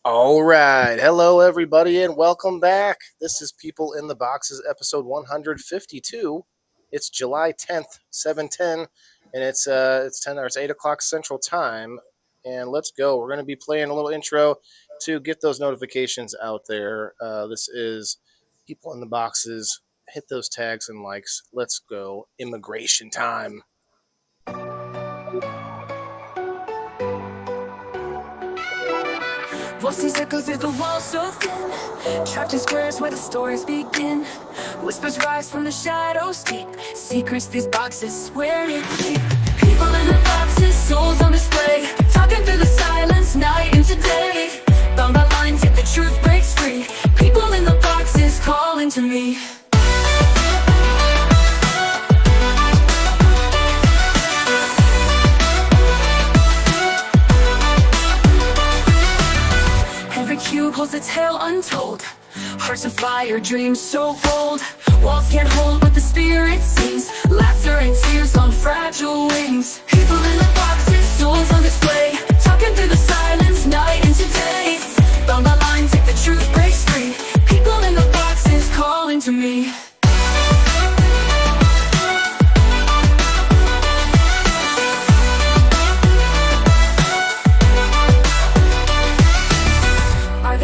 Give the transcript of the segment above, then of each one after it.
All right. Hello, everybody, and welcome back. This is People in the Boxes, episode 152. It's July 10th, 7:10, and it's 10 or it's 8 o'clock Central Time. And let's go. We're going to be playing a little intro to get those notifications out there. This is People in the Boxes. Hit those tags and likes. Let's go. Immigration time. Voices echo through the walls so thin, trapped in squares where the stories begin. Whispers rise from the shadows deep, secrets these boxes swear to keep. People in the boxes, souls on display, talking through the silence, night into day. Bound by lines, yet the truth breaks free. People in the boxes calling to me. Cube holds a tale untold, hearts of fire, dreams so bold. Walls can't hold what the spirit sings, laughter and tears on fragile wings. People in the boxes, souls on display, talking through the silence, night into day. Bound by lines, yet the truth breaks free. People in the boxes calling to me.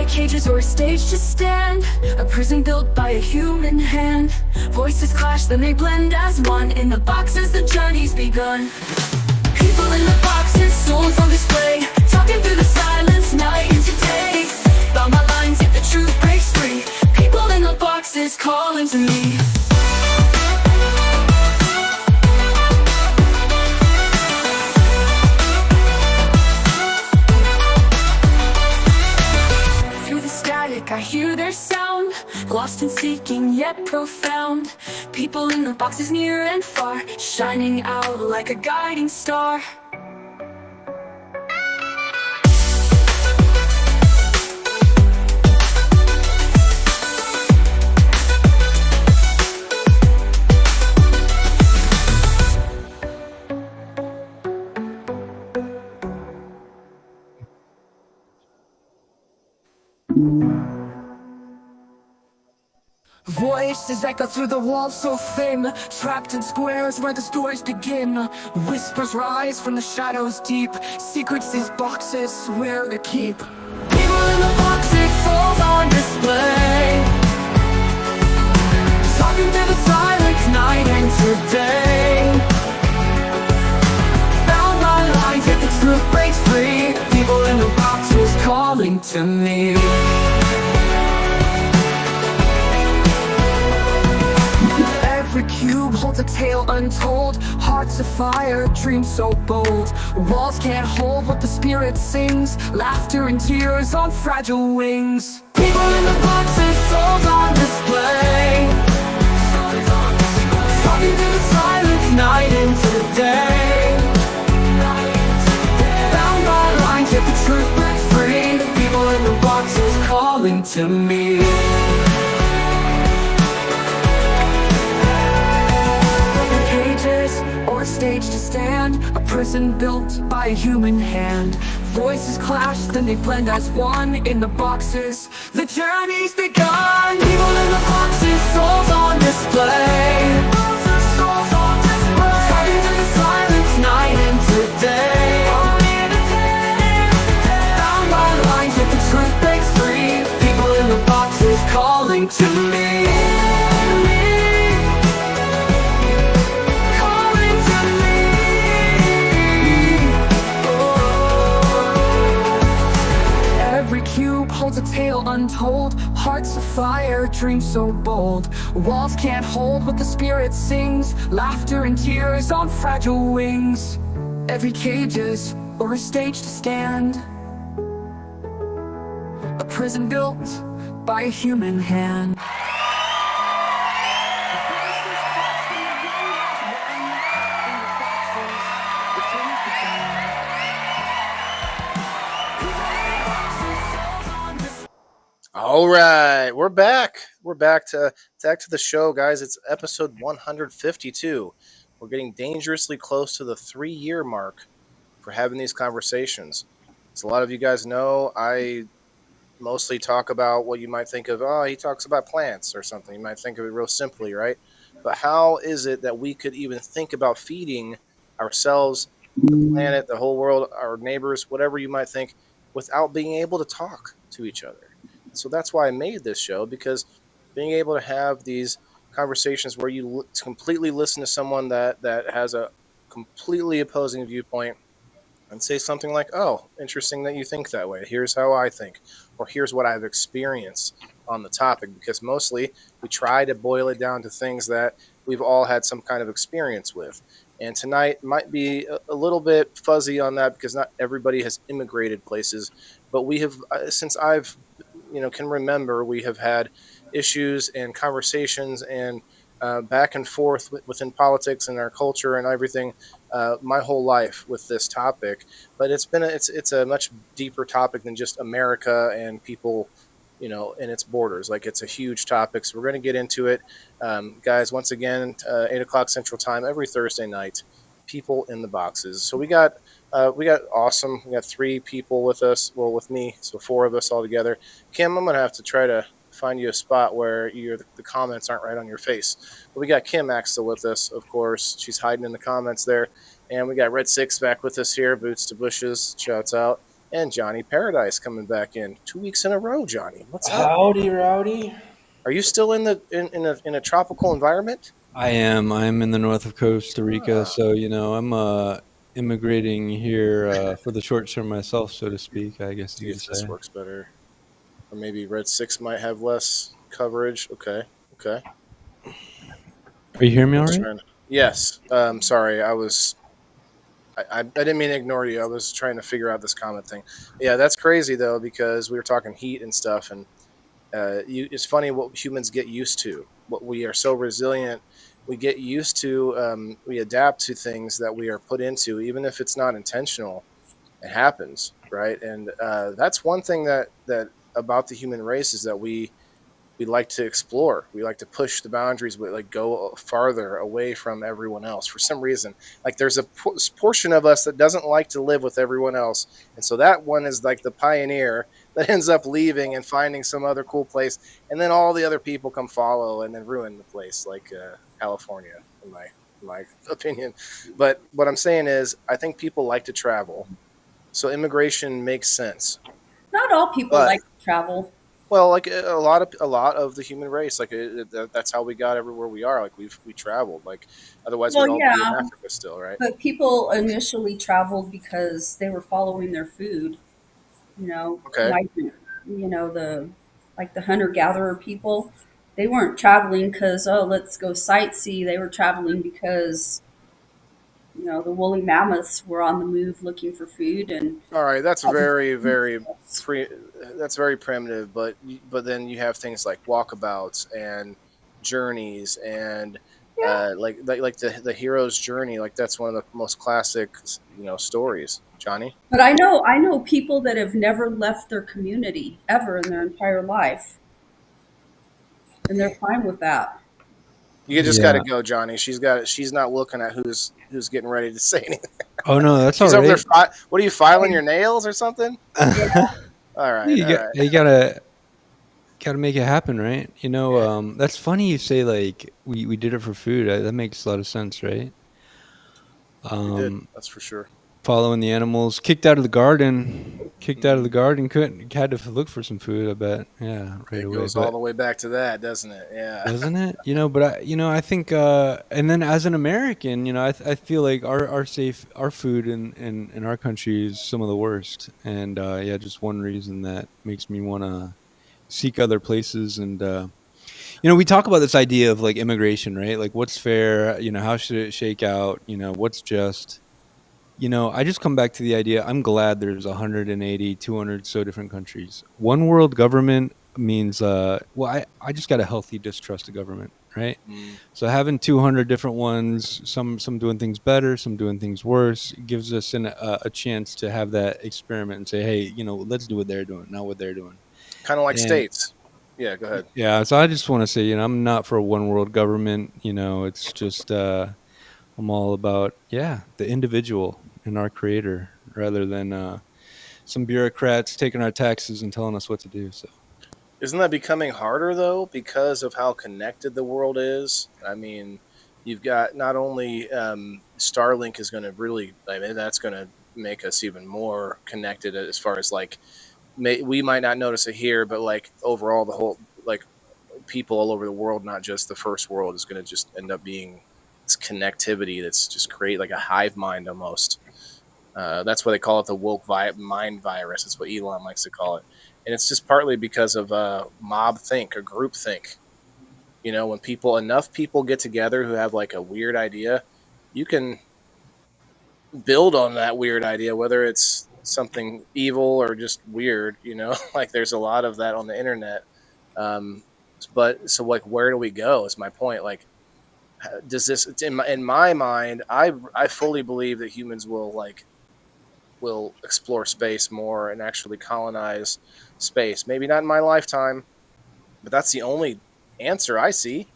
Cages or a stage to stand, a prison built by a human hand. Voices clash, then they blend as one. In the boxes, the journey's begun. People in the boxes, souls on display, talking through the silence, night into day. Bound by lines, yet the truth breaks free. People in the boxes calling to me. I hear their sound, lost and seeking yet profound. People in the boxes near and far, shining out like a guiding star. Voices echo through the walls so thin, trapped in squares where the stories begin. Whispers rise from the shadows deep, secrets these boxes swear to keep. People in the boxes, souls on display, talking through the silence, night into day. Bound by lines, yet the truth breaks free. People in the boxes calling to me. Every cube holds a tale untold, hearts of fire, dreams so bold. Walls can't hold what the spirit sings, laughter and tears on fragile wings. People in the boxes, souls on display, talking through the silence, night into day. Bound by lines, yet the truth breaks free. The people in the boxes calling to me. Or a stage to stand, a prison built by a human hand. Voices clash, then they blend as one. In the boxes, the journey's begun. People in the boxes, souls on display, talking through the silence, night into day. Bound by lines, yet the truth breaks free. People in the boxes calling to me. Holds a tale untold, hearts of fire, dreams so bold. Walls can't hold what the spirit sings, laughter and tears on fragile wings. Every cage is or a stage to stand, a prison built by a human hand. All right, we're back. we're back to the show, guys. It's episode 152. We're getting dangerously close to the 3-year mark for having these conversations. As a lot of you guys know, I mostly talk about what you might think of. Oh, he talks about plants or something. You might think of it real simply, right? But how is it that we could even think about feeding ourselves, the planet, the whole world, our neighbors, whatever you might think, without being able to talk to each other? So that's why I made this show, because being able to have these conversations where you completely listen to someone that has a completely opposing viewpoint and say something like, oh, interesting that you think that way. Here's how I think, or here's what I've experienced on the topic, because mostly we try to boil it down to things that we've all had some kind of experience with. And tonight might be a little bit fuzzy on that because not everybody has immigrated places, but we have, since I've can remember, we have had issues and conversations and back and forth within politics and our culture and everything my whole life with this topic. But it's a much deeper topic than just America and people, in its borders. Like, it's a huge topic, so we're going to get into it, guys. Once again, 8 o'clock Central Time every Thursday night. People in the Boxes. So we got awesome. We got 3 people with us. Well, with me, so 4 of us all together. Kim, I'm gonna have to try to find you a spot where the comments aren't right on your face. But we got Kim Axel with us, of course. She's hiding in the comments there. And we got Red Six back with us here. Boots to Bushes, shouts out. And Johnny Paradise coming back in 2 weeks in a row. Johnny, what's up? Howdy, rowdy. Are you still in a tropical environment? I am. I'm in the north of Costa Rica, so I'm immigrating here for the short term myself, so to speak. I guess you could say. This works better, or maybe Red Six might have less coverage. Okay. Are you hearing me all right? Yes. Sorry, I didn't mean to ignore you. I was trying to figure out this comment thing. Yeah, that's crazy though, because we were talking heat and stuff, and it's funny what humans get used to. What we are so resilient, we get used to. We adapt to things that we are put into, even if it's not intentional. It happens, right? And that's one thing that about the human race, is that we like to explore. We like to push the boundaries, but like go farther away from everyone else for some reason. Like, there's a portion of us that doesn't like to live with everyone else. And so that one is like the pioneer that ends up leaving and finding some other cool place. And then all the other people come follow and then ruin the place, like California, in my opinion. But what I'm saying is, I think people like to travel. So immigration makes sense. Not all people like to travel. Well, like a lot of the human race, like that's how we got everywhere we are. Like, we traveled. Like, otherwise we'd all be in Africa still, right? But people initially traveled because they were following their food. Okay. Like, the hunter-gatherer people, they weren't traveling because, let's go sightsee. They were traveling because the woolly mammoths were on the move looking for food. And all right, that's very, very that's very primitive. But then you have things like walkabouts and journeys and like the hero's journey. Like, that's one of the most classic stories. Johnny. But I know people that have never left their community ever in their entire life, and they're fine with that. You just got to go, Johnny. She's not looking at who's getting ready to say anything. Oh no, that's all right. She's over there. What are you filing your nails or something? Yeah. All right. You gotta make it happen, right? That's funny you say, like, we did it for food. That makes a lot of sense, right? We did. That's for sure. Following the animals, kicked out of the garden, had to look for some food, I bet. Yeah, right away. It goes all the way back to that, doesn't it? Yeah. Doesn't it? I think, and then as an American, I feel like our food in our country is some of the worst. And just one reason that makes me want to seek other places. And, we talk about this idea of, like, immigration, right? Like, what's fair? How should it shake out? What's just? I just come back to the idea. I'm glad there's 180, 200 so different countries. One world government means, I just got a healthy distrust of government, right? So having 200 different ones, some doing things better, some doing things worse, gives us a chance to have that experiment and say, hey, let's do what they're doing, not what they're doing. Kind of like states. Yeah, go ahead. Yeah, so I just want to say, I'm not for a one world government. It's just I'm all about, the individual and our creator rather than some bureaucrats taking our taxes and telling us what to do. So Isn't that becoming harder though because of how connected the world is? I mean, you've got not only Starlink is going to really, I mean, that's going to make us even more connected as far as like we might not notice it here, but like overall, the whole like people all over the world, not just the first world, is going to just end up being this connectivity that's just great, like a hive mind almost. That's why they call it the woke mind virus. That's what Elon likes to call it, and it's just partly because of mob think or group think. When enough people get together who have like a weird idea, you can build on that weird idea, whether it's something evil or just weird. Like there's a lot of that on the internet. Um, but so like, where do we go? Is my point. Like, does this? In my mind, I fully believe that humans will explore space more and actually colonize space. Maybe not in my lifetime, but that's the only answer I see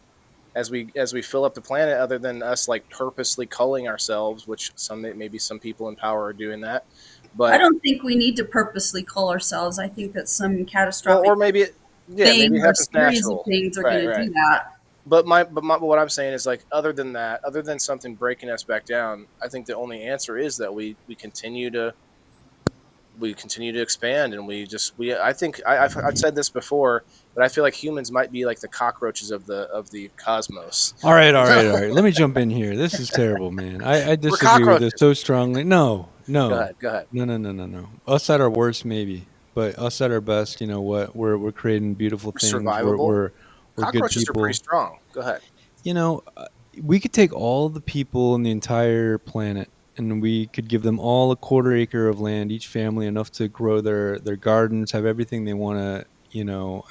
as we fill up the planet, other than us like purposely culling ourselves, which maybe some people in power are doing that. I But don't think we need to purposely cull ourselves. I think that some well, catastrophic or maybe maybe thing it or happens series of natural. things are Right, going to right. do that. But what I'm saying is like other than that, other than something breaking us back down, I think the only answer is that we continue to expand, and I think I've said this before, but I feel like humans might be like the cockroaches of the cosmos. all right, all You know, right, all right. Let me jump in here. This is terrible, man. I we're disagree with this cockroaches. so strongly. No, Go no, ahead, go ahead. no, no, no, no, no. Us at our worst, maybe, but us at our best, you know what? We're creating beautiful We're things. survivable. We're good Cockroaches are pretty people. strong. Go ahead. You know, we could take all the people in the entire planet and we could give them all a quarter acre of land, each family enough to grow their gardens, have everything they want to,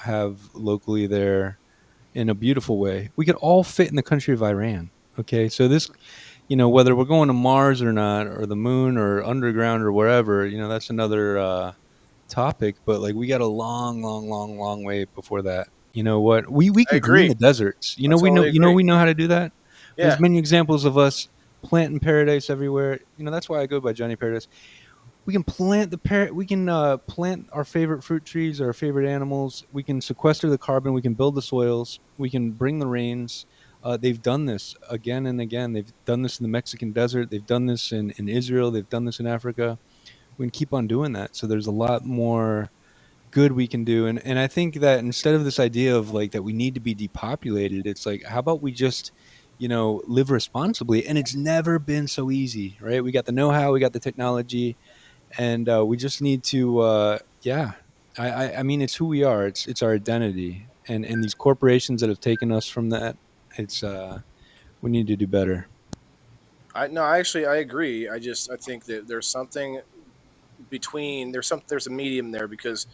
have locally there in a beautiful way. We could all fit in the country of Iran. Okay. So this, whether we're going to Mars or not, or the moon or underground or wherever, that's another topic, but like we got a long, long, long, long way before that. You know what? We I can green agree. the deserts. I totally agree. We know how to do that. There's Yeah, many examples of us planting paradise everywhere. That's why I go by Johnny Paradise. We can plant we can plant our favorite fruit trees, our favorite animals. We can sequester the carbon. We can build the soils. We can bring the rains. They've done this again and again. They've done this in the Mexican desert. They've done this in Israel. They've done this in Africa. We can keep on doing that. So there's a lot more good we can do. And I think that instead of this idea of like that we need to be depopulated, it's like how about we just live responsibly. And it's never been so easy, right? We got the know-how, we got the technology, and we just need to I mean it's who we are. It's our identity. And these corporations that have taken us from that, it's we need to do better. I agree. I think that there's a medium there, because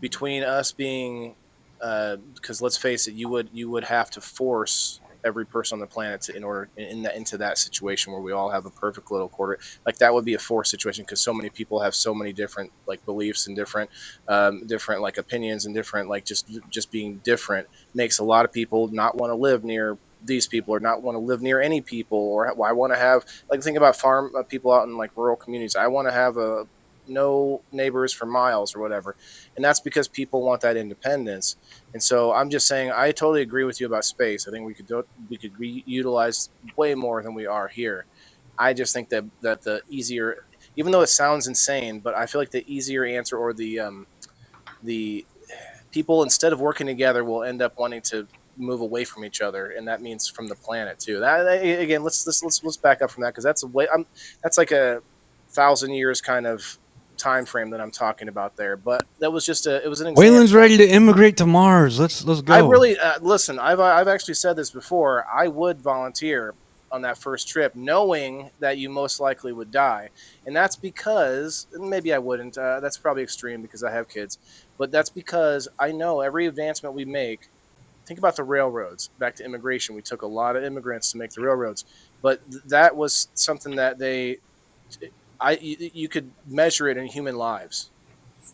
between us being because let's face it, you would have to force every person on the planet to in order in that into that situation where we all have a perfect little quarter, like that would be a forced situation, because so many people have so many different like beliefs and different like opinions, and different like just being different makes a lot of people not want to live near these people, or not want to live near any people, or I want to have like think about farm people out in like rural communities. I want to have a no neighbors for miles or whatever, and that's because people want that independence. And so I'm just saying I totally agree with you about space. I think we could reutilize way more than we are here. I just think that the easier, even though it sounds insane, but I feel like the easier answer, or the people, instead of working together, will end up wanting to move away from each other, and that means from the planet too. Again, let's back up from that, because that's like a 1,000 years kind of time frame that I'm talking about there. But that was it was an Waylon's example. ready to immigrate to Mars. Let's I go. really listen. I've actually said this before. I would volunteer on that first trip, knowing that you most likely would die, and that's because maybe I wouldn't. That's probably extreme because I have kids, but that's because I know every advancement we make. Think about the railroads. Back to immigration, we took a lot of immigrants to make the railroads, but that was something that you could measure it in human lives.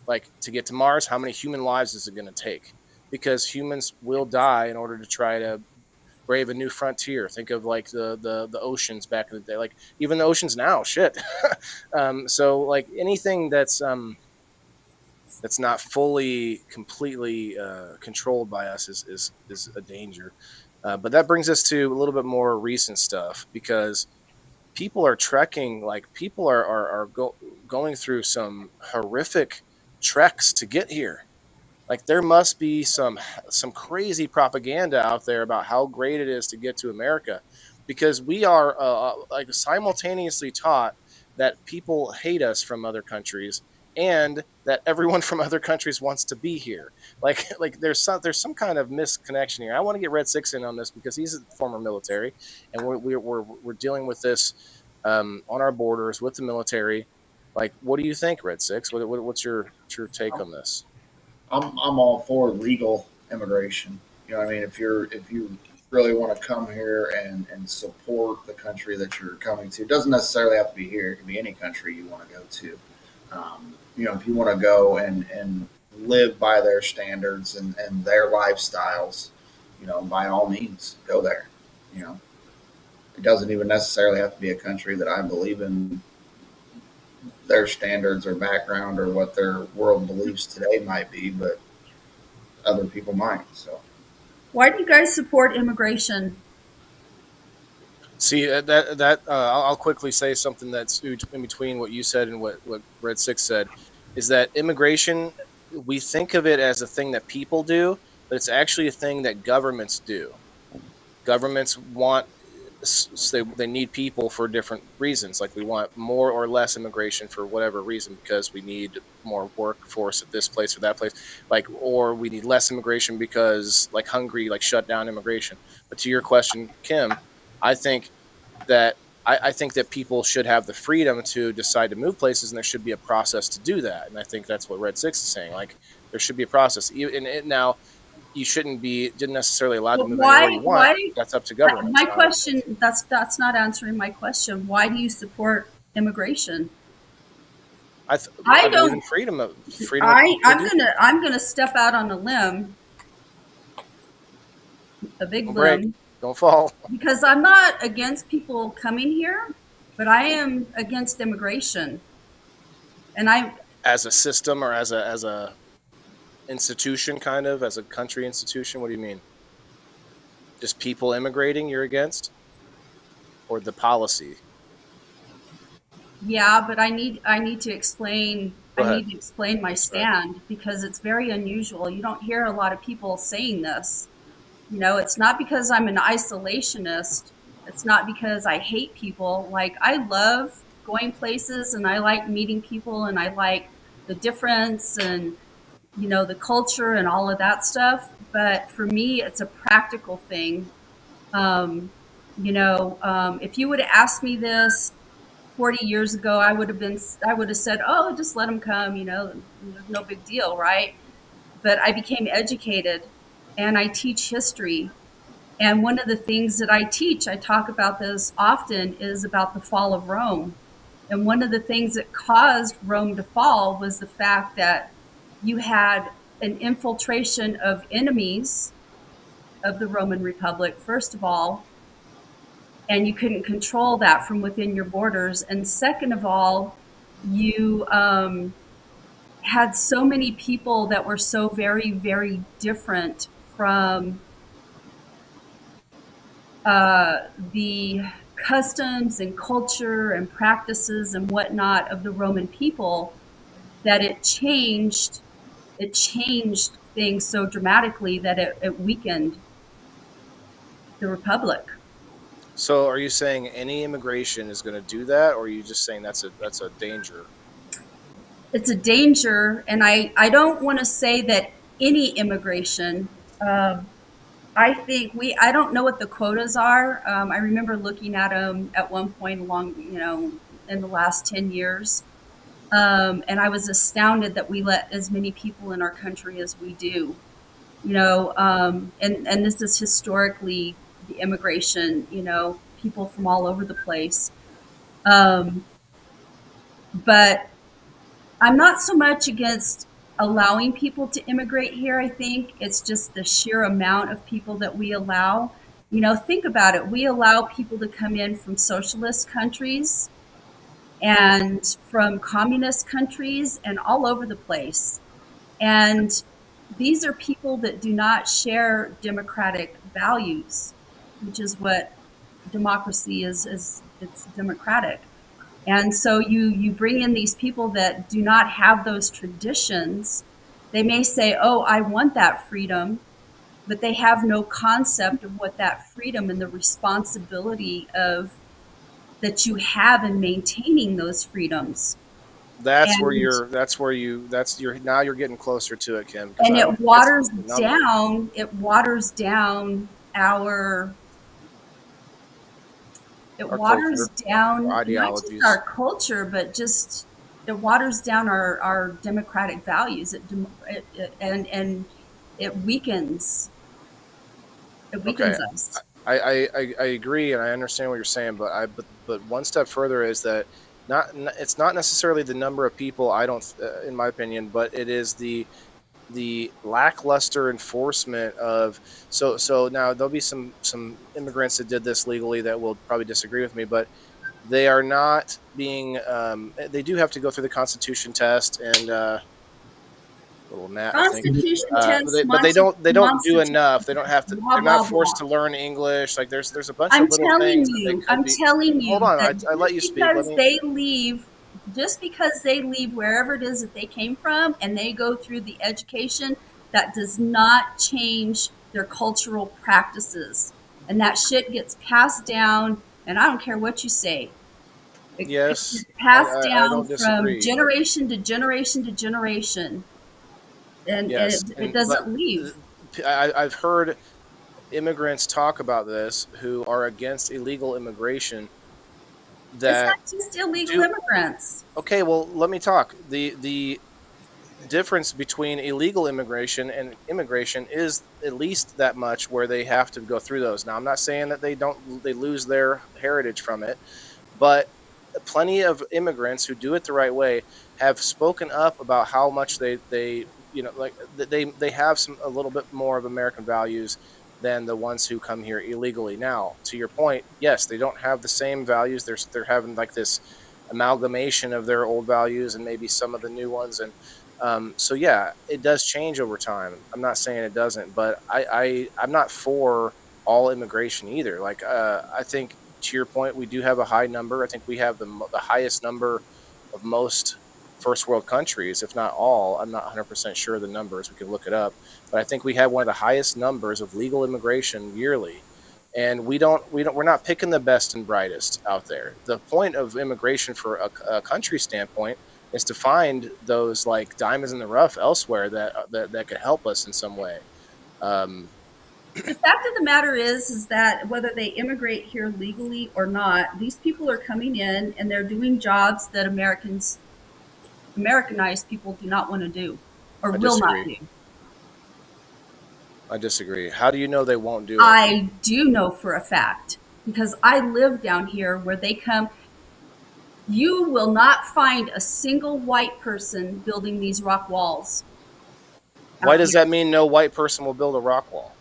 Like to get to Mars, how many human lives is it going to take? because humans will die in order to try to brave a new frontier. Think of like the oceans back in the day, like even the oceans now, shit. So like anything that's not fully completely controlled by us is a danger. But that brings us to a little bit more recent stuff, because people are trekking, like people are going through some horrific treks to get here. Like there must be some crazy propaganda out there about how great it is to get to America, because we are like simultaneously taught that people hate us from other countries, and that everyone from other countries wants to be here. Like there's some kind of misconnection here. I want to get Red Six in on this because he's a former military, and we're dealing with this on our borders with the military. Like, what do you think, Red Six? What's your take on this? I'm all for legal immigration. You know what I mean? If you really want to come here and support the country that you're coming to, it doesn't necessarily have to be here. It can be any country you want to go to. You know, if you want to go and live by their standards and their lifestyles, you know, by all means, go there. You know, it doesn't even necessarily have to be a country that I believe in their standards or background or what their world beliefs today might be, but other people might. So Why do you guys support immigration? See that I'll quickly say something that's in between what you said and what Red Six said, is that immigration, we think of it as a thing that people do, but it's actually a thing that governments do. Governments want, they need people for different reasons. Like we want more or less immigration for whatever reason, because we need more workforce at this place or that place. Like, or we need less immigration because like Hungary like shut down immigration. But to your question, Kim, I think that I think that people should have the freedom to decide to move places, and there should be a process to do that. And I think that's what Red Six is saying. Like there should be a process. Now, you didn't necessarily allowed to But move anywhere you want. why? That's up to government. My question, that's not answering my question. Why do you support immigration? I I believe in don't. freedom of I'm gonna step out on a limb, a big Don't break. limb, Don't fall. because I'm not against people coming here, but I am against immigration. And As a system, or as a institution, kind of as a country institution. What do you mean? Just people immigrating you're against, or the policy? yeah, but I need to explain. Go I ahead. need to explain my stand because it's very unusual. You don't hear a lot of people saying this. You know, it's not because I'm an isolationist. It's not because I hate people. Like, I love going places and I like meeting people and I like the difference and, you know, the culture and all of that stuff. But for me, it's a practical thing. Um, if you would have asked me this 40 years ago, I would have said, oh, just let them come, you know, no big deal, right? But I became educated and I teach history. And one of the things that I teach, I talk about this often, is about the fall of Rome. And one of the things that caused Rome to fall was the fact that you had an infiltration of enemies of the Roman Republic, first of all, and you couldn't control that from within your borders. And second of all, you had so many people that were so very, very different from the customs and culture and practices and whatnot of the Roman people that it changed things so dramatically that it weakened the republic. So, are you saying any immigration is going to do that, or are you just saying that's a danger? It's a danger, and I don't want to say that any immigration. Um, I think I don't know what the quotas are. I remember looking at them at one point along, in the last 10 years. And I was astounded that we let as many people in our country as we do, and this is historically the immigration, people from all over the place. Um, but I'm not so much against allowing people to immigrate here. I think it's just the sheer amount of people that we allow. You know, think about it. We allow people to come in from socialist countries and from communist countries and all over the place. And these are people that do not share democratic values, which is what democracy is it's democratic. And so you bring in these people that do not have those traditions. They may say, "Oh, I want that freedom," but they have no concept of what that freedom and the responsibility of that you have in maintaining those freedoms. That's where And now you're getting closer to it, Kim. 'Cause and I don't think it's just a number. it waters down our it Our waters culture, down our not just ideologies. our culture, but just it waters down our democratic values. And it weakens Okay, us. I agree, and I understand what you're saying, but one step further is that it's not necessarily the number of people. I don't, in my opinion, but it is the lackluster enforcement of so now there'll be some immigrants that did this legally that will probably disagree with me, but they are not being they do have to go through the Constitution test and little Nat, I think. Constitution But test, they don't do monster, enough. They don't have to. blah They're blah not forced blah. to learn English. Like there's a bunch I'm of little telling things that they you, could be. Hold on, that I let you speak. Let me. just because they leave wherever it is that they came from and they go through the education, that does not change their cultural practices. And that shit gets passed down, and I don't care what you say. It Yes, gets passed I down don't from disagree. generation to generation to generation, and Yes, it but doesn't leave. I've heard immigrants talk about this who are against illegal immigration. It's That not just illegal do immigrants. okay. Well, let me talk. The difference between illegal immigration and immigration is at least that much where they have to go through those. Now, I'm not saying that they lose their heritage from it, but plenty of immigrants who do it the right way have spoken up about how much they like they have a little bit more of American values than the ones who come here illegally. Now, to your point, yes, they don't have the same values. They're having like this amalgamation of their old values and maybe some of the new ones, and so yeah, it does change over time. I'm not saying it doesn't, but I'm not for all immigration either. Like I think to your point, we do have a high number. I think we have the highest number of most first world countries, if not all. I'm not 100% sure of the numbers. We can look it up, but I think we have one of the highest numbers of legal immigration yearly. And we're not picking the best and brightest out there. The point of immigration for a country standpoint is to find those like diamonds in the rough elsewhere that could help us in some way. Um, The fact of the matter is that whether they immigrate here legally or not, these people are coming in and they're doing jobs that Americanized people do not want to do or I will not disagree. do. I disagree. How do you know they won't do it? I do know for a fact because I live down here where they come. You will not find a single white person building these rock walls Why out does here that mean no white person will build a rock wall?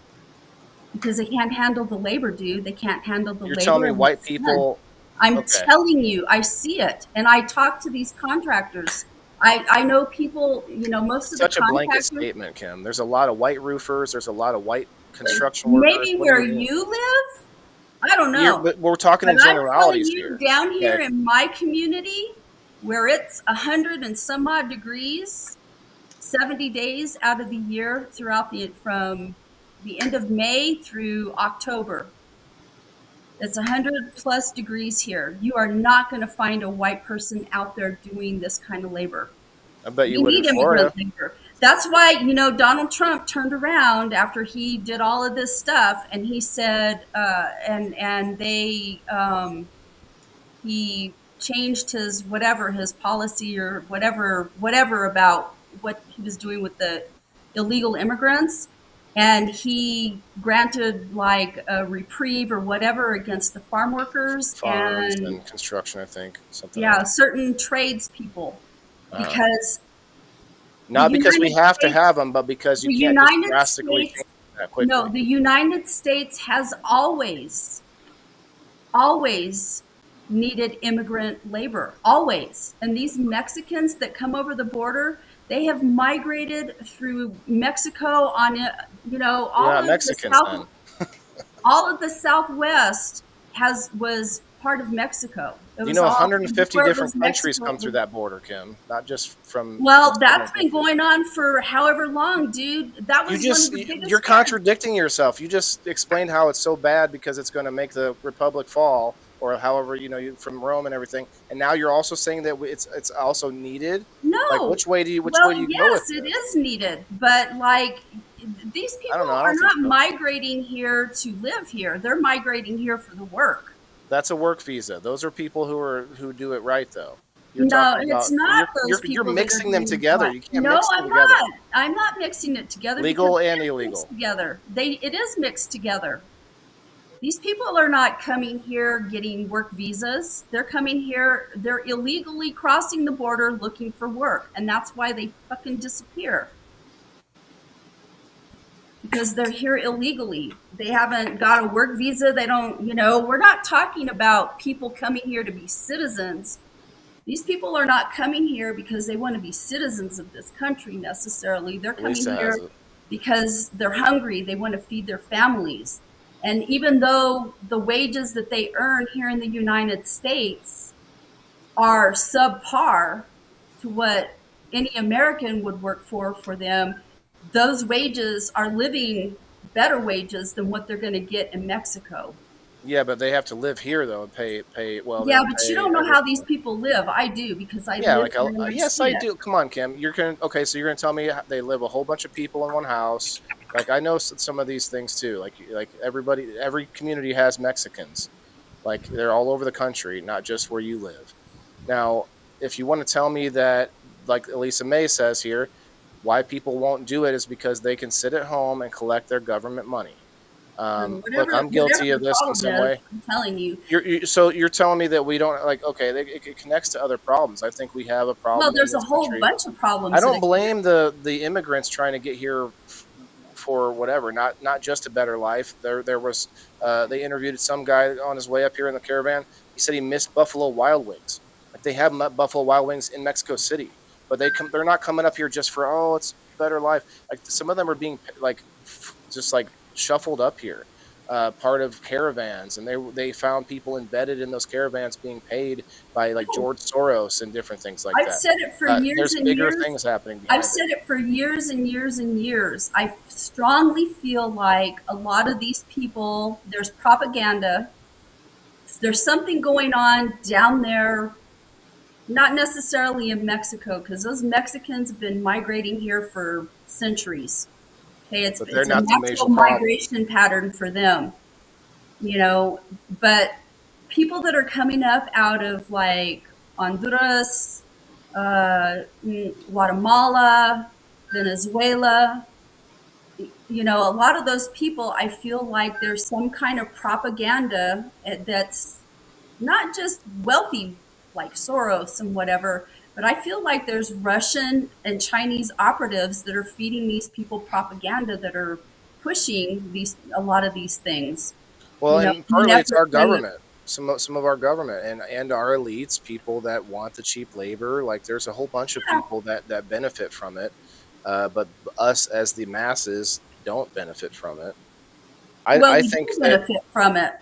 because they can't handle the labor, dude. They can't handle the You're labor. telling me and white the sun. people? I'm Okay, telling you, I see it. And I talk to these contractors. I know people, most of the such a blanket contractors, statement, Kim. There's a lot of white roofers. There's a lot of white construction workers. maybe What do where you mean? you live, I don't know. But we're talking But in I'm telling generalities you, here. down here Okay, in my community, where it's 100 and some odd degrees, 70 days out of the year from the end of May through October. It's 100 plus degrees here. You are not going to find a white person out there doing this kind of labor. I bet you We would in need Florida. immigrant labor. That's why, Donald Trump turned around after he did all of this stuff and he said, he changed his policy or whatever about what he was doing with the illegal immigrants. And he granted like a reprieve or whatever against the farm workers Farms and and construction, I think something yeah, else. certain tradespeople Uh, because Not because we United have to States- have them, but because you the can't just United drastically States- change that quickly. No, the United States has always needed immigrant labor, always. And these Mexicans that come over the border, they have migrated through Mexico on it. You know, You're not Mexicans then. all of the Southwest was part of Mexico. It You was know, all- 150 before it different was countries Mexico. come through that border, Kim. Not just from. Well, from that's some been going on for however long, dude. That You was just one of the biggest. you're contradicting yourself. You just explained how it's so bad because it's going to make the republic fall, or however from Rome and everything. And now you're also saying that it's also needed. No. Like which way do you well, go with yes, this? it is needed, but like these people don't know, I are don't not think so. migrating here to live here. They're migrating here for the work. That's a work visa. Those are people who do it right though. No, talking it's about- not those You're people. that are mixing them doing together. what? You can't No, mix them I'm together. not. I'm not mixing it together. Legal because and it's illegal. mixed together. It is mixed together. These people are not coming here getting work visas. They're coming here. They're illegally crossing the border looking for work, and that's why they fucking disappear. Because they're here illegally. They haven't got a work visa. They don't, we're not talking about people coming here to be citizens. These people are not coming here because they want to be citizens of this country necessarily. They're coming Lisa here has it. because they're hungry. They want to feed their families. And even though the wages that they earn here in the United States are subpar to what any American would work for them, those wages are living better wages than what they're going to get in Mexico. Yeah, but they have to live here though and pay. Well, Yeah, they but you pay don't know how everything. these people live. I do because I Yeah, live like here and yes, see I it. do. Come on, Kim. So you're gonna tell me they live a whole bunch of people in one house. Like I know some of these things too. Like every community has Mexicans. Like they're all over the country, not just where you live. Now, if you want to tell me that, like Elisa May says here, why people won't do it is because they can sit at home and collect their government money. Look, I'm guilty of this in some way. I'm telling you. So you're telling me that we don't it connects to other problems. I think we have a problem. Well, there's in a this whole country. bunch of problems. I don't that- blame the immigrants trying to get here for whatever, not just a better life. There was they interviewed some guy on his way up here in the caravan. He said he missed Buffalo Wild Wings. Like they have Buffalo Wild Wings in Mexico City, but they're not coming up here just for it's better life. Like some of them are being just shuffled up here. Part of caravans, and they found people embedded in those caravans being paid by George Soros and different things like I've that. said it for years There's and bigger years. things happening behind I've said it for years and years and years. I strongly feel like a lot of these people, there's propaganda. There's something going on down there, not necessarily in Mexico, because those Mexicans have been migrating here for centuries. Okay, it's But they're a not the major natural problem. migration pattern for them, but people that are coming up out of Honduras, Guatemala, Venezuela, a lot of those people, I feel like there's some kind of propaganda that's not just wealthy like Soros and whatever, but I feel like there's Russian and Chinese operatives that are feeding these people propaganda that are pushing a lot of these things. Well, You know, and partly it's our never- government. Some of our government and our elites, people that want the cheap labor. Like there's a whole bunch of people that benefit from it, but us as the masses don't benefit from it. Well, I we think do that benefit from it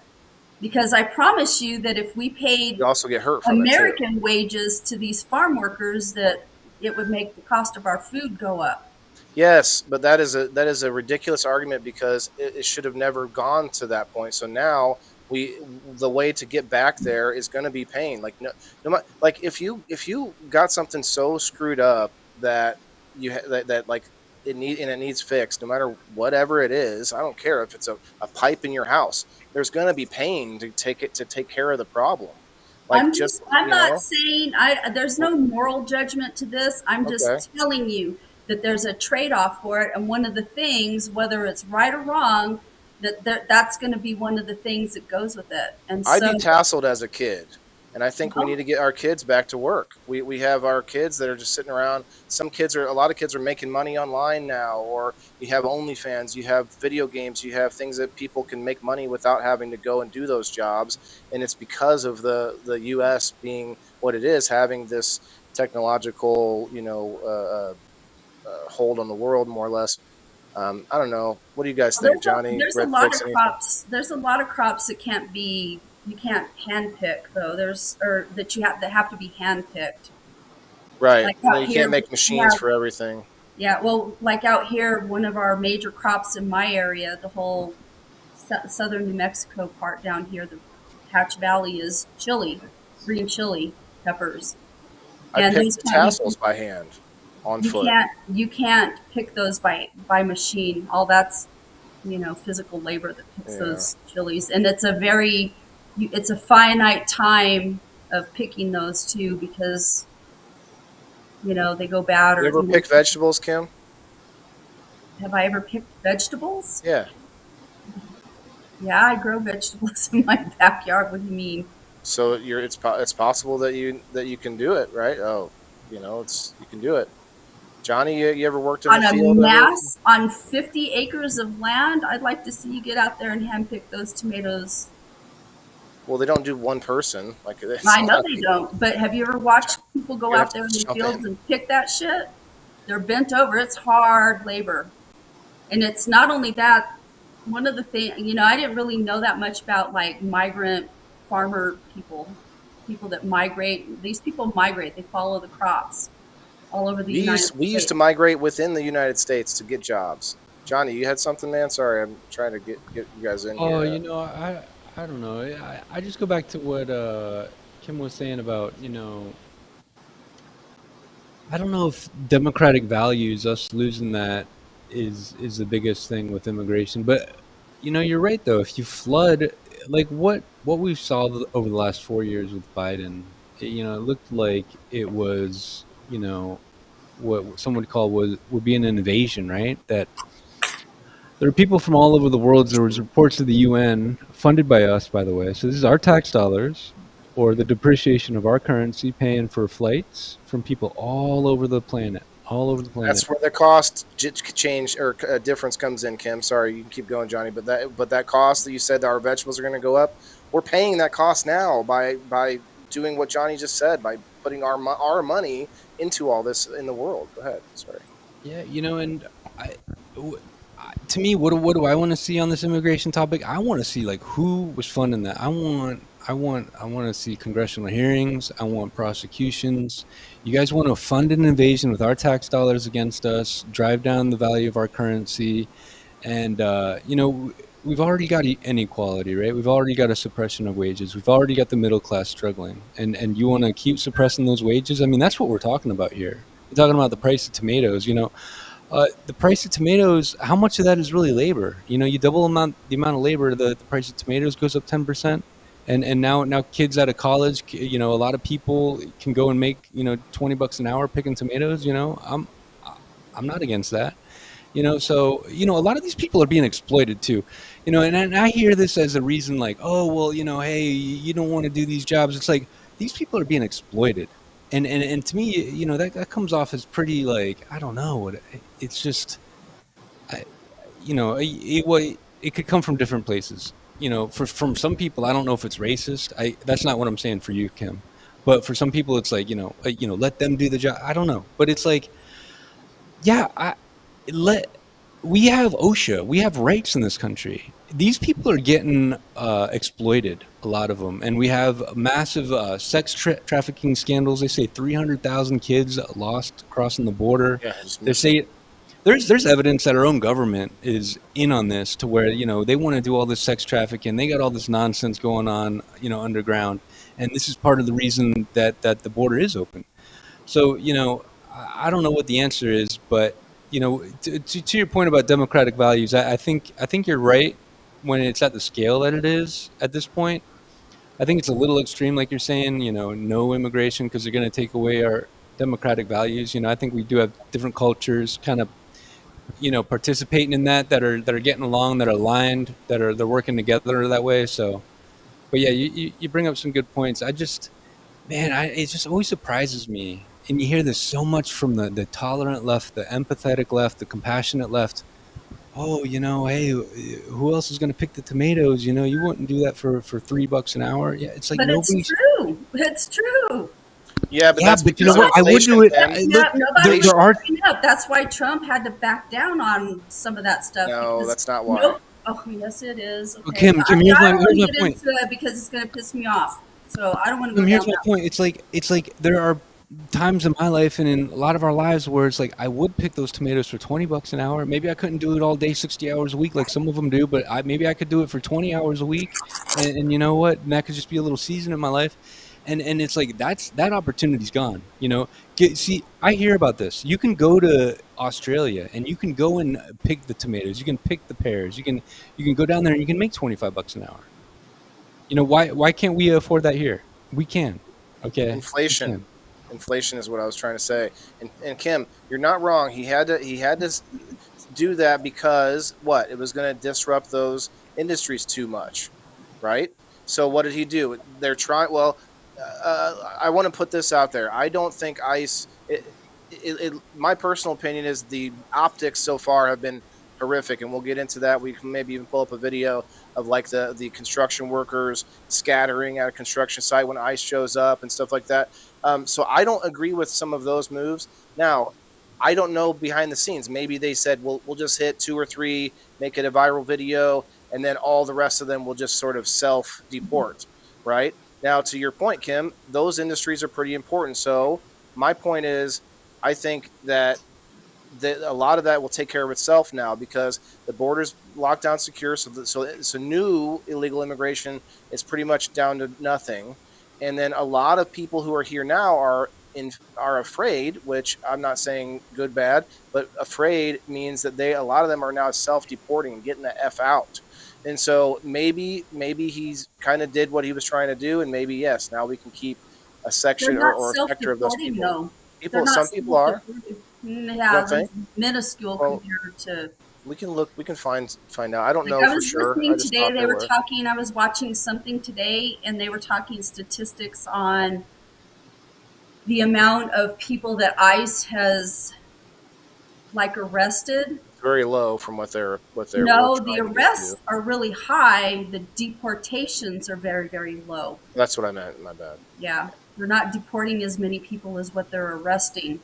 because I promise you that if we paid you also get hurt from it American wages to these farm workers, that it would make the cost of our food go up. too. Yes, but that is a ridiculous argument because it should have never gone to that point. So now the way to get back there is going to be pain. Like if you got something so screwed up that it needs fixed, no matter whatever it is. I don't care if it's a pipe in your house. There's going to be pain to take care of the problem. I'm not saying there's no moral judgment to this. I'm just Okay. telling you that there's a trade-off for it, and one of the things, whether it's right or wrong, that's going to be one of the things that goes with it. And I so, detasseled as a kid. And I think we need to get our kids back to work. We have our kids that are just sitting around. A lot of kids are making money online now, or you have OnlyFans, you have video games, you have things that people can make money without having to go and do those jobs. And it's because of the U.S. being what it is, having this technological, hold on the world, more or less. I don't know. What do you guys think, Johnny? There's a Red lot Fix, of anything? crops. There's a lot of crops that you can't hand pick though. That have to be hand picked. Right. Like No, out you here, can't make we machines have, for everything. yeah, well, like out here, one of our major crops in my area, the whole southern New Mexico part down here, the Hatch Valley is chili, green chili peppers, I and picked those the can't tassels by hand, on foot. you can't pick those by machine. All that's physical labor that picks Yeah. those chilies, and it's a finite time of picking those too because they go bad You or ever pick vegetables, Kim? have I ever picked vegetables? Yeah. Yeah, I grow vegetables in my backyard. What do you mean? So it's possible that you can do it, right? Oh, you can do it. Johnny, you ever worked in On the a field ever? mass on 50 acres of land, I'd like to see you get out there and handpick those tomatoes. Well, they don't do one person. Like it's I know not, they don't, but have you ever watched people go you're gonna have out to there in the jump fields in. and pick that shit? They're bent over. It's hard labor. And it's not only that, one of the things, I didn't really know that much about like migrant farmer people that migrate. These people migrate, they follow the crops all over the United We used States. to migrate within the United States to get jobs. Johnny, you had something, man? Sorry, I'm trying to get you guys in Oh, here. I don't know. I just go back to what Kim was saying about, I don't know if democratic values, us losing that, is the biggest thing with immigration. But you're right though. If you flood, like what we saw over the last 4 years with Biden, it looked like it was, what some would call would be an invasion, right? That there are people from all over the world. There was reports to the UN, funded by us, by the way. So this is our tax dollars, or the depreciation of our currency, paying for flights from people all over the planet, all over the planet. That's where the cost change or difference comes in, Kim. Sorry, you can keep going, Johnny. But that cost that you said that our vegetables are going to go up, we're paying that cost now by doing what Johnny just said, by putting our money into all this in the world. Go ahead. Sorry. Yeah, and to me, what do I want to see on this immigration topic? I want to see like who was funding that. I want to see congressional hearings. I want prosecutions. You guys want to fund an invasion with our tax dollars against us, drive down the value of our currency, and we've already got inequality, right? We've already got a suppression of wages. We've already got the middle class struggling, and you want to keep suppressing those wages? I mean, that's what we're talking about here. We're talking about the price of tomatoes. The price of tomatoes, how much of that is really labor? You double the amount of labor, the price of tomatoes goes up 10%. And now kids out of college, a lot of people can go and make, $20 an hour picking tomatoes. I'm not against that. So, a lot of these people are being exploited too, and I hear this as a reason like, oh, well, hey, you don't want to do these jobs. It's like, these people are being exploited. And to me, that comes off as pretty like, I don't know. It's just, it could come from different places. From some people, I don't know if it's racist. That's not what I'm saying for you, Kim. But for some people, it's like, let them do the job. I don't know. But it's like, yeah, we have OSHA. We have rights in this country. These people are getting exploited, a lot of them. And we have massive sex trafficking scandals. They say 300,000 kids lost crossing the border. Yeah. They say there's evidence that our own government is in on this, to where they want to do all this sex trafficking. They got all this nonsense going on, underground, and this is part of the reason that the border is open. So I don't know what the answer is, but to your point about democratic values, I think you're right when it's at the scale that it is at this point. I think it's a little extreme, like you're saying, no immigration because they're going to take away our democratic values. I think we do have different cultures kind of participating in that are getting along, that are aligned, they're working together that way. So, but yeah, you bring up some good points. Man, it just always surprises me. And you hear this so much from the tolerant left, the empathetic left, the compassionate left. Oh, hey, who else is going to pick the tomatoes? You wouldn't do that for $3 an hour. Yeah, it's like But it's nobody's. true. It's true. Yeah, but Yeah, that's but you know because of what? I would do inflation, it. Kim. Look, Nobody was there are. stepping up. That's why Trump had to back down on some of that stuff. No, Because that's not why. nope. Oh, yes, it is. Well, Okay, Kim, I don't want here's to my get point. into it because it's going to piss me off. So I don't want to Kim, go here's down my that. point. It's like there are times in my life and in a lot of our lives where it's like I would pick those tomatoes for $20 an hour. Maybe I couldn't do it all day, 60 hours a week, like some of them do, but maybe I could do it for 20 hours a week. And you know what? And that could just be a little season in my life. And it's like that opportunity's gone. See, I hear about this. You can go to Australia and you can go and pick the tomatoes. You can pick the pears. You can go down there and you can make $25 an hour. Why can't we afford that here? We can. Okay. We Inflation. can. Inflation is what I was trying to say. And Kim, you're not wrong. He had to do that because what? It was going to disrupt those industries too much, right? So what did he do? They're trying. Well, I want to put this out there. I don't think ICE. My personal opinion is the optics so far have been horrific, and we'll get into that. We can maybe even pull up a video of like the construction workers scattering at a construction site when ICE shows up and stuff like that. So I don't agree with some of those moves. Now, I don't know behind the scenes. Maybe they said we'll just hit 2 or 3, make it a viral video, and then all the rest of them will just sort of self deport, right? Now, to your point, Kim, those industries are pretty important. So my point is, I think that a lot of that will take care of itself now because the border's locked down secure. So new illegal immigration is pretty much down to nothing. And then a lot of people who are here now are afraid, which I'm not saying good, bad, but afraid means that a lot of them are now self-deporting and getting the F out. And so maybe he's kind of did what he was trying to do, and maybe yes, now we can keep a They're section not or a sector of those self-deporting, people. though. They're not Some people are. self-deporting. You Yeah, don't that's think? minuscule Well, compared to. we can look. We can find out. I don't Like know I for was sure. I listening just today, thought they there were were. talking. I was watching something today, and they were talking statistics on the amount of people that ICE has like arrested. It's very low from what they're No, the trying to get to. arrests are really high. The deportations are very, very low. That's what I meant. My bad. Yeah, they're not deporting as many people as what they're arresting.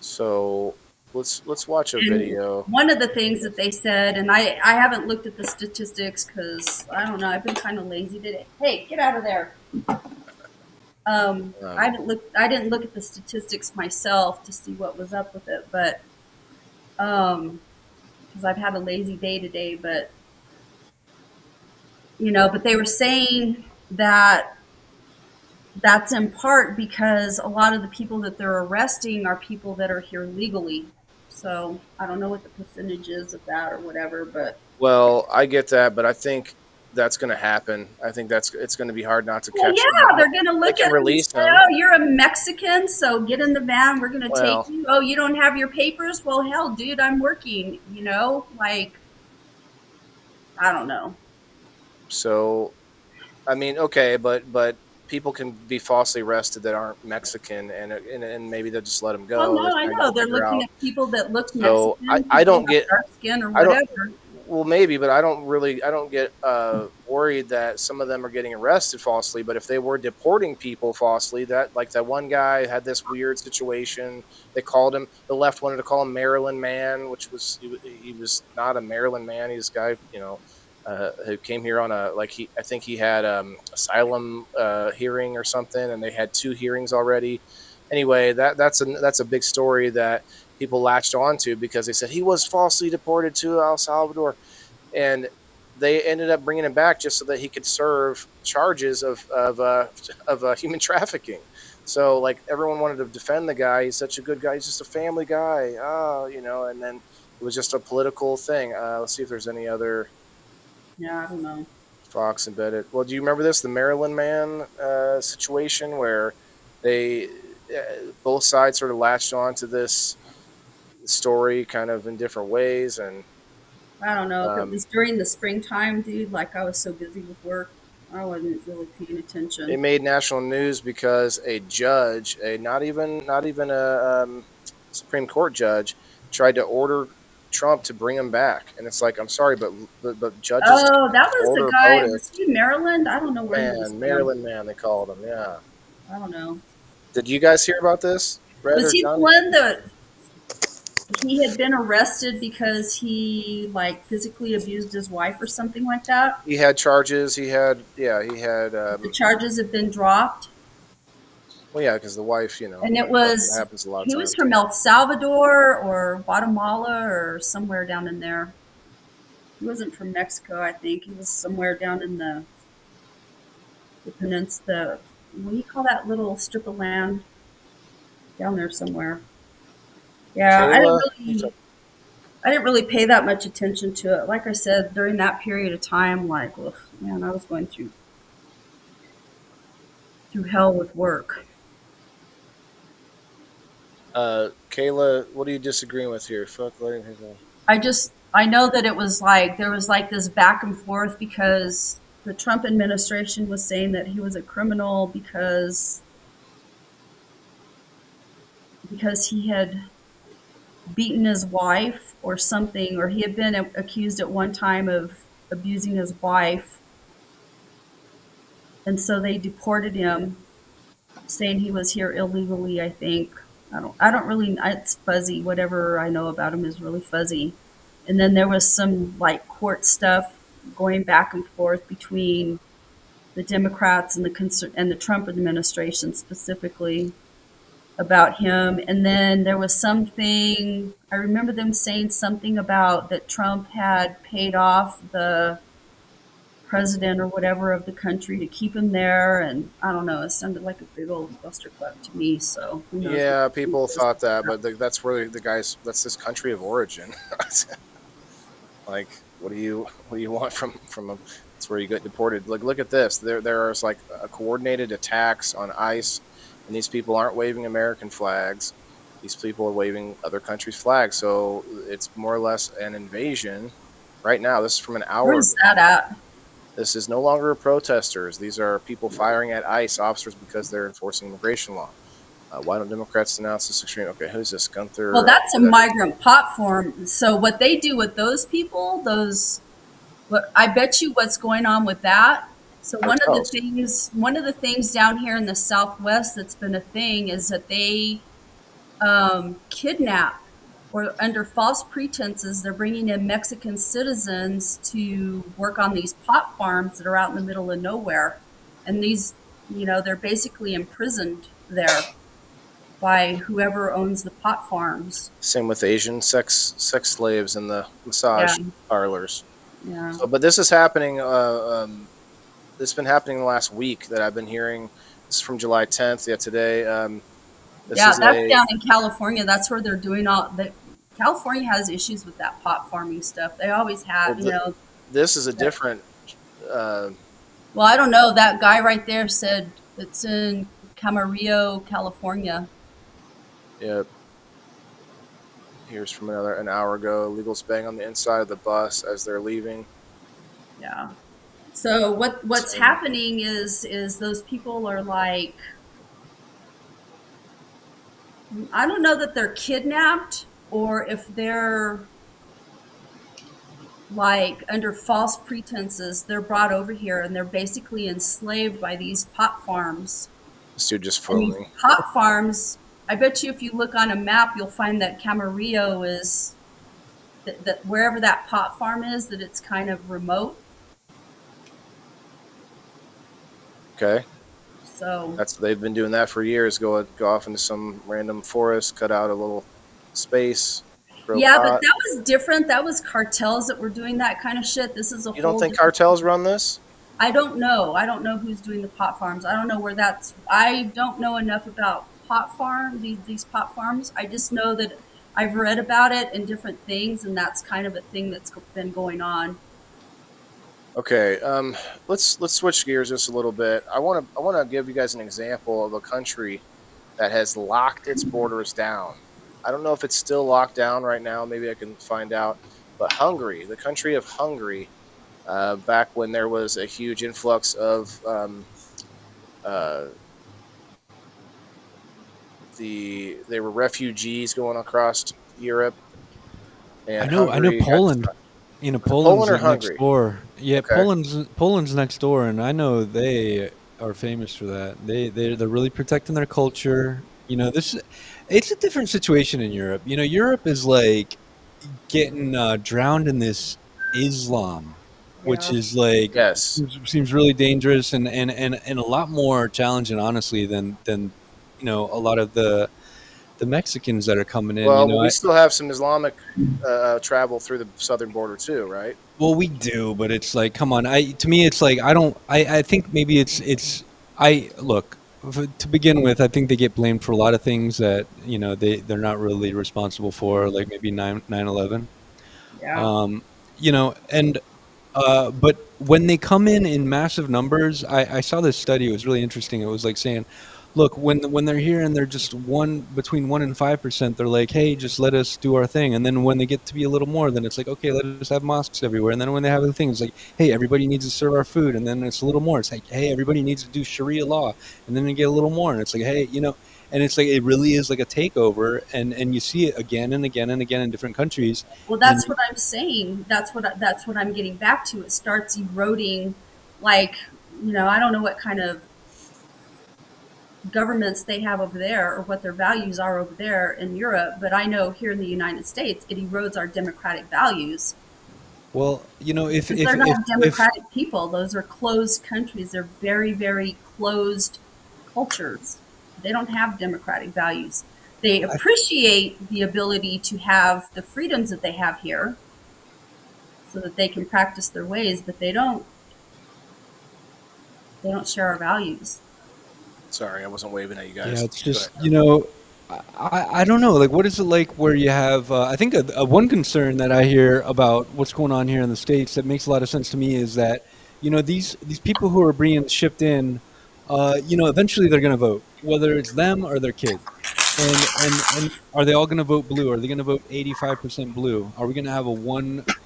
So let's watch a And video. one of the things that they said, and I haven't looked at the statistics because I don't know, I've been kind of lazy today. Hey, get out of there. Um, I didn't look at the statistics myself to see what was up with it, but because I've had a lazy day today, but but they were saying that that's in part because a lot of the people that they're arresting are people that are here legally. So I don't know what the percentage is of that or whatever, but well, I get that, but I think that's going to happen. I think it's going to be hard not to well, catch yeah, them. they're going to They look can at it and release say, them. "Oh, you're a Mexican, so get in the van. We're going to take Well, you. Oh, you don't have your papers? Well, hell, dude, I'm working. Like I don't know. so I mean, okay, but people can be falsely arrested that aren't Mexican, and maybe they'll just let them Well, go. no, They're I trying know to they're figure looking out. at people that look So Mexican, I people don't that have get. dark skin or I don't. whatever. Well, maybe, but I don't get worried that some of them are getting arrested falsely. But if they were deporting people falsely, that like that one guy had this weird situation. They called him. The left wanted to call him Maryland Man, which was he was not a Maryland man. He's a guy, who came here on I think he had asylum hearing or something, and they had 2 hearings already. Anyway, that's a big story that people latched onto because they said he was falsely deported to El Salvador, and they ended up bringing him back just so that he could serve charges of human trafficking. So like everyone wanted to defend the guy. He's such a good guy. He's just a family guy. And then it was just a political thing. Let's see if there's any other Yeah, I don't know. Fox embedded. Well, do you remember this, the Maryland Man situation where they both sides sort of latched on to this story kind of in different ways, and I don't know if it um, was during the springtime, dude. Like I was so busy with work. I wasn't really paying It attention. made national news because a judge, a not even a Supreme Court judge, tried to order Trump to bring him back, and it's like, I'm sorry, but judges Oh, that can't was the order guy. Was POTUS. he in Maryland? I don't know where he was Man, from. Maryland man, they called him. Yeah. I don't know. Did you guys hear about this, Brett Was or he the John? one that he had been arrested because he like physically abused his wife or something like that? He had charges. He had. The charges have been dropped. Well, yeah, because the wife, And it that was happens a lot of he was times. from El Salvador or Guatemala or somewhere down in there. He wasn't from Mexico, I think. He was somewhere down in the peninsula. What do you call that little strip of land down there somewhere? Yeah, Kayla, I didn't really pay that much attention to it. Like I said, during that period of time, like, ugh, man, I was going through hell with work. Kayla, what are you disagreeing with here? Fuck, letting her go. I know that it was like there was like this back and forth because the Trump administration was saying that he was a criminal because he had beaten his wife or something, or he had been accused at one time of abusing his wife, and so they deported him, saying he was here illegally. I think I don't really. It's fuzzy. Whatever I know about him is really fuzzy. And then there was some like court stuff going back and forth between the Democrats and the Trump administration specifically about him. And then there was something I remember them saying something about that Trump had paid off the president or whatever of the country to keep him there, and I don't know. It sounded like a big old clusterfuck to me. So who knows what Yeah, the truth people is thought that, about but that's where the guys. That's his country of origin. Like, what do you want from them? That's where you get deported. Like, look at this. There's like a coordinated attacks on ICE, and these people aren't waving American flags. These people are waving other countries' flags. So it's more or less an invasion. Right now, this is from an that. hour Where's ago. that at? This is no longer protesters. These are people firing at ICE officers because they're enforcing immigration law. Why don't Democrats denounce this extreme? Okay, who's this? Well, Gunther. that's a migrant platform. So what they do with those people, what I bet you what's going on with that. So Cartels. one of the things down here in the Southwest that's been a thing is that they kidnap or under false pretenses they're bringing in Mexican citizens to work on these pot farms that are out in the middle of nowhere, and they're basically imprisoned there by whoever owns the pot farms. Same with Asian sex slaves in the Yeah, massage parlors. yeah. So, but this is happening. This has been happening the last week that I've been hearing. This is from July 10th. Yeah, today. This Yeah, is that's a down in California. That's where they're doing all that. California has issues with that pot farming stuff. They always well, have, this is a different. Uh, Well, I don't know. That guy right there said it's in Camarillo, California. yeah, here's from an hour ago. Illegals bang on the inside of the bus as they're leaving. Yeah. So what's So, happening is those people are like, I don't know that they're kidnapped or if they're like under false pretenses they're brought over here and they're basically enslaved by these pot farms. this dude just And flew these me. pot farms, I bet you if you look on a map you'll find that Camarillo is that wherever that pot farm is, that it's kind of remote. Okay, So they've been doing that for years. Go off into some random forest, cut out a little space, grow yeah, but pot. that was different. That was cartels that were doing that kind of shit. This is a You don't whole think different. cartels run this? I don't know. I don't know who's doing the pot farms. I don't know where that's. I don't know enough about these pot farms. I just know that I've read about it in different things, and that's kind of a thing that's been going on. Okay, let's switch gears just a little bit. I want to give you guys an example of a country that has locked its borders down. I don't know if it's still locked down right now. Maybe I can find out. But Hungary, the country of Hungary, back when there was a huge influx of uh, there were refugees going across Europe, and I know Hungary had to Poland. start. You know, Was it Poland Poland's or like next Hungary? door. Yeah, Okay. Poland's next door, and I know they are famous for that. They're really protecting their culture. You know, this it's a different situation in Europe. You know, Europe is like getting drowned in this Islam, which Yeah. is like Yes. seems really dangerous and a lot more challenging, honestly, than you know a lot of the Mexicans that are coming in. You Well, know, we still have some Islamic travel through the southern border too, right? well, we do, but it's like, come on. To me, it's like I don't. I think maybe it's. I look to begin with. I think they get blamed for a lot of things that you know they're not really responsible for, like maybe 9/11. Yeah. Um, you know, and but when they come in massive numbers, I saw this study. It was really interesting. It was like saying, look, when they're here and they're just between 1% and 5%, they're like, hey, just let us do our thing. And then when they get to be a little more, then it's like, okay, let us have mosques everywhere. And then when they have the thing, it's like, hey, everybody needs to serve our food. And then it's a little more. It's like, hey, everybody needs to do Sharia law. And then they get a little more. And it's like, hey, you know. And it's like it really is like a takeover, and you see it again and again and again in different countries. Well, And that's what I'm saying. That's what I'm getting back to. It starts eroding, like, I don't know what kind of governments they have over there or what their values are over there in Europe, but I know here in the United States it erodes our democratic values well, you know, because they're not democratic people. Those are closed countries. They're very, very closed cultures. They don't have democratic values. They I appreciate the ability to have the freedoms that they have here so that they can practice their ways, but they don't share our values. Sorry, I wasn't waving at you Yeah, guys. it's Go just, ahead. you know, I don't know. Like, what is it like where you have, I think one concern that I hear about what's going on here in the States that makes a lot of sense to me is that, you know, these people who are being shipped in, you know, eventually they're going to vote, whether it's them or their kids. And are they all going to vote blue? Are they going to vote 85% blue? Are we going to have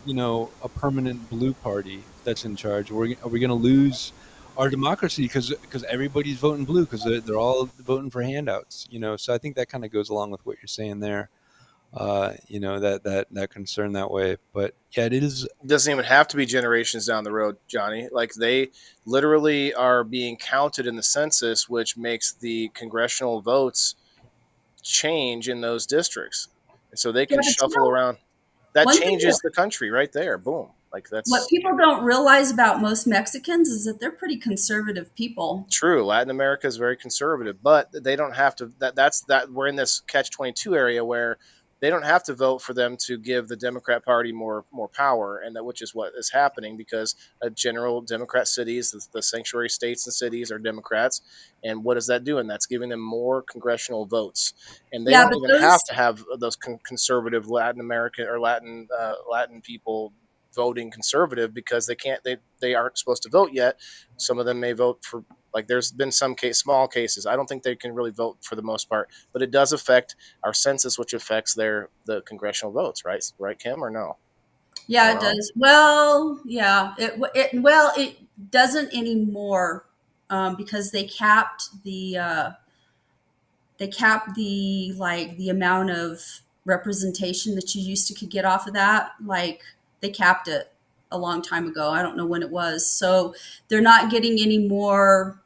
you know, a permanent blue party that's in charge? Are we going to lose our democracy because everybody's voting blue because they're all voting for handouts, you know? So I think that kind of goes along with what you're saying there. You know, that concern that way. But yeah, it is. It doesn't even have to be generations down the road, Johnny. Like they literally are being counted in the census, which makes the congressional votes change in those districts, and so they Yeah, can but shuffle around. That one thing changes that the country right there. Boom. Like what that's people don't realize about most Mexicans is that they're pretty conservative people. true. Latin America is very conservative, but they don't have to. That we're in this catch-22 area where they don't have to vote for them to give the Democrat Party more power, and that which is what is happening because general Democrat cities, the sanctuary states and cities are Democrats, and what is that doing? That's giving them more congressional votes, and they Yeah, don't but even have those to have those conservative Latin American or Latin people voting conservative because they aren't supposed to vote yet. Some of them may vote for, like, there's been some small cases. I don't think they can really vote for the most part, but it does affect our census, which affects the congressional votes, right, Kim, or no? Am I Yeah, it wrong? does. Well, yeah, it doesn't anymore because they capped the like the amount of representation that you used to could get off of that. Like they capped it a long time ago. I don't know when it was. So they're not getting any more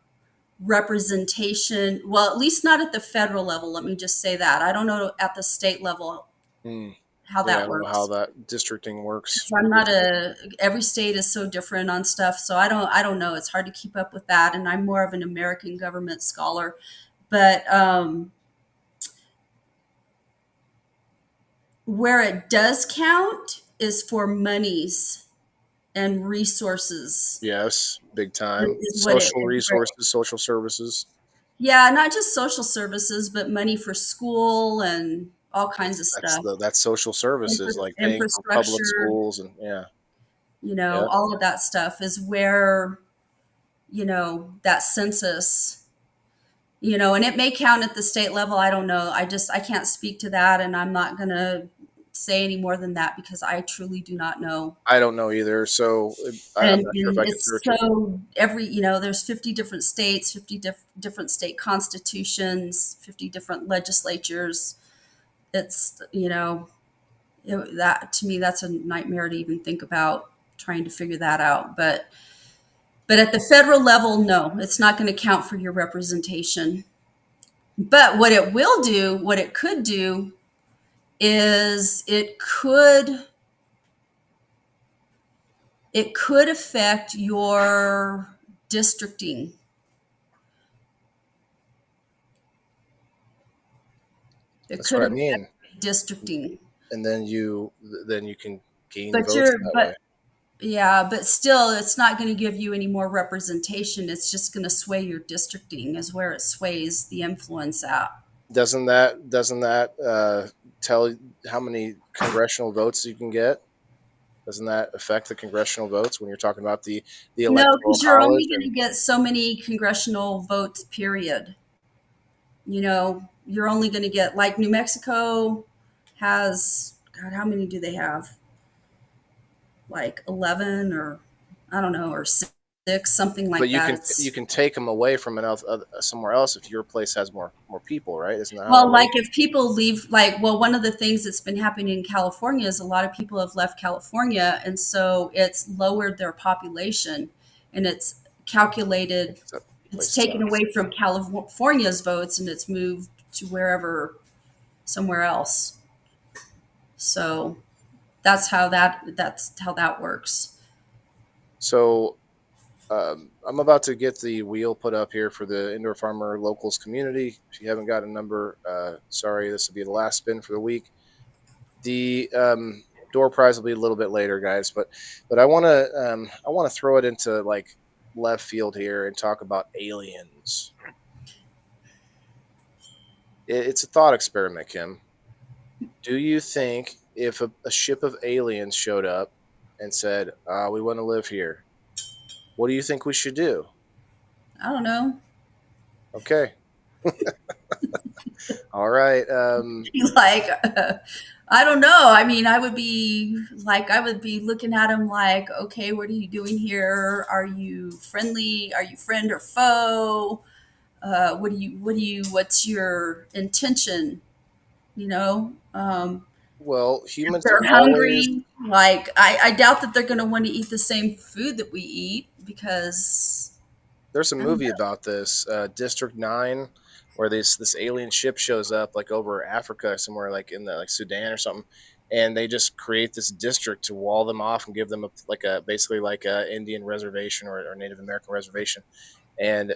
representation. Well, at least not at the federal level. Let me just say that. I don't know at the state level Hmm. how Yeah, I that don't know how works. that districting works. I'm not a every state is so different on stuff, so I don't know. It's hard to keep up with that, and I'm more of an American government scholar. But where it does count is for monies and resources. Yes, big time. Is what it Social is. Where, resources, social services. yeah, not just social services, but money for school and all kinds of stuff. That's social services, like paying for public Infrastructure, schools and yeah, yeah. all of that stuff is where that census, and it may count at the state level. I don't know. I can't speak to that, and I'm not gonna say any more than that because I truly do not know. I don't know either, so I'm And, not sure if and I can it's search it. so there's 50 different states, 50 different state constitutions, 50 different legislatures. It's, that to me, that's a nightmare to even think about trying to figure that out. But at the federal level, no, it's not going to count for your representation. But what it could do is it could affect your districting. It That's could what I affect mean. districting. And then you can gain But votes you're that but way. yeah, but still it's not going to give you any more representation. It's just going to sway your districting is where it sways the influence at. Doesn't that tell how many congressional votes you can get? Doesn't that affect the congressional votes when you're talking about the No, electoral because you're only college? going to And get so many congressional votes, period. You're only going to get like New Mexico has, God, how many do they have? Like 11 or I don't know, or six, something but like you that. can take them away from somewhere else if your place has more people, right? Isn't that how Well, that like works? if people leave, one of the things that's been happening in California is a lot of people have left California. And so it's lowered their population and it's calculated, That it's place taken sucks. away from California's votes and it's moved to somewhere else. So that's how that works. So I'm about to get the wheel put up here for the Indoor Farmer Locals community. If you haven't got a number, sorry, this will be the last spin for the week. The door prize will be a little bit later, guys, but I want to throw it into like left field here and talk about aliens. It's a thought experiment, Kim. Do you think if a ship of aliens showed up and said, "We want to live here," what do you think we should do? I don't know. Okay. All right. Like, I don't know. I mean, I would be looking at him like, okay, what are you doing here? Are you friendly? Are you friend or foe? What's your intention? Well, If humans they're are always. hungry, like, I doubt that they're going to want to eat the same food that we eat because, There's a I don't movie about this, District 9, where this alien ship shows up like over Africa somewhere, like in the like Sudan or something, and they just create this district to wall them off and give them basically like a Indian reservation or Native American reservation, and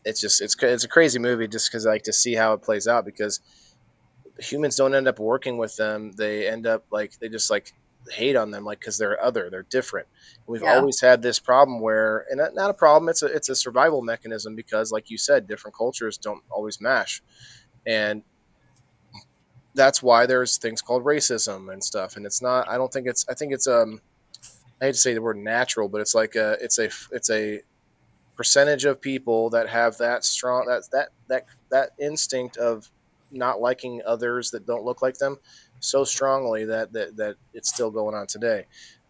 it's a crazy movie just because I like to see how it plays out because humans don't end up working with them. They end up like they just like hate on them like because they're different. We've yeah. always had this problem where, and not a problem, it's a survival mechanism because like you said, different cultures don't always mash, and that's why there's things called racism and stuff. And it's not, I don't think it's, I think it's I hate to say the word natural, but it's like it's a percentage of people that have that strong that instinct of not liking others that don't look like them so strongly that it's still going on today.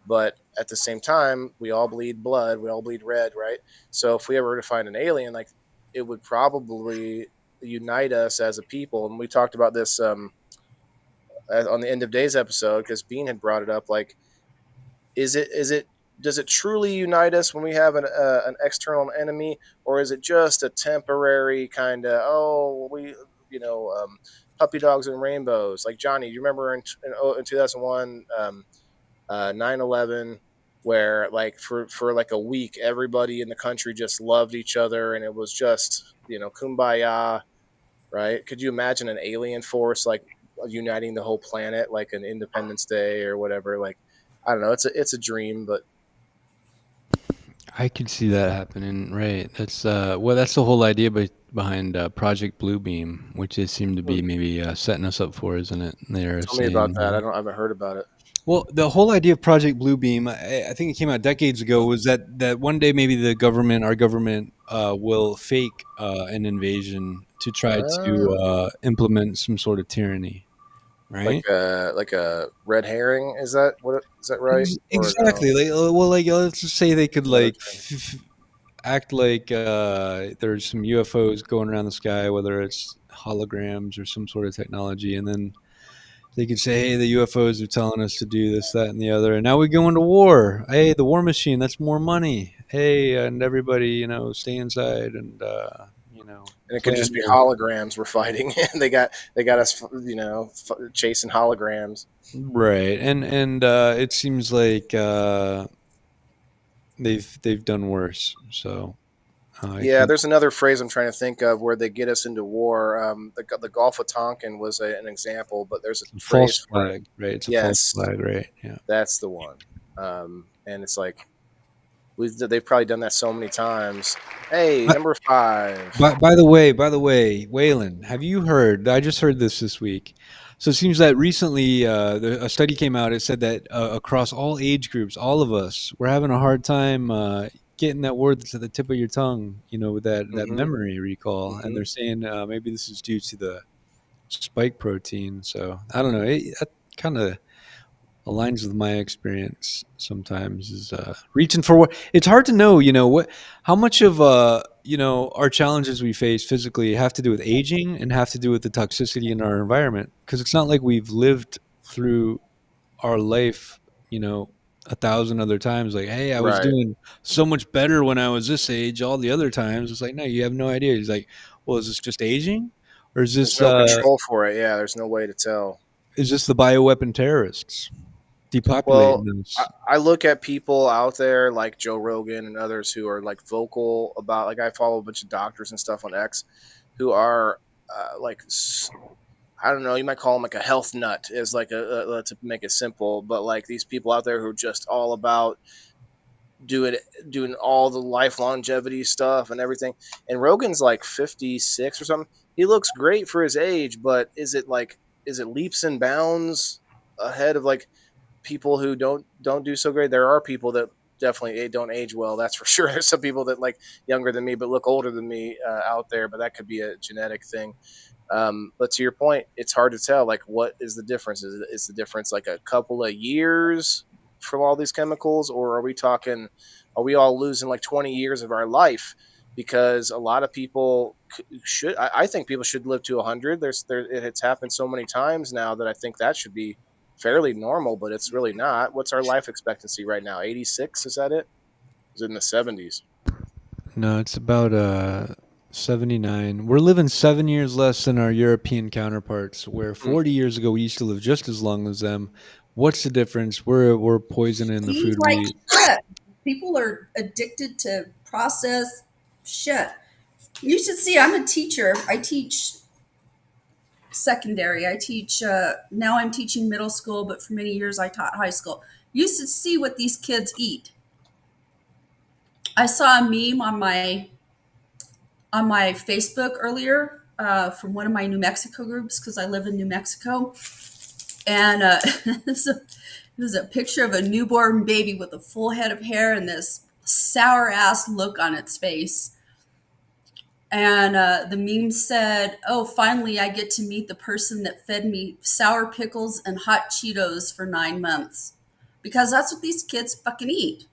But at the same time, we all bleed blood, we all bleed red, right? So if we ever were to find an alien, like it would probably unite us as a people. And we talked about this on the End of Days episode because Bean had brought it up. Like, is it does it truly unite us when we have an external enemy, or is it just a temporary kind of puppy dogs and rainbows? Like Johnny, you remember in 2001, 9/11, where like for like a week everybody in the country just loved each other and it was just kumbaya, right? Could you imagine an alien force like uniting the whole planet like an Independence Day or whatever? Like, I don't know, it's a dream, but I could see that happening, right? That's that's the whole idea behind Project Bluebeam, which they seem to be maybe setting us up for, isn't it? They're tell me saying, about that. I haven't heard about it. well, the whole idea of Project Bluebeam, I think it came out decades ago, was that one day maybe our government, will fake an invasion to try Ah, to implement some sort of tyranny. right? Like a red herring. Is that right? Or no? Exactly. Like, well, like let's just say they could Another like thing. act like there's some UFOs going around the sky, whether it's holograms or some sort of technology, and then they could say, "Hey, the UFOs are telling us to do this, that, and the other," and now we go into war. Hey, the war machine, that's more money. Hey, and everybody, stay inside and And it could plan just be your holograms we're fighting. And they got us, chasing holograms. right. And it seems like they've done worse. So I Yeah, think there's another phrase I'm trying to think of where they get us into war. The Gulf of Tonkin was an example, but there's a false phrase for it. flag, right? It's a false Yes, flag, right? Yeah. that's the one. And it's like they've probably done that so many times. Hey, number five. By the way, Waylon, have you heard? I just heard this week. So it seems that recently a study came out. It said that across all age groups, all of us, we're having a hard time getting that word that's at the tip of your tongue. With that Hmm. memory recall, and Hmm. they're saying maybe this is due to the spike protein. So I don't know. That kind of aligns with my experience sometimes is reaching for what it's hard to know what how much of our challenges we face physically have to do with aging and have to do with the toxicity in our environment, because it's not like we've lived through our life a thousand other times, like, hey, I was Right. doing so much better when I was this age all the other times. It's like, no, you have no idea. He's like, well, is this just aging, or is There's this no control for it. Yeah, there's no way to tell. the bioweapon terrorists Well, depopulating I, us? I look at people out there like Joe Rogan and others who are like vocal about, like, I follow a bunch of doctors and stuff on X who are I don't know, you might call them like a health nut, is like to make it simple, but like these people out there who are just all about doing doing all the life longevity stuff and everything. And Rogan's like 56 or something. He looks great for his age, but is it leaps and bounds ahead of like people who don't do so great? There are people that definitely don't age well, that's for sure. There's some people that like younger than me but look older than me out there, but that could be a genetic thing. But to your point, it's hard to tell. Like, what is the difference? Is the difference like a couple of years from all these chemicals, or are we talking? Are we all losing like 20 years of our life? Because a lot of people should. I think people should live to 100. It's happened so many times now that I think that should be fairly normal, but it's really not. What's our life expectancy right now? 86? Is that it? Is it in the 70s? No, it's about 79. We're living 7 years less than our European counterparts, where 40 years ago we used to live just as long as them. What's the difference? We're poisoning the Eat food we like eat. shit. People are addicted to processed shit. You should see. I'm a teacher. I teach secondary. I teach. Now I'm teaching middle school, but for many years I taught high school. You should see what these kids eat. I saw a meme on my Facebook earlier from one of my New Mexico groups because I live in New Mexico, and it was a picture of a newborn baby with a full head of hair and this sour ass look on its face. And the meme said, "Oh, finally, I get to meet the person that fed me sour pickles and hot Cheetos for 9 months." Because that's what these kids fucking eat.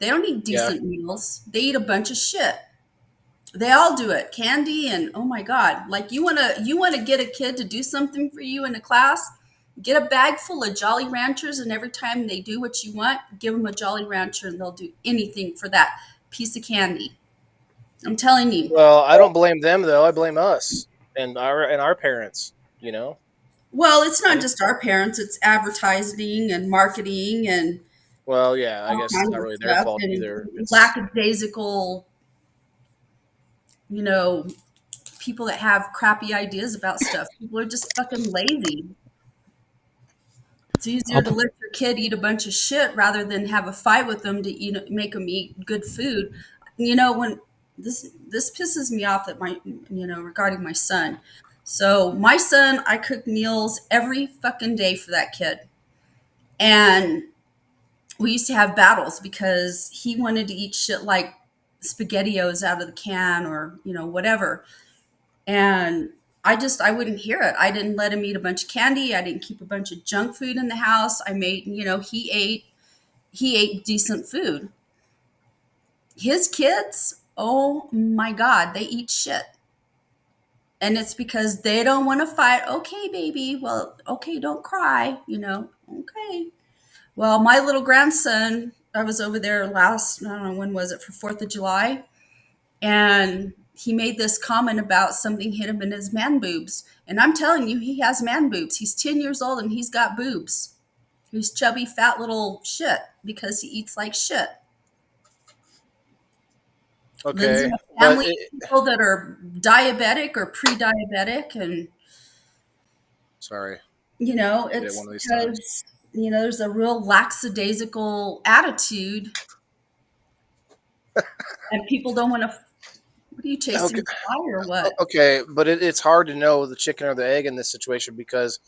They don't eat Yeah. decent meals. They eat a bunch of shit. They all do it. Candy and oh my god, like you wanna get a kid to do something for you in a class, get a bag full of Jolly Ranchers, and every time they do what you want, give them a Jolly Rancher, and they'll do anything for that piece of candy. I'm telling you. Well, I don't blame them though. I blame us and our parents. You know. Well, it's not And just our parents; it's advertising and marketing and well, yeah, I all guess it's kinds not of really their stuff fault and either. It's lackadaisical, you know, people that have crappy ideas about stuff. People are just fucking lazy. It's easier I'll, to let your kid eat a bunch of shit rather than have a fight with them to make them eat good food. When this pisses me off that my regarding my son. So my son, I cook meals every fucking day for that kid, and we used to have battles because he wanted to eat shit like spaghettios out of the can or whatever. And I wouldn't hear it. I didn't let him eat a bunch of candy. I didn't keep a bunch of junk food in the house. I made, he ate decent food. His kids, oh my God, they eat shit. And it's because they don't want to fight. Okay, baby. Well, okay, don't cry, Okay. Well, my little grandson, I was over there last, I don't know, when was it, for 4th of July? And he made this comment about something hit him in his man boobs. And I'm telling you, he has man boobs. He's 10 years old and he's got boobs. He's chubby, fat little shit because he eats like shit. Lives Okay, in a but family of people that are diabetic or pre-diabetic, and sorry, did it it's one of these times. because there's a real lackadaisical attitude, and people don't want to. What are you chasing Okay, the fly or what? okay, but it's hard to know the chicken or the egg in this situation because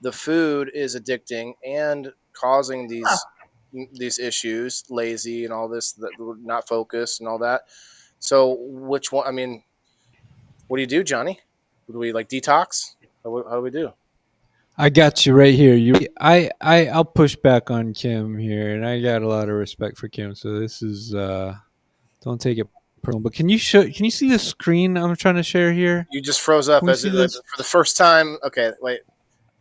the food is addicting and causing these issues, lazy and all this, that we're not focused and all that. So which one? I mean, what do you do, Johnny? Do we like detox? How do we do? I got you right here. I'll push back on Kim here, and I got a lot of respect for Kim. So this is don't take it personal. But can you see the screen I'm trying to share here? You just froze up Can we as see it, this? for the first time. Okay, wait.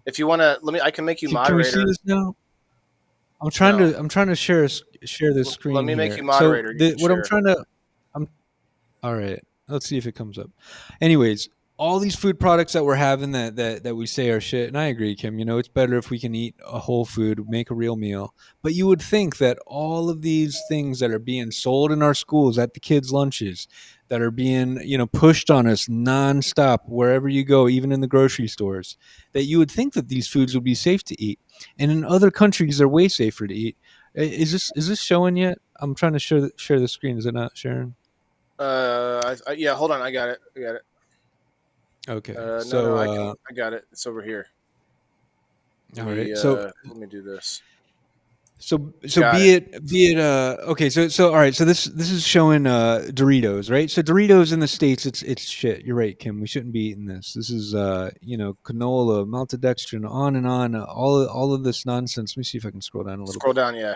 If you want to, I can make you Can we see moderator. this now? I'm No. trying to share this screen. Let me make here. you moderator. You can What I'm share. trying to I'm all right. Let's see if it comes up. Anyways, all these food products that we're having that we say are shit, and I agree, Kim. It's better if we can eat a whole food, make a real meal. But you would think that all of these things that are being sold in our schools at the kids' lunches, that are being pushed on us nonstop wherever you go, even in the grocery stores, that you would think that these foods would be safe to eat, and in other countries they're way safer to eat. Is this showing yet? I'm trying to share the screen. Is it not sharing? Yeah. Hold on. I got it. Okay. No, I got it. It's over here. All right. So let me do this. So Got be it okay, so all right, so this is showing Doritos, right? So Doritos in the States, it's shit. You're right, Kim. We shouldn't be eating this. This is canola, maltodextrin, on and on, all of this nonsense. Let me see if I can scroll down a little Scroll bit. down. Yeah.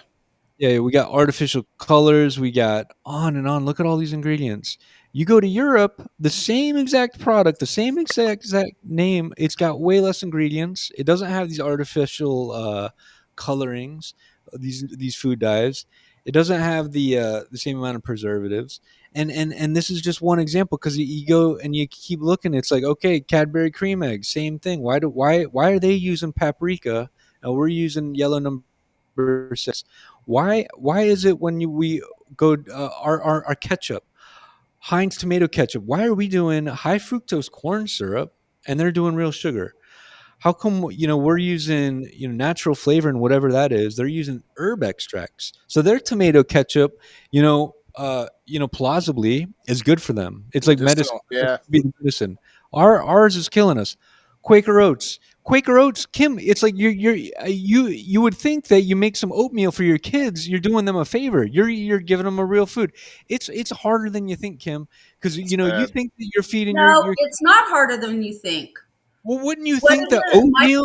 Yeah, we got artificial colors, we got on and on. Look at all these ingredients. You go to Europe, the same exact product, the same exact name, it's got way less ingredients. It doesn't have these artificial colorings, these food dyes. It doesn't have the same amount of preservatives. And this is just one example because you go and you keep looking. It's like, okay, Cadbury cream eggs, same thing. Why are they using paprika and we're using yellow number 6? Why is it when we go our ketchup, Heinz tomato ketchup, why are we doing high fructose corn syrup and they're doing real sugar? How come we're using natural flavor and whatever that is? They're using herb extracts, so their tomato ketchup, plausibly is good for them. It's like medicine. Yeah. Medicine. Ours is killing us. Quaker Oats. Quaker Oats, Kim. It's like you would think that you make some oatmeal for your kids, you're doing them a favor. You're giving them a real food. It's harder than you think, Kim, because you bad. think that you're feeding No, your. it's not harder than you think. Well, wouldn't you What think is that it? oatmeal?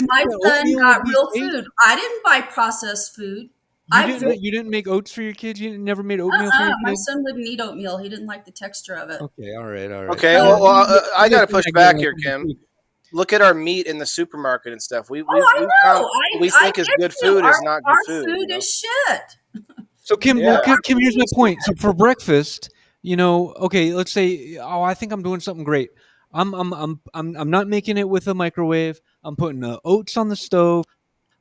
My son Oatmeal got would be real safe? food. I didn't buy processed food. I You didn't make oats for your kids. You never made oatmeal for your My kids. son wouldn't eat oatmeal. He didn't like the texture of it. Okay, all right. Okay. So- Well, I got to You push get back like here, Kim. Look at our meat in the supermarket and stuff. I know. We think is get good you. food is not good Our food. food is shit. So Kim, Yeah. Kim, here's my point. So for breakfast, okay, let's say, I think I'm doing something great. I'm not making it with a microwave. I'm putting oats on the stove.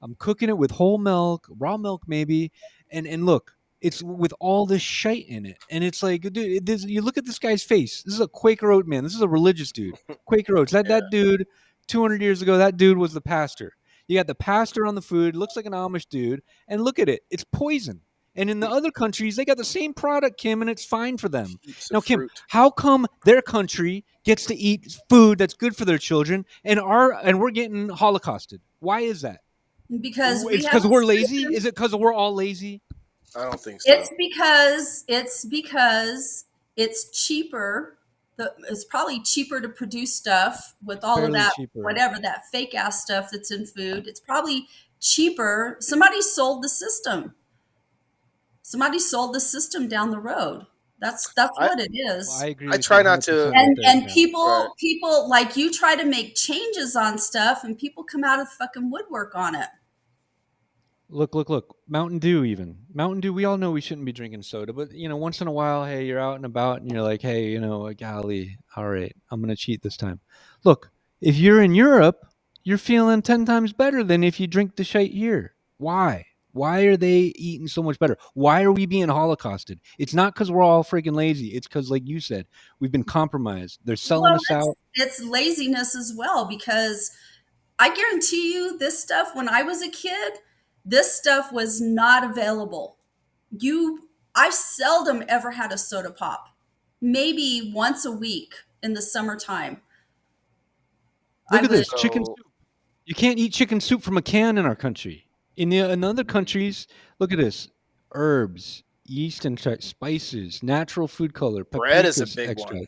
I'm cooking it with whole milk, raw milk maybe, and look, it's with all this shite in it, and it's like, dude, you look at this guy's face. This is a Quaker Oat man. This is a religious dude. Quaker Oats. That dude, 200 years ago, that dude was the pastor. You got the pastor on the food. Looks like an Amish dude, and look at it. It's poison. And in the other countries, they got the same product, Kim, and it's fine for them. Heaps Now, of Kim, fruit. how come their country gets to eat food that's good for their children, and we're getting holocausted? Why is that? Because It's because we're lazy. Is it because we're all lazy? I don't think so. It's because it's cheaper it's probably cheaper to produce stuff with all of Barely that, cheaper. whatever that fake ass stuff that's in food. It's probably cheaper. Somebody sold the system. Somebody sold the system down the road. That's I- what it is. Well, I agree. I with try you not to- 100% right there, And Cam. people like you try to make changes on stuff, and people come out of the fucking woodwork on it. Look. Mountain Dew, even Mountain Dew. We all know we shouldn't be drinking soda, but once in a while, hey, you're out and about, and you're like, hey, golly, all right, I'm gonna cheat this time. Look, if you're in Europe, you're feeling 10 times better than if you drink the shit here. Why? Why are they eating so much better? Why are we being holocausted? It's not because we're all freaking lazy. It's because, like you said, we've been compromised. They're selling us out. It's laziness as well, because I guarantee you this stuff, when I was a kid, this stuff was not available. I seldom ever had a soda pop, maybe once a week in the summertime. Look I at this would- chicken So- soup. You can't eat chicken soup from a can in our country. In other countries, look at this: herbs, yeast and spices, natural food color, Bread is a paprika big extract. one.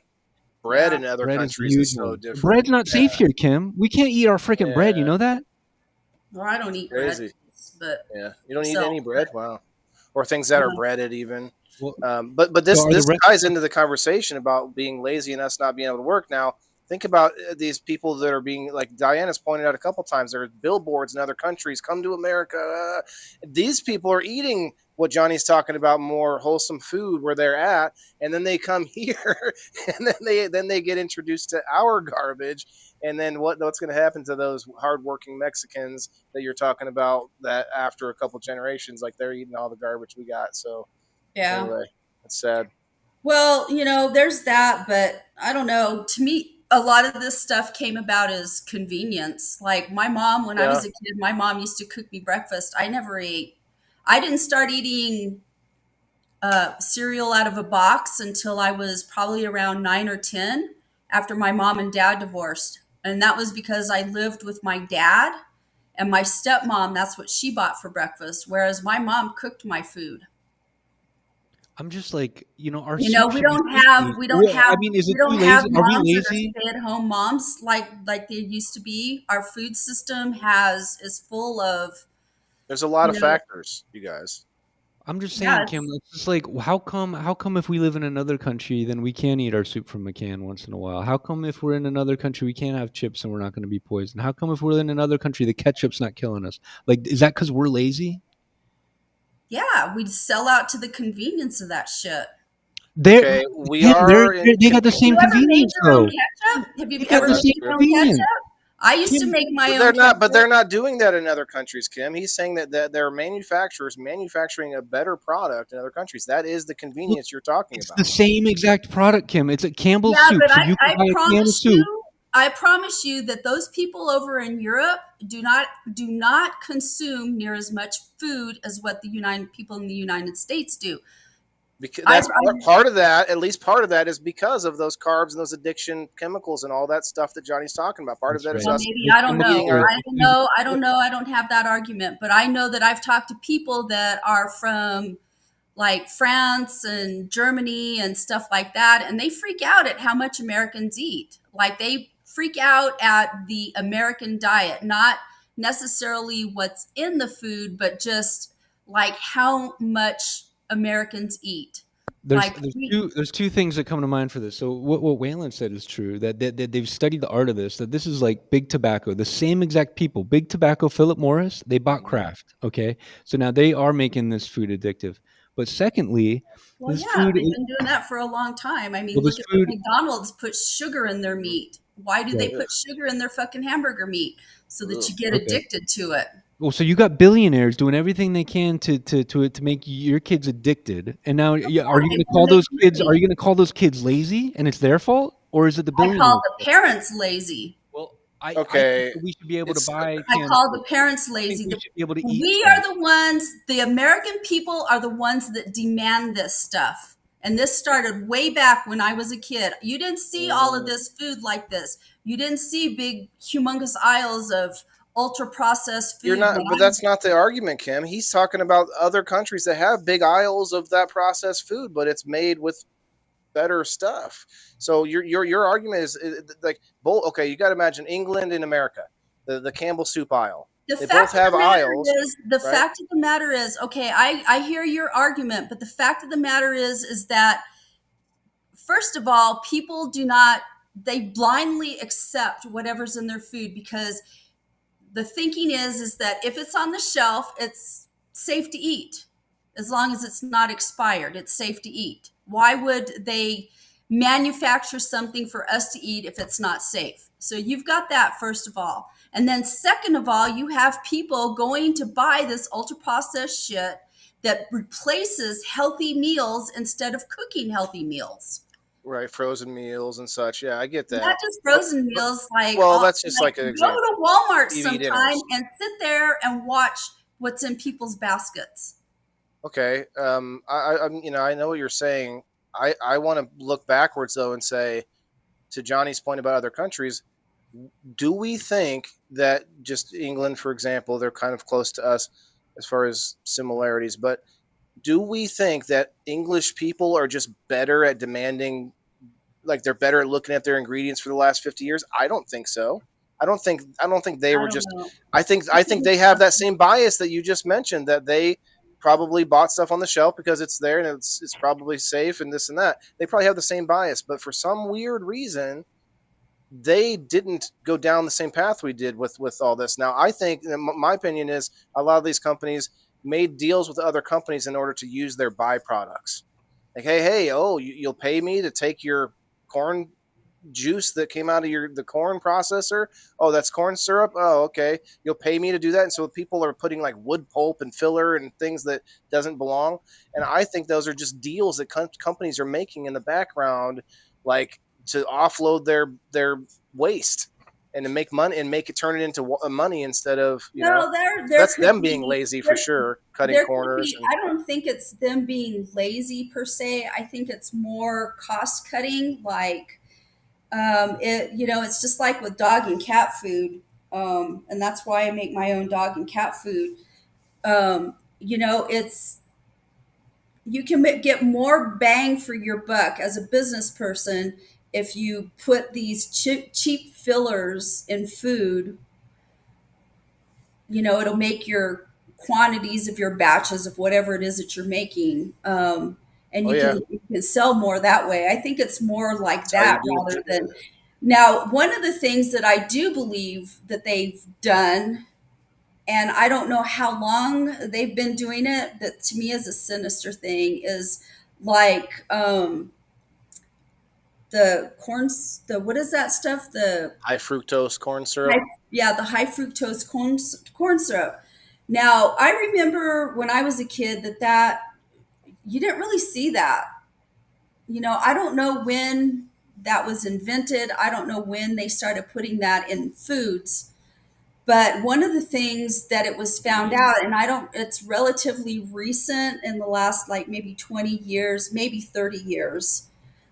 Bread Yeah. in other Bread countries a is huge so one. different. Bread's not safe here, Kim. We can't eat our freaking bread. You Yeah. know that? Well, I don't eat Crazy. bread, but Yeah, you don't eat So- any bread. Wow, or things that are No. breaded even. Well, But this So are the this rest- ties into the conversation about being lazy and us not being able to work. Now, think about these people that are being, like Diana's pointed out a couple times. There are billboards in other countries. Come to America. These people are eating what Johnny's talking about, more wholesome food where they're at, and then they come here, and then they get introduced to our garbage. And then what's going to happen to those hardworking Mexicans that you're talking about? That after a couple generations, like they're eating all the garbage we got. So yeah. anyway, it's sad. Well, there's that, but I don't know. To me, a lot of this stuff came about as convenience. Like my mom, when I was a kid, my mom used to cook me breakfast. I never ate. I didn't start eating cereal out of a box until I was probably around 9 or 10, after my mom and dad divorced. And that was because I lived with my dad, and my stepmom, that's what she bought for breakfast, whereas my mom cooked my food. I'm just like, our We soup don't should be have tasty. we don't Well, have I mean, is it we don't too have lazy? Are we moms that are lazy? stay-at-home moms like they used to be. Our food system is full of There's a lot of You know- factors, you guys. I'm just saying, Yeah, Kim. It's just like, how come if we live in another country, then we can eat our soup from a can once in a while? How come if we're in another country, we can't have chips and we're not going to be poisoned? How come if we're in another country, the ketchup's not killing us? Like, is that because we're lazy? yeah, we sell out to the convenience of that shit. Okay, we Kim, are. they got the same You ever made convenience your own though. ketchup? Have you They got ever the made same your own convenience. ketchup? I used to Kim, make my But own they're not. ketchup. But they're not doing that in other countries, Kim. He's saying that there are manufacturers manufacturing a better product in other countries. That is the convenience you're talking It's about. the same exact product, Kim. It's a Campbell's Yeah, soup. but So you can buy a can of soup. I promise you that those people over in Europe do not consume near as much food as what the people in the United States do. Because I- that's part of that. At least part of that is because of those carbs and those addiction chemicals and all that stuff that Johnny's talking about. Part of that That's is right. Well, us. maybe I don't know. eating our- I don't know. I don't have that argument, but I know that I've talked to people that are from like France and Germany and stuff like that, and they freak out at how much Americans eat. Like they freak out at the American diet, not necessarily what's in the food, but just like how much Americans eat. There's two things that come to mind for this. So what Waylon said is true, that they've studied the art of this, that this is like big tobacco, the same exact people, big tobacco, Philip Morris, they bought Kraft. Okay. So now they are making this food addictive. But secondly, Well, this yeah, food they've is, been doing that for a long time. I mean, Well, look this at food- McDonald's puts sugar in their meat. Why do they Right. put sugar in their fucking hamburger meat? So that you get Okay. addicted to it. well, so you got billionaires doing everything they can to make your kids addicted. And now are you going to call those kids, are you going to call those kids lazy and it's their fault? Or is it the I billionaires? call the parents lazy. Well, I Okay. think that we should be able to It's- buy I cans. call the parents I lazy. think we should be able to eat We cans. are the ones, the American people are the ones that demand this stuff. And this started way back when I was a kid. You didn't see all of this food like this. You didn't see big, humongous aisles of ultra processed food. You're not, when but I that's not the argument, Kim. He's talking about other countries that have big aisles of that processed food, but it's made with better stuff. So your argument is like both. Okay, you got to imagine England and America, the Campbell soup aisle. The They both fact of have the matter aisles, is, the right? fact of the matter is, okay, I hear your argument, but the fact of the matter is that first of all, people do not, they blindly accept whatever's in their food because the thinking is that if it's on the shelf, it's safe to eat. As long as it's not expired, it's safe to eat. Why would they manufacture something for us to eat if it's not safe? So you've got that, first of all. And then second of all, you have people going to buy this ultra processed shit that replaces healthy meals instead of cooking healthy meals. Right, frozen meals and such. Yeah, I get Not that. just But, frozen but meals, like, well, that's just like an go example. to Walmart TV sometime dinners. and sit there and watch what's in people's baskets. Okay. I know what you're saying. I want to look backwards though and say, to Johnny's point about other countries, do we think that just England, for example, they're kind of close to us as far as similarities, but do we think that English people are just better at demanding, like they're better at looking at their ingredients for the last 50 years? I don't think so. I don't think they I were don't just know. I think they have that same bias that you just mentioned, that they probably bought stuff on the shelf because it's there and it's probably safe and this and that. They probably have the same bias, but for some weird reason they didn't go down the same path we did with all this. Now, I think my opinion is a lot of these companies made deals with other companies in order to use their byproducts. Like, hey, oh, you'll pay me to take your corn juice that came out of the corn processor. Oh, that's corn syrup. Oh, okay. You'll pay me to do that. And so people are putting like wood pulp and filler and things that doesn't belong. And I think those are just deals that companies are making in the background, like to offload their waste and to make money and make it turn it into money instead of No, So there that's could them being be lazy for there, sure, cutting there could corners be. and I don't think it's them being lazy per se. I think it's more cost cutting. Like, it's just like with dog and cat food, and that's why I make my own dog and cat food. It's, you can get more bang for your buck as a business person if you put these cheap fillers in food. It'll make your quantities of your batches of whatever it is that you're making, and oh you yeah, can sell more that way. I think it's more like that's how you that do rather than. Now, one of the things that I do believe that they've done, and I don't know how long they've been doing it, that to me is a sinister thing, is like, the corns, the, what is that stuff? The high fructose corn syrup. high, yeah, the high fructose corn syrup. Now, I remember when I was a kid that you didn't really see that. I don't know when that was invented. I don't know when they started putting that in foods. But one of the things that it was found out, and I don't, it's relatively recent in the last like maybe 20 years, maybe 30 years,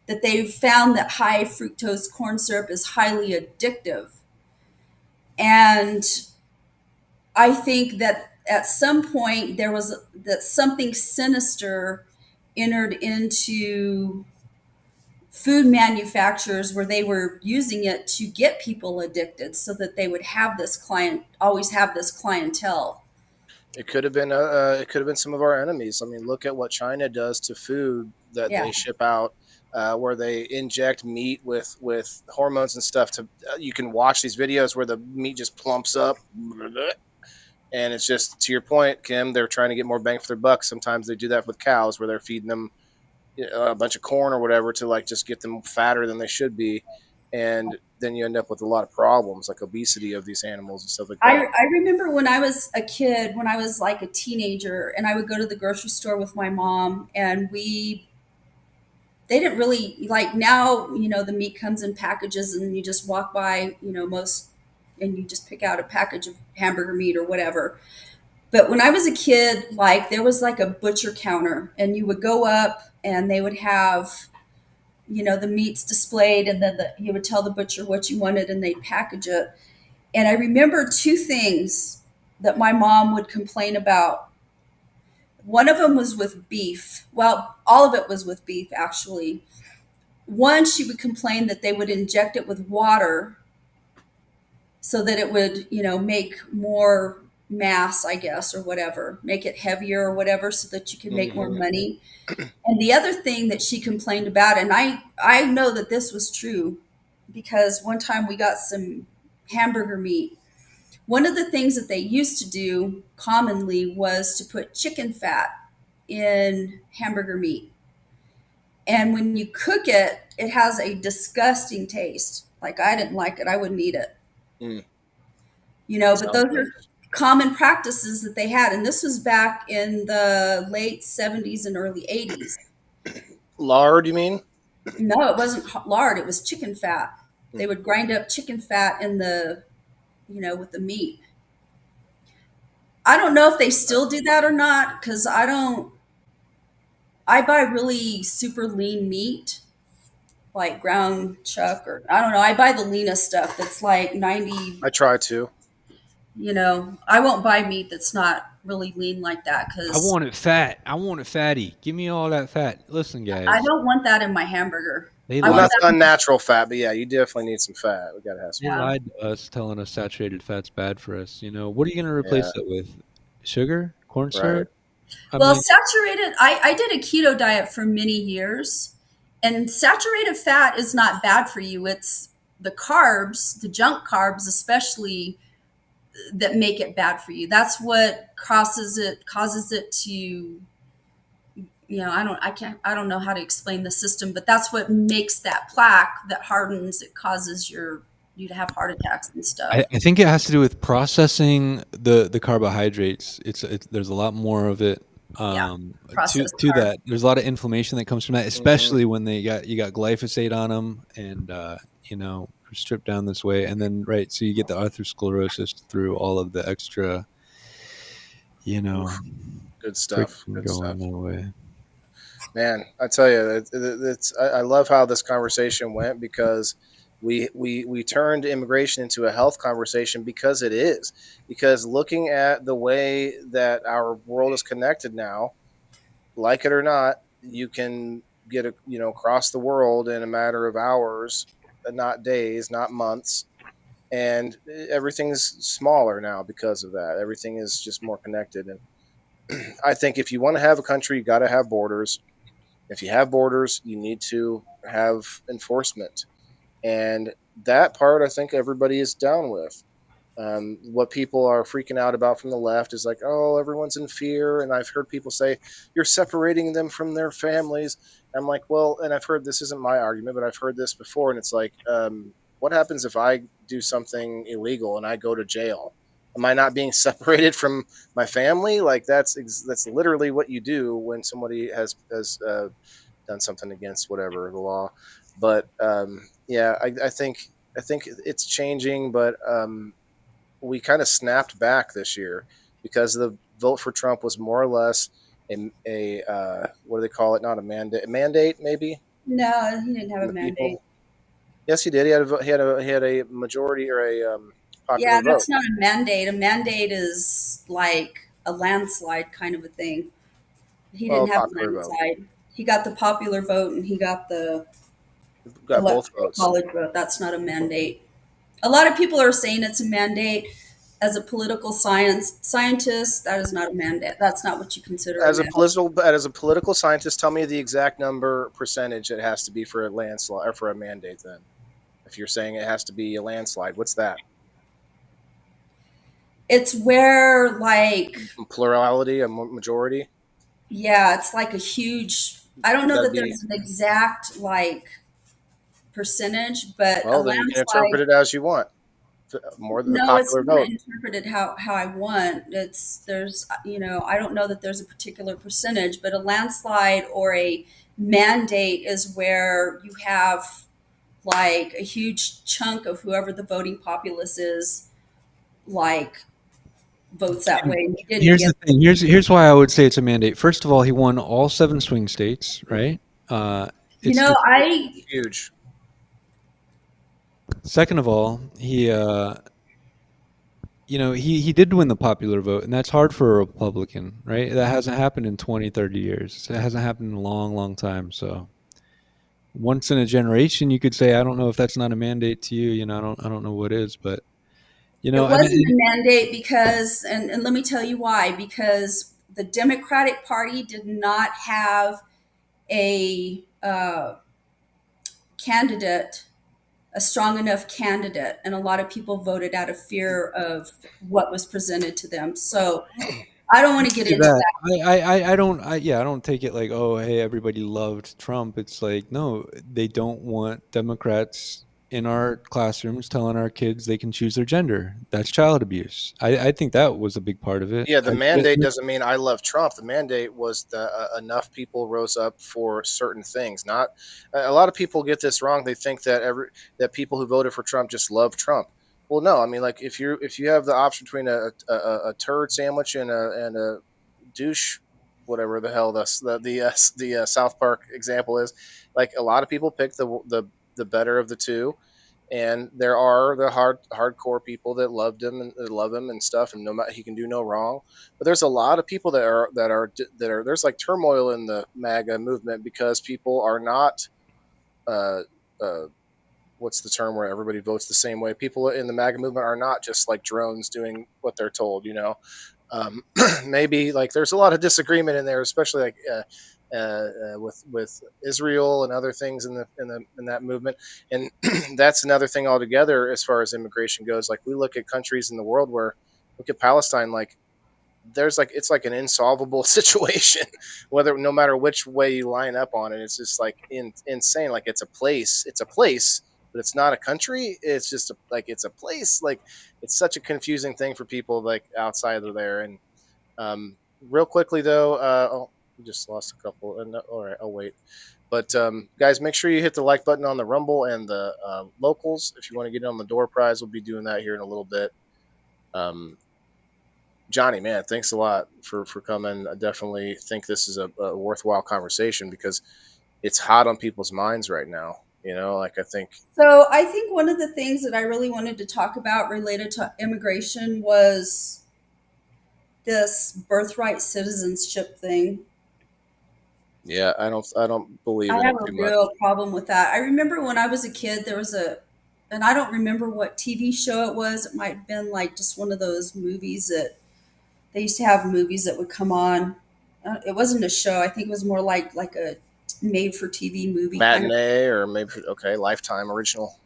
that they've found that high fructose corn syrup is highly addictive. And I think that at some point there was that something sinister entered into food manufacturers where they were using it to get people addicted so that they would have this always have this clientele. It could have been some of our enemies. I mean, look at what China does to food that Yeah. they ship out, where they inject meat with hormones and stuff. You can watch these videos where the meat just plumps up, and it's just to your point, Kim. They're trying to get more bang for their buck. Sometimes they do that with cows, where they're feeding them a bunch of corn or whatever to like just get them fatter than they should be, and then you end up with a lot of problems like obesity of these animals and stuff like I, that. I remember when I was a kid, when I was like a teenager, and I would go to the grocery store with my mom, and they didn't really like, now, the meat comes in packages and you just walk by, most, and you just pick out a package of hamburger meat or whatever. But when I was a kid, like there was like a butcher counter, and you would go up and they would have, the meats displayed, and then you would tell the butcher what you wanted and they'd package it. And I remember two things that my mom would complain about. One of them was with beef. Well, all of it was with beef, actually. one, she would complain that they would inject it with water so that it would, make more mass, I guess, or whatever, make it heavier or whatever, so that you can make more Mhm. money. And the other thing that she complained about, and I know that this was true because one time we got some hamburger meat. One of the things that they used to do commonly was to put chicken fat in hamburger meat. And when you cook it, it has a disgusting taste. Like, I didn't like it. I wouldn't eat it. Mm. But Sounds those good. are common practices that they had. And this was back in the late 70s and early 80s. Lard, you mean? No, it wasn't lard. It was chicken fat. They would grind up chicken fat in with the meat. I don't know if they still do that or not because I buy really super lean meat, like ground chuck, or I don't know. I buy the leanest stuff that's like 90, I try to. I won't buy meat that's not really lean like that I because want it fat. I want it fatty. Give me all that fat. Listen, I guys. don't want that in my hamburger. They I Well, want lied. that's unnatural fat, but yeah, you definitely need some fat. We gotta have some. They Yeah. lied to us, telling us saturated fat's bad for us. What are you going to replace Yeah, it with? Sugar? Corn right. syrup? I Well, mean, saturated, I did a keto diet for many years, and saturated fat is not bad for you. It's the carbs, the junk carbs, especially that make it bad for you. That's what causes it to, I don't know how to explain the system, but that's what makes that plaque that hardens. It causes you to have heart attacks and stuff. I think it has to do with processing the carbohydrates. There's a lot more of it. Yeah, To processed to carbs. that, there's a lot of inflammation that comes from that, especially when you got glyphosate on them, and stripped down this way, and then right, so you get the atherosclerosis through all of the extra, Good stuff. friction Good stuff. going that way. Man, I tell you, I love how this conversation went because we turned immigration into a health conversation because it is. Because looking at the way that our world is connected now, like it or not, you can across the world in a matter of hours, not days, not months, and everything's smaller now because of that. Everything is just more connected, and I think if you want to have a country, you got to have borders. If you have borders, you need to have enforcement. And that part, I think everybody is down with. What people are freaking out about from the left is like, oh, everyone's in fear. And I've heard people say, you're separating them from their families. I'm like, well, and I've heard this isn't my argument, but I've heard this before. And it's like, what happens if I do something illegal and I go to jail? Am I not being separated from my family? Like that's literally what you do when somebody has done something against whatever the law. But yeah, I think it's changing, but we kind of snapped back this year because the vote for Trump was more or less a what do they call it? Not a mandate maybe. No, he didn't have from a the mandate. people. Yes, he did. He had a majority or a popular Yeah, vote. that's not a mandate. A mandate is like a landslide kind of a thing. He Well, didn't have a popular vote. landslide. He got the popular vote and he got the Got both electoral votes. college vote. That's not a mandate. A lot of people are saying it's a mandate. As a political scientist, that is not a mandate. That's not what you consider As a a political scientist, tell me the exact number percentage it has to be for a landslide or for a mandate. Then, if you're saying it has to be a landslide, what's that? It's where like, Plurality, a majority. yeah, it's like a huge, I don't know That'd that be there's an exact like percentage, but a well. Then you can landslide. interpret it as you want. More than the No, it's popular not vote. interpreted how I want. I don't know that there's a particular percentage, but a landslide or a mandate is where you have like a huge chunk of whoever the voting populace is, like votes that way. And you didn't Here's get the thing. Here's why I would say it's a mandate. First of all, he won all 7 swing states, right? It's Huge. Second of all, he did win the popular vote, and that's hard for a Republican, right? That hasn't happened in 20, 30 years. It hasn't happened in a long, long time. So once in a generation, you could say. I don't know if that's not a mandate to you. I don't know what is, but It and wasn't a mandate because, and let me tell you why, because the Democratic Party did not have a candidate, a strong enough candidate, and a lot of people voted out of fear of what was presented to them. So I don't want to get see into that. that. I don't take it like, oh, hey, everybody loved Trump. It's like, no, they don't want Democrats in our classrooms telling our kids they can choose their gender. That's child abuse. I think that was a big part of it. Yeah, the mandate doesn't mean I love Trump. The mandate was that enough people rose up for certain things. Not a lot of people get this wrong. They think that that people who voted for Trump just love Trump. Well, no. I mean, like if you have the option between a turd sandwich and a douche, whatever the hell the South Park example is, like a lot of people pick the better of the two, and there are the hardcore people that loved him and that love him and stuff, and no matter he can do no wrong. But there's a lot of people that are there's like turmoil in the MAGA movement because people are not uh, uh, what's the term where everybody votes the same way. People in the MAGA movement are not just like drones doing what they're told. Um, maybe like there's a lot of disagreement in there, especially like with Israel and other things in that movement. And that's another thing altogether as far as immigration goes. Like we look at countries in the world where look at Palestine, like there's like it's like an insolvable situation, whether no matter which way you line up on it, it's just like insane. Like it's a place, but it's not a country. It's just it's a place. Like it's such a confusing thing for people like outside of there. And real quickly though, we just lost a couple. And all right, I'll wait. But guys, make sure you hit the like button on the Rumble and the locals if you want to get in on the door prize. We'll be doing that here in a little bit. Johnny, man, thanks a lot for coming. I definitely think this is a worthwhile conversation because it's hot on people's minds right now. Like I think. So I think one of the things that I really wanted to talk about related to immigration was this birthright citizenship thing. Yeah, I don't believe I in have it a too much. real problem with that. I remember when I was a kid, there was and I don't remember what TV show it was. It might have been like just one of those movies that they used to have movies that would come on. It wasn't a show. I think it was more like a made for TV movie kind of. Matinee or maybe okay, Lifetime original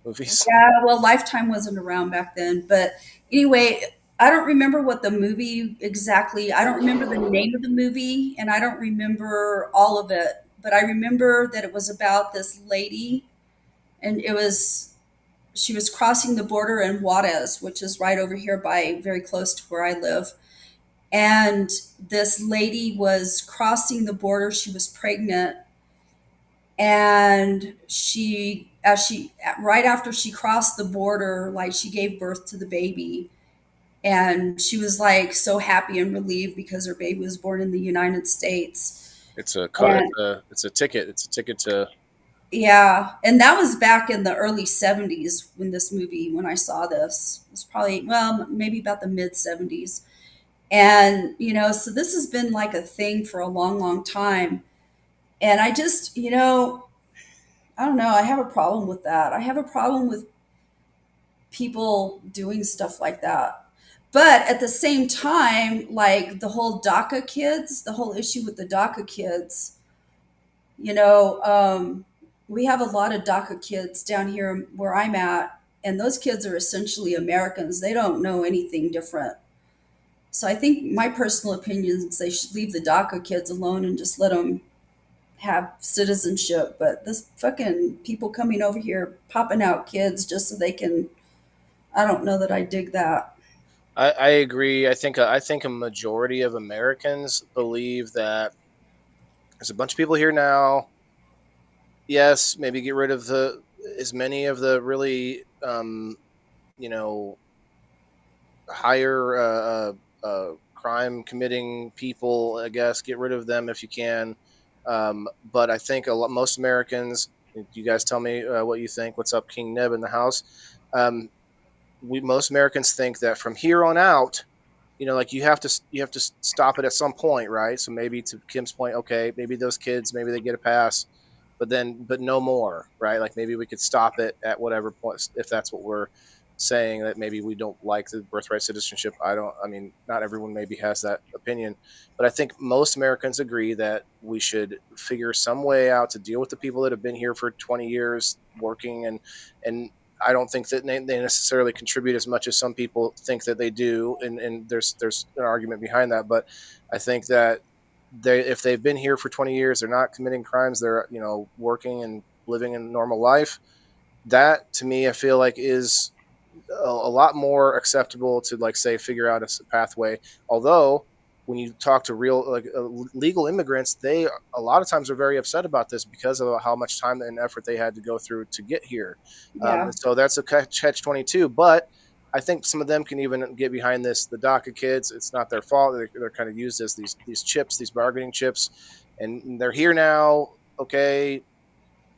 movies. Yeah, well, Lifetime wasn't around back then. But anyway, I don't remember what the movie exactly. I don't remember the name of the movie, and I don't remember all of it. But I remember that it was about this lady, and she was crossing the border in Juarez, which is right over here by very close to where I live. And this lady was crossing the border. She was pregnant, and right after she crossed the border, like she gave birth to the baby, and she was like so happy and relieved because her baby was born in the United States. It's a And it's a ticket. It's a ticket to. yeah, and that was back in the early 70s when I saw this. It was probably, well, maybe about the mid 70s. And, so this has been like a thing for a long, long time. And I just, I don't know. I have a problem with that. I have a problem with people doing stuff like that. But at the same time, like the whole DACA kids, the whole issue with the DACA kids, you know, um, we have a lot of DACA kids down here where I'm at, and those kids are essentially Americans. They don't know anything different. So I think my personal opinion is they should leave the DACA kids alone and just let them have citizenship. But this fucking people coming over here popping out kids just so they can, I don't know that I dig that. I agree. I think a majority of Americans believe that there's a bunch of people here now. Yes, maybe get rid of the as many of the really you know higher crime committing people. I guess get rid of them if you can. But I think most Americans. You guys tell me what you think. What's up, King Neb in the house? Most Americans think that from here on out, like you have to stop it at some point, right? So maybe to Kim's point, okay, maybe those kids, maybe they get a pass, but no more, right? Like maybe we could stop it at whatever point, if that's what we're saying, that maybe we don't like the birthright citizenship. I mean, not everyone maybe has that opinion, but I think most Americans agree that we should figure some way out to deal with the people that have been here for 20 years working, and I don't think that they necessarily contribute as much as some people think that they do, and there's an argument behind that, but I think that if they've been here for 20 years, they're not committing crimes, they're working and living a normal life. That to me, I feel like is a lot more acceptable to, like, say, figure out a pathway. Although when you talk to real legal immigrants, they a lot of times are very upset about this because of how much time and effort they had to go through to get here. Yeah. So that's a catch-22. But I think some of them can even get behind this. The DACA kids, it's not their fault. They're kind of used as these chips, these bargaining chips, and they're here now. Okay,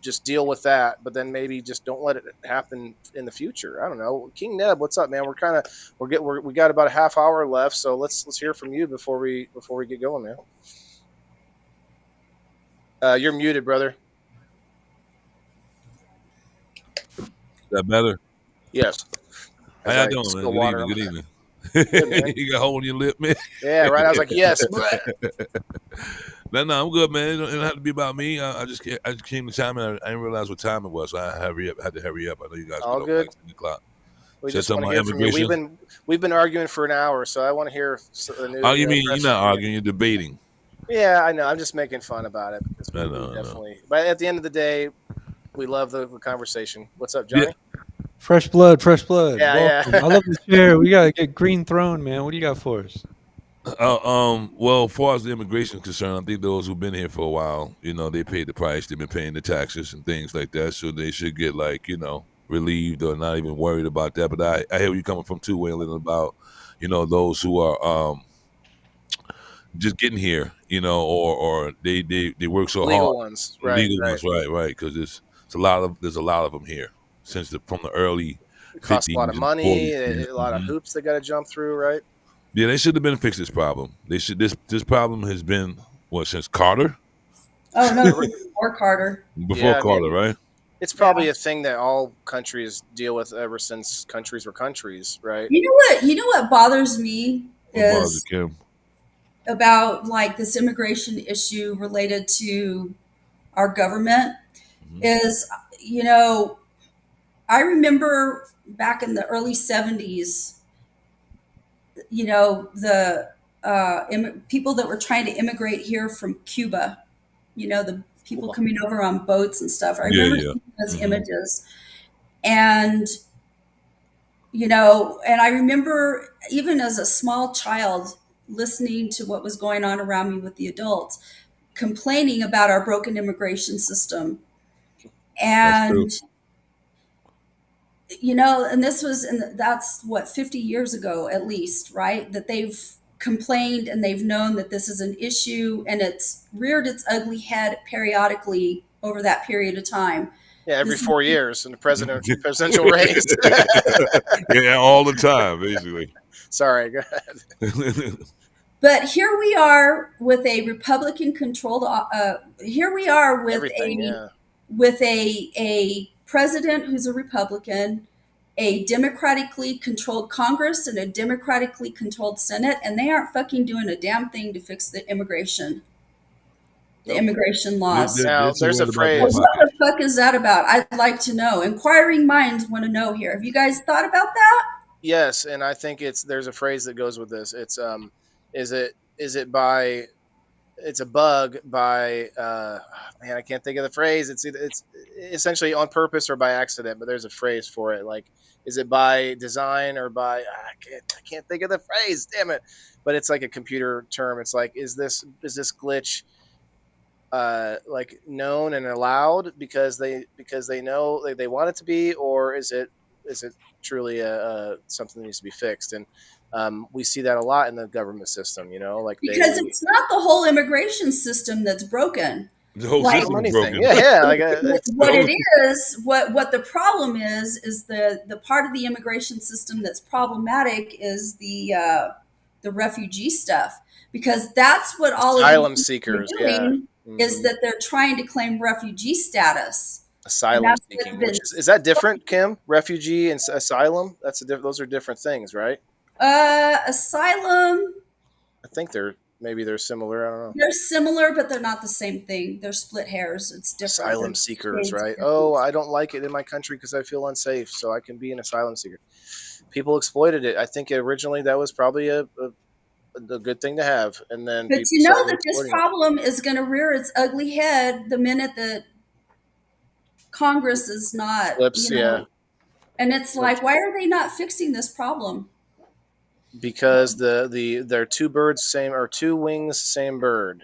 just deal with that, but then maybe just don't let it happen in the future. I don't know. King Neb, what's up, man? We got about a half hour left, so let's hear from you before we get going, man. You're muted, brother. Is that better? Yes. How y'all doing, man? Good evening. Good, man. You got a hole in your lip, man? Yeah, right. I was like, yes. No, I'm good, man. It don't have to be about me. I just came to time, and I didn't realize what time it was, so I had to hurry up. I know you guys All got good. Like 10 o'clock. We Said just want something to about hear from you. immigration. We've been arguing for an hour, so I want to hear the news. Oh, you mean you're not arguing, you're debating. Yeah, I know. I'm just making fun about it because I know. definitely. But at the end of the day, we love the conversation. What's up, Johnny? Yeah. Fresh blood, fresh blood. Yeah, Welcome. yeah. I love the chair. We gotta get Green Throne, man. What do you got for us? Well, as far as the immigration is concerned, I think those who've been here for a while, they paid the price. They've been paying the taxes and things like that, so they should get relieved or not even worried about that. But I hear where you're coming from too, Waylon, about those who are just getting here, or they work so Legal hard. ones, right? Legal ones, right? Because there's a lot of them here from the early. It costs a lot of money, 40s. a lot of hoops they got to jump through, right? Yeah, they should have been fixed this problem. This problem has been since Carter? Oh no, before Carter. Before Carter, maybe. right? It's probably a thing that all countries deal with ever since countries were countries, right? You know what bothers me is Kim. about like this immigration issue related to our government is, I remember back in the early 70s, the people that were trying to immigrate here from Cuba, the people coming over on boats and stuff. I remember seeing those images. And, and I remember even as a small child listening to what was going on around me with the adults, complaining about our broken immigration system. And, and this was, and that's what, 50 years ago, at least, right? That they've complained and they've known that this is an issue, and it's reared its ugly head periodically over that period of time. Yeah, every 4 years in the presidential race. Yeah, all the time, basically. Sorry, go ahead. But here we are with a Republican-controlled. Here we are with a president who's a Republican, a democratically controlled Congress, and a democratically controlled Senate, and they aren't fucking doing a damn thing to fix the immigration laws. Now, there's a phrase. What the fuck is that about? I'd like to know. Inquiring minds want to know here. Have you guys thought about that? Yes, and I think there's a phrase that goes with this. It's it's a bug by man, I can't think of the phrase. It's essentially on purpose or by accident, but there's a phrase for it. Like, is it by design or by I can't think of the phrase, damn it. But it's like a computer term. It's like, is this glitch like known and allowed because they know they want it to be, or is it truly something that needs to be fixed? And we see that a lot in the government system, because it's not the whole immigration system that's broken. The whole system is broken. Yeah. What the problem is the part of the immigration system that's problematic is the refugee stuff, because that's what all asylum of these seekers, are doing. is Mhm. that they're trying to claim refugee status. And Asylum that's what's seeking, been which is that different, Kim? Refugee and asylum? Those are different things, right? asylum. I think they're similar. I don't know. They're similar, but they're not the same thing. They're split hairs. It's different. Asylum They're seekers, shades right? Oh, different. I don't like it in my country because I feel unsafe, so I can be an asylum seeker. People exploited it. I think originally that was probably a good thing to have, and then But people you know started that this exploiting it. problem is going to rear its ugly head the minute that Congress is not, Flips, yeah, and it's flips. like, why are they not fixing this problem? Because they're two birds, same or two wings, same bird.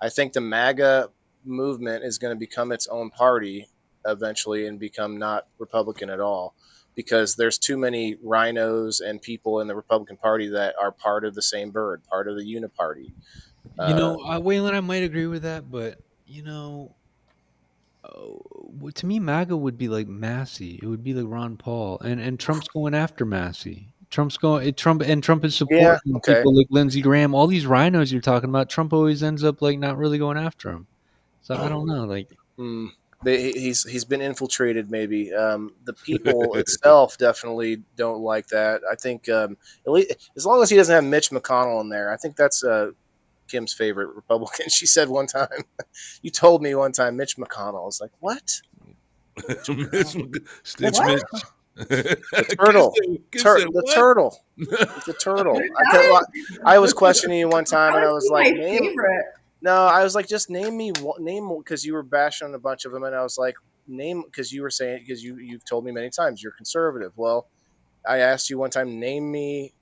I think the MAGA movement is going to become its own party eventually and become not Republican at all because there's too many rhinos and people in the Republican Party that are part of the same bird, part of the uniparty. Waylon, I might agree with that, but to me, MAGA would be like Massey. It would be like Ron Paul, and Trump's going after Massey. Trump is Yeah, supporting okay. people like Lindsey Graham. All these rhinos you're talking about, Trump always ends up like not really going after them. So I don't know, like. Mm, he's been infiltrated. Maybe the people itself definitely don't like that. I think at least, as long as he doesn't have Mitch McConnell in there, I think that's Kim's favorite Republican. She said one time, "You told me one time Mitch McConnell." I was like, "What?" Stitch What? Mitch. The turtle. Kid said, The "What?" turtle. It's a turtle. I was questioning you one time, and I That was would like, be my "Name." favorite. No, I was like, just name because you were bashing on a bunch of them, and I was like, name because you were saying because you've told me many times you're conservative. Well, I asked you one time, name me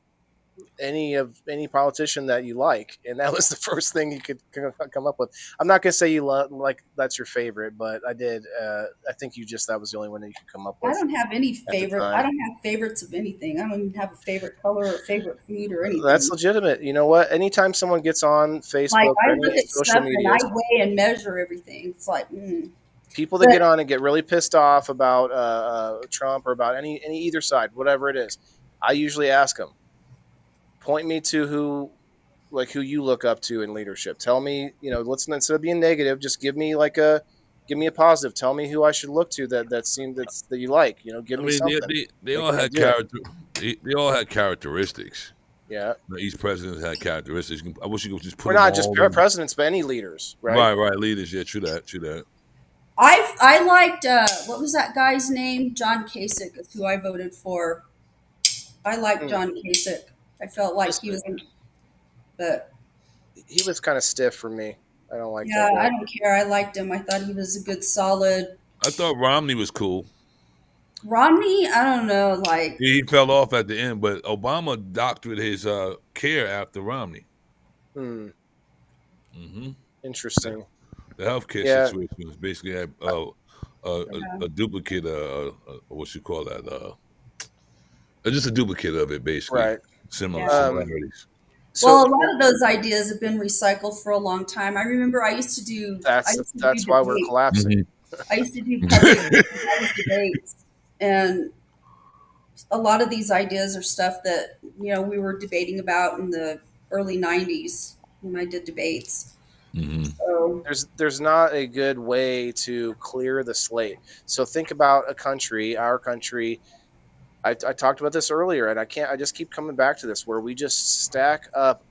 any politician that you like, and that was the first thing you could come up with. I'm not gonna say you like that's your favorite, but I did. I think that was the only one that you could come up I with don't have any at the favorite. I time. don't have favorites of anything. I don't even have a favorite color or favorite food or anything. That's legitimate. You know what? Anytime someone gets on Like Facebook or I any look at social stuff and media, I weigh and measure everything. It's like, people that but get on and get really pissed off about Trump or about any either side, whatever it is, I usually ask them, point me to who you look up to in leadership. Tell me, let's instead of being negative, just give me a positive. Tell me who I should look to that you like. Give I me mean, something. they Like all an had idea. character. They all had characteristics. Yeah, Each president had characteristics. I wish you could just put we're them not just all in. presidents, but any leaders, right? Right. Leaders. Yeah, true that. I liked what was that guy's name? John Kasich is who I voted for. I liked Hmm. John Kasich. I felt like he was, but He was kind of stiff for me. I don't like yeah, that I guy. don't care. I liked him. I thought he was a good, solid. I thought Romney was cool. Romney, I don't know. Like, He fell off at the end, but Obama doctored his care after Romney. Hmm. Hmm Interesting. The healthcare Yeah. situation was basically a duplicate. What you call that? Just a duplicate of it, basically. Right. Similar Yeah. similarities. So well, a lot of those ideas have been recycled for a long time. I remember I used to do. that's why we're debates. collapsing. I used to do public debates, and a lot of these ideas are stuff that we were debating about in the early '90s when I did debates. Hmm So There's not a good way to clear the slate. So think about our country. I talked about this earlier, and I just keep coming back to this, where we just stack up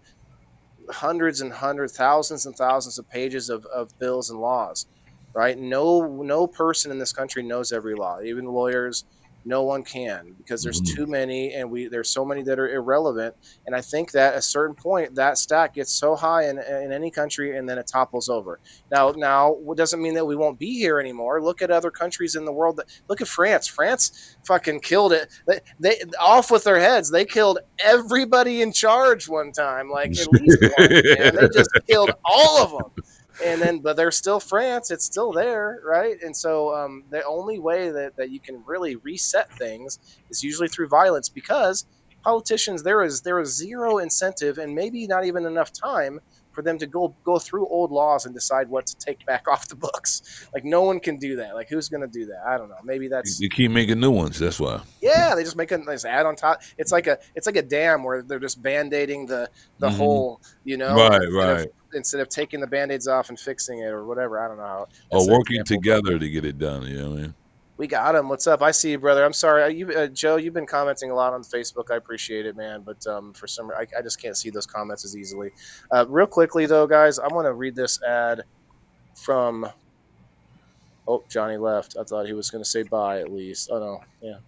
hundreds and hundreds, thousands and thousands of pages of bills and laws, right? No person in this country knows every law, even lawyers. No one can, because there's too many, and there's so many that are irrelevant. And I think that at a certain point, that stack gets so high in any country, and then it topples over. Now, it doesn't mean that we won't be here anymore. Look at other countries in the world. Look at France. France fucking killed it. They off with their heads. They killed everybody in charge one time, like at least one. Man. They just killed all of them. And then, but they're still France. It's still there, right? And so the only way that you can really reset things is usually through violence, because politicians, there is zero incentive and maybe not even enough time for them to go through old laws and decide what to take back off the books. Like, no one can do that. Like, who's going to do that? I don't know. Maybe that's You keep making new ones. That's why. yeah. They just just add on top. It's like a dam where they're just band-aiding the hole. Right. taking the band-aids off and fixing it or whatever. I don't know how. Or That's an working example, but together to get it done. You know what I mean? we got him. What's up? I see you, brother. I'm sorry, Joe. You've been commenting a lot on Facebook. I appreciate it, man. But for some, I just can't see those comments as easily. Real quickly, though, guys, I want to read this ad from. Oh, Johnny left. I thought he was going to say bye at least. Oh no, yeah.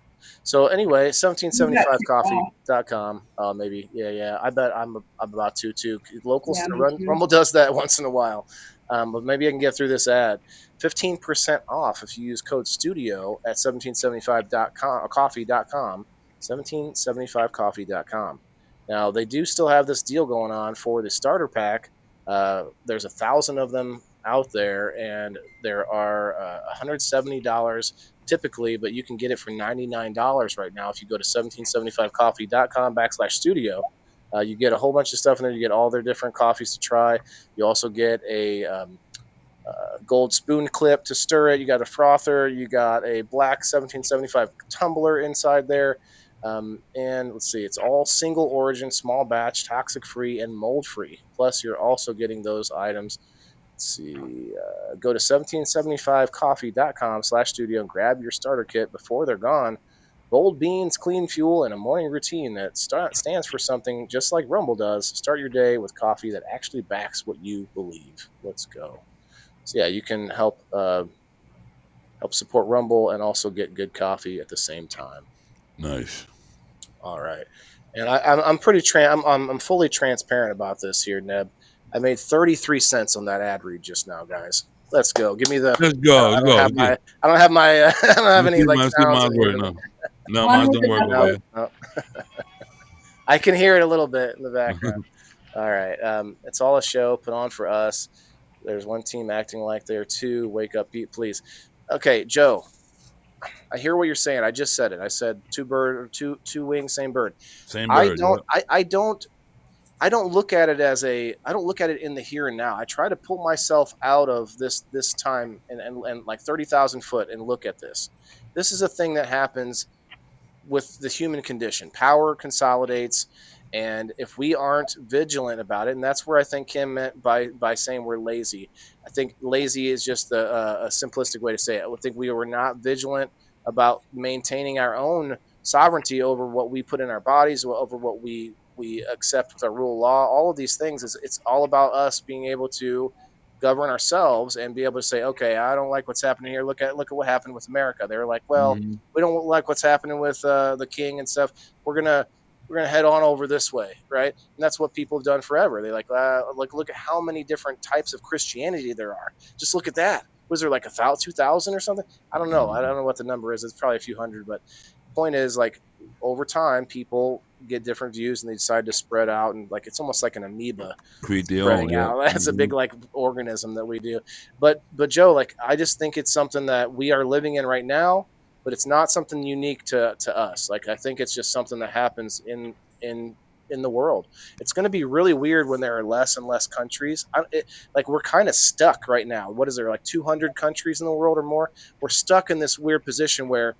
So anyway, 1775coffee.com. Maybe, yeah. I bet I'm about to too. Locals Yeah, me too. Rumble does that once in a while. But maybe I can get through this ad. 15% off if you use code STUDIO at 1775coffee.com. 1775coffee.com. Now they do still have this deal going on for the starter pack. There's 1,000 of them out there, and there are $170 typically, but you can get it for $99 right now if you go to 1775coffee.com/studio. You get a whole bunch of stuff in there. You get all their different coffees to try. You also get a gold spoon clip to stir it. You got a frother. You got a black 1775 tumbler inside there. And let's see, it's all single origin, small batch, toxic free, and mold free. Plus, you're also getting those items. Let's see, go to 1775coffee.com/studio and grab your starter kit before they're gone. Bold beans, clean fuel, and a morning routine that stands for something just like Rumble does. Start your day with coffee that actually backs what you believe. Let's go. So yeah, you can help support Rumble and also get good coffee at the same time. Nice. All right, and I'm pretty I'm fully transparent about this here, Neb. I made 33 cents on that ad read just now, guys. Let's go. Give me the. Let's go. I don't have my. I don't have any like mine's sounds. No, mine's don't work. No. I can hear it a little bit in the background. All right. It's all a show put on for us. There's one team acting like they're two. Wake up, Pete, please. Okay, Joe. I hear what you're saying. I just said it. I said two wings, same bird. Same bird. I don't look at it I don't look at it in the here and now. I try to pull myself out of this time and like 30,000 foot and look at this. This is a thing that happens with the human condition. Power consolidates, and if we aren't vigilant about it, and that's where I think Kim meant by saying we're lazy. I think lazy is just a simplistic way to say it. I think we were not vigilant about maintaining our own sovereignty over what we put in our bodies, over what we accept with our rule of law. All of these things it's all about us being able to govern ourselves and be able to say, okay, I don't like what's happening here. Look at what happened with America. They were like, well, we don't like what's happening with the king and stuff. We're gonna head on over this way, right? And that's what people have done forever. They like look at how many different types of Christianity there are. Just look at that. Was there like 1,000, 2,000 or something? I don't know. I don't know what the number is. It's probably a few hundred, but the point is, like, over time, people get different views and they decide to spread out, and like it's almost like an amoeba spreading out. That's a big like organism that we do. But Joe, like, I just think it's something that we are living in right now, but it's not something unique to us. Like, I think it's just something that happens in the world. It's going to be really weird when there are less and less countries. Like, we're kind of stuck right now. What is there, like 200 countries in the world or more? We're stuck in this weird position where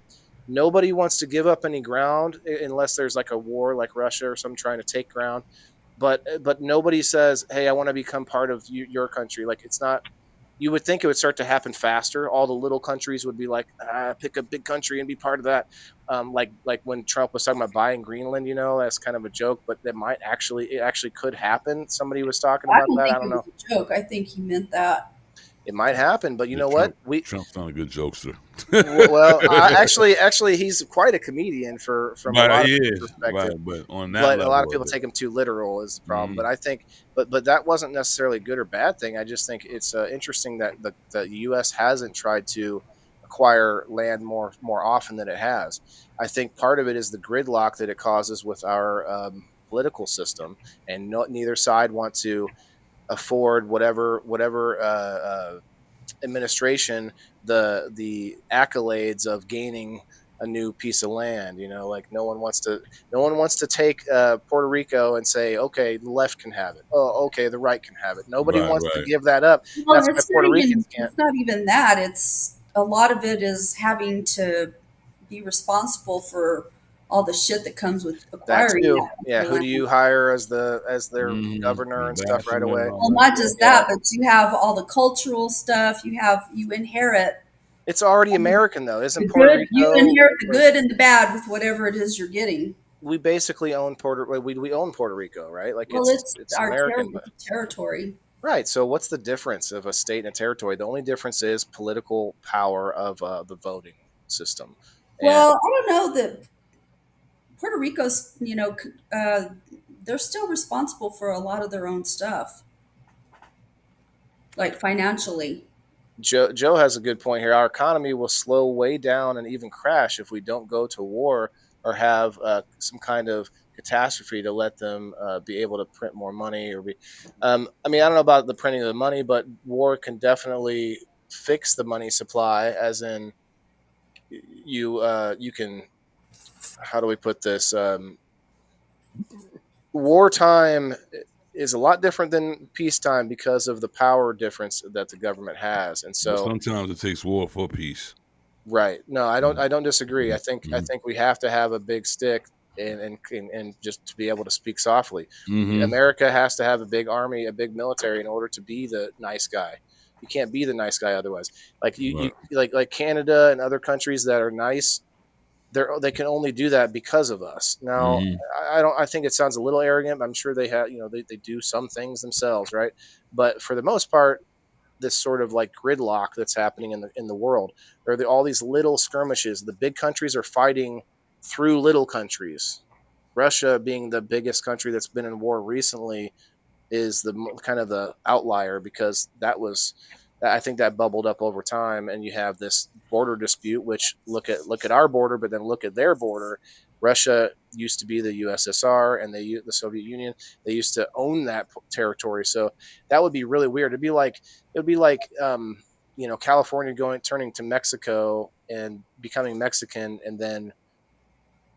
nobody wants to give up any ground unless there's like a war, like Russia or something trying to take ground. But nobody says, hey, I want to become part of your country. Like, it's not. You would think it would start to happen faster. All the little countries would be like, pick a big country and be part of that. Like when Trump was talking about buying Greenland, that's kind of a joke, but it actually could happen. Somebody was talking about that. I don't know. It was a joke. I think he meant that. It might happen, but you know what? Trump's not a good jokester. Well, actually, he's quite a comedian from a lot of people's perspective. Right, but on that, a lot of people take him too literal is the problem. But I think, but that wasn't necessarily a good or bad thing. I just think it's interesting that the U.S. hasn't tried to acquire land more often than it has. I think part of it is the gridlock that it causes with our political system, and neither side want to afford whatever administration the accolades of gaining a new piece of land. Like no one wants to take Puerto Rico and say, okay, the left can have it. Oh, okay, the right can have it. Nobody wants to give that up. Well, That's why Puerto Ricans can't. It's not even that. It's a lot of it is having to be responsible for all the shit that comes with That acquiring too. that Yeah. Who do land. you hire as their Mhm. governor and stuff right Ambassador and away? all Well, that. not just Yeah. that, but you have all the cultural stuff. You inherit It's already American though, the isn't Puerto good. You Rico? inherit the Like, good and the bad with whatever it is you're getting. we basically own we own Puerto Rico, right? Like Well, it's American, but territory. right. So what's the difference of a state and a territory? The only difference is political power of the voting system. And Well, I don't know that Puerto Rico's, they're still responsible for a lot of their own stuff, like financially. Joe has a good point here. Our economy will slow way down and even crash if we don't go to war or have some kind of catastrophe to let them be able to print more money. Or be, I mean, I don't know about the printing of the money, but war can definitely fix the money supply. As in, you can. How do we put this? Wartime is a lot different than peacetime because of the power difference that the government has, and But so. sometimes it takes war for peace. Right. No, I don't disagree. I think Mhm. we have to have a big stick and just to be able to speak softly. Mhm. America has to have a big army, a big military in order to be the nice guy. You can't be the nice guy otherwise. Like you Right. like Canada and other countries that are nice, they can only do that because of us. Now, Mhm. I don't. I think it sounds a little arrogant. But I'm sure they have. They do some things themselves, right? But for the most part, this sort of like gridlock that's happening in the world. There are all these little skirmishes. The big countries are fighting through little countries. Russia, being the biggest country that's been in war recently, is the kind of the outlier because I think that bubbled up over time, and you have this border dispute. Which look at our border, but then look at their border. Russia used to be the USSR and the Soviet Union. They used to own that territory, so that would be really weird. It would be like California turning to Mexico and becoming Mexican, and then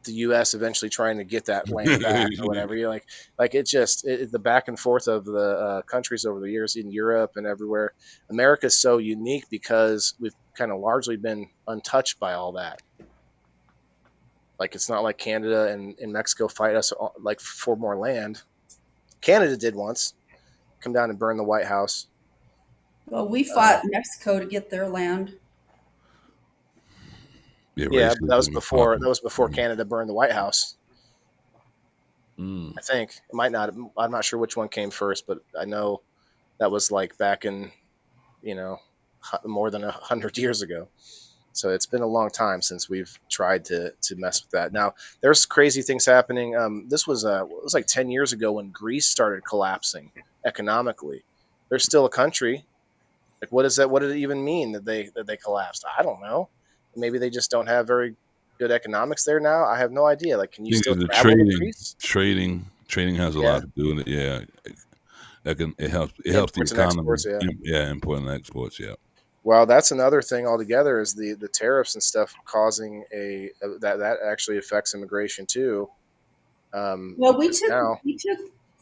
the U.S. eventually trying to get that land back or whatever. You're like the back and forth of the countries over the years in Europe and everywhere. America's so unique because we've kind of largely been untouched by all that. Like it's not like Canada and Mexico fight us like for more land. Canada did once come down and burn the White House. Well, we fought Mexico to get their land. Yeah, but that was racism is before popping. Canada burned the White House. Mm. I think it might not. I'm not sure which one came first, but I know that was like back in more than 100 years ago. So it's been a long time since we've tried to mess with that. Now there's crazy things happening. This was it was like 10 years ago when Greece started collapsing economically. They're still a country. Like what is that? What did it even mean that they collapsed? I don't know. Maybe they just don't have very good economics there now. I have no idea. Like, can you I think still the travel to Greece? trading has a Yeah, lot to do with it. Yeah, it helps the imports and economy. exports. Yeah. Yeah, import and exports. Yeah. Well, that's another thing altogether is the tariffs and stuff causing that actually affects immigration too. Well, Because now,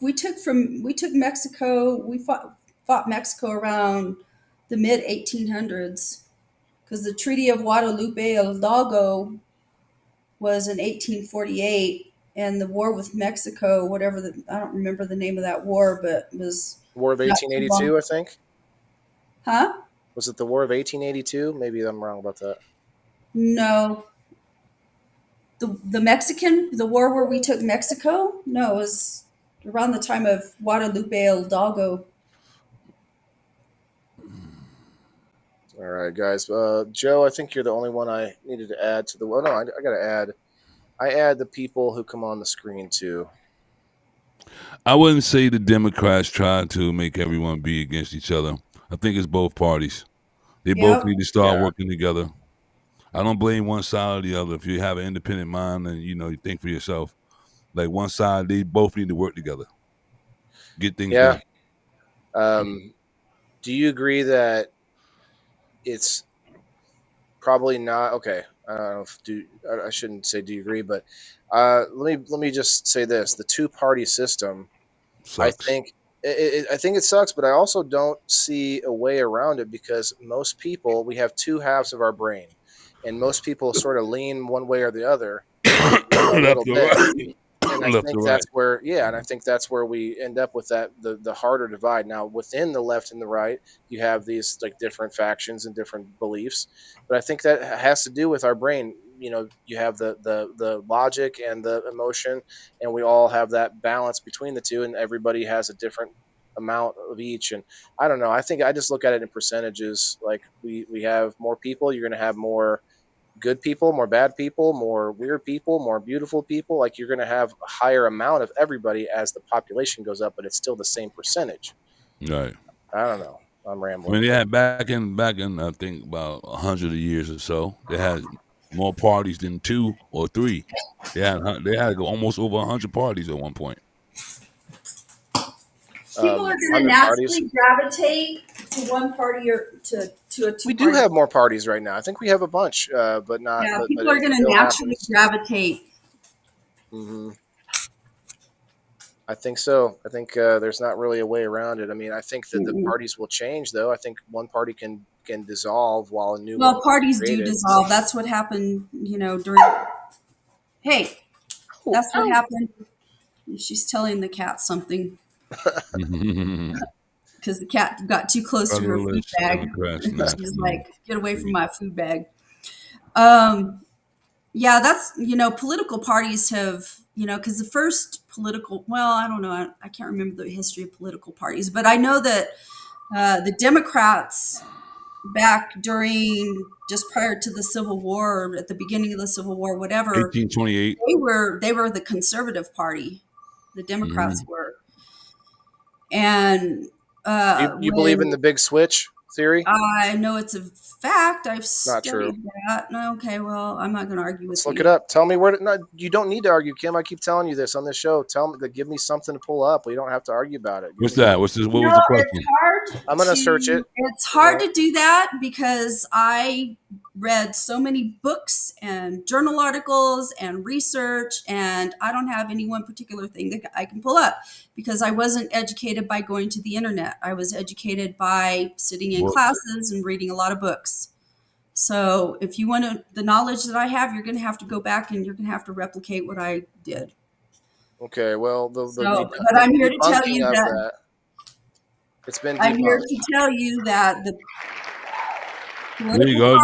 we took Mexico. We fought Mexico around the mid 1800s because the Treaty of Guadalupe Hidalgo was in 1848, and the war with Mexico, I don't remember the name of that war, but it was War of not too long. 1882, I think. Huh? Was it the War of 1882? Maybe I'm wrong about that. No, the war where we took Mexico. No, it was around the time of Guadalupe Hidalgo. All right, guys. Joe, I think you're the only one I needed to add to the. Well, no, I got to add. I add the people who come on the screen too. I wouldn't say the Democrats try to make everyone be against each other. I think it's both parties. They both Yep. need to start Yeah. working together. I don't blame one side or the other. If you have an independent mind and you think for yourself, like one side, they both need to work together, get things Yeah. done. Do you agree that it's probably not okay? I don't know if I shouldn't say do you agree, but let me just say this: the two-party system. I Sucks. think I think it sucks, but I also don't see a way around it because most people we have two halves of our brain, and most people sort of lean one way or the other. a little left or bit. right. And I Left think or right. that's where, yeah, and I think that's where we end up with that the harder divide. Now, within the left and the right, you have these like different factions and different beliefs, but I think that has to do with our brain. You know, you have the logic and the emotion, and we all have that balance between the two, and everybody has a different amount of each. And I don't know. I think I just look at it in percentages. Like we have more people, you're going to have more good people, more bad people, more weird people, more beautiful people. Like you're going to have a higher amount of everybody as the population goes up, but it's still the same percentage. Right. I don't know. I'm I rambling. mean, they had back in I think about 100 years or so. They had more parties than 2 or 3. They had almost over 100 parties at one point. People are going to 100 parties. naturally gravitate to one party or to a two. We do have more parties right now. I think we have a bunch, but not. Yeah, but people it are going to still naturally happens. gravitate. Mhm. I think so. I think there's not really a way around it. I mean, I think that the parties will change, though. I think one party can dissolve while a new one Well, is parties do created. dissolve. That's what happened, during. Hey, Oh, that's what happened. She's telling the cat something because the cat got too close to her food bag. She's like, "Get away from my food bag." Yeah, that's political parties have because the first political. Well, I don't know. I can't remember the history of political parties, but I know that the Democrats back during just prior to the Civil War, or at the beginning of the Civil War, whatever, 1828. they were the conservative party. The Democrats were, and you believe in the big switch theory? I know it's a fact. I've Not studied true. that. No, okay, well, I'm not going to argue with Let's you. look it up. Tell me where. No, you don't need to argue, Kim. I keep telling you this on this show. Tell me, give me something to pull up. We don't have to argue about it. What's that? What was the question? It's hard. I'm gonna search it. It's hard to do that because I read so many books and journal articles and research, and I don't have any one particular thing that I can pull up because I wasn't educated by going to the internet. I was educated by sitting in classes and reading a lot of books. So if you want the knowledge that I have, you're going to have to go back and you're going to have to replicate what I did. Okay, well, but I'm here to tell you that it's been debunked. I'm here to tell you that There you go.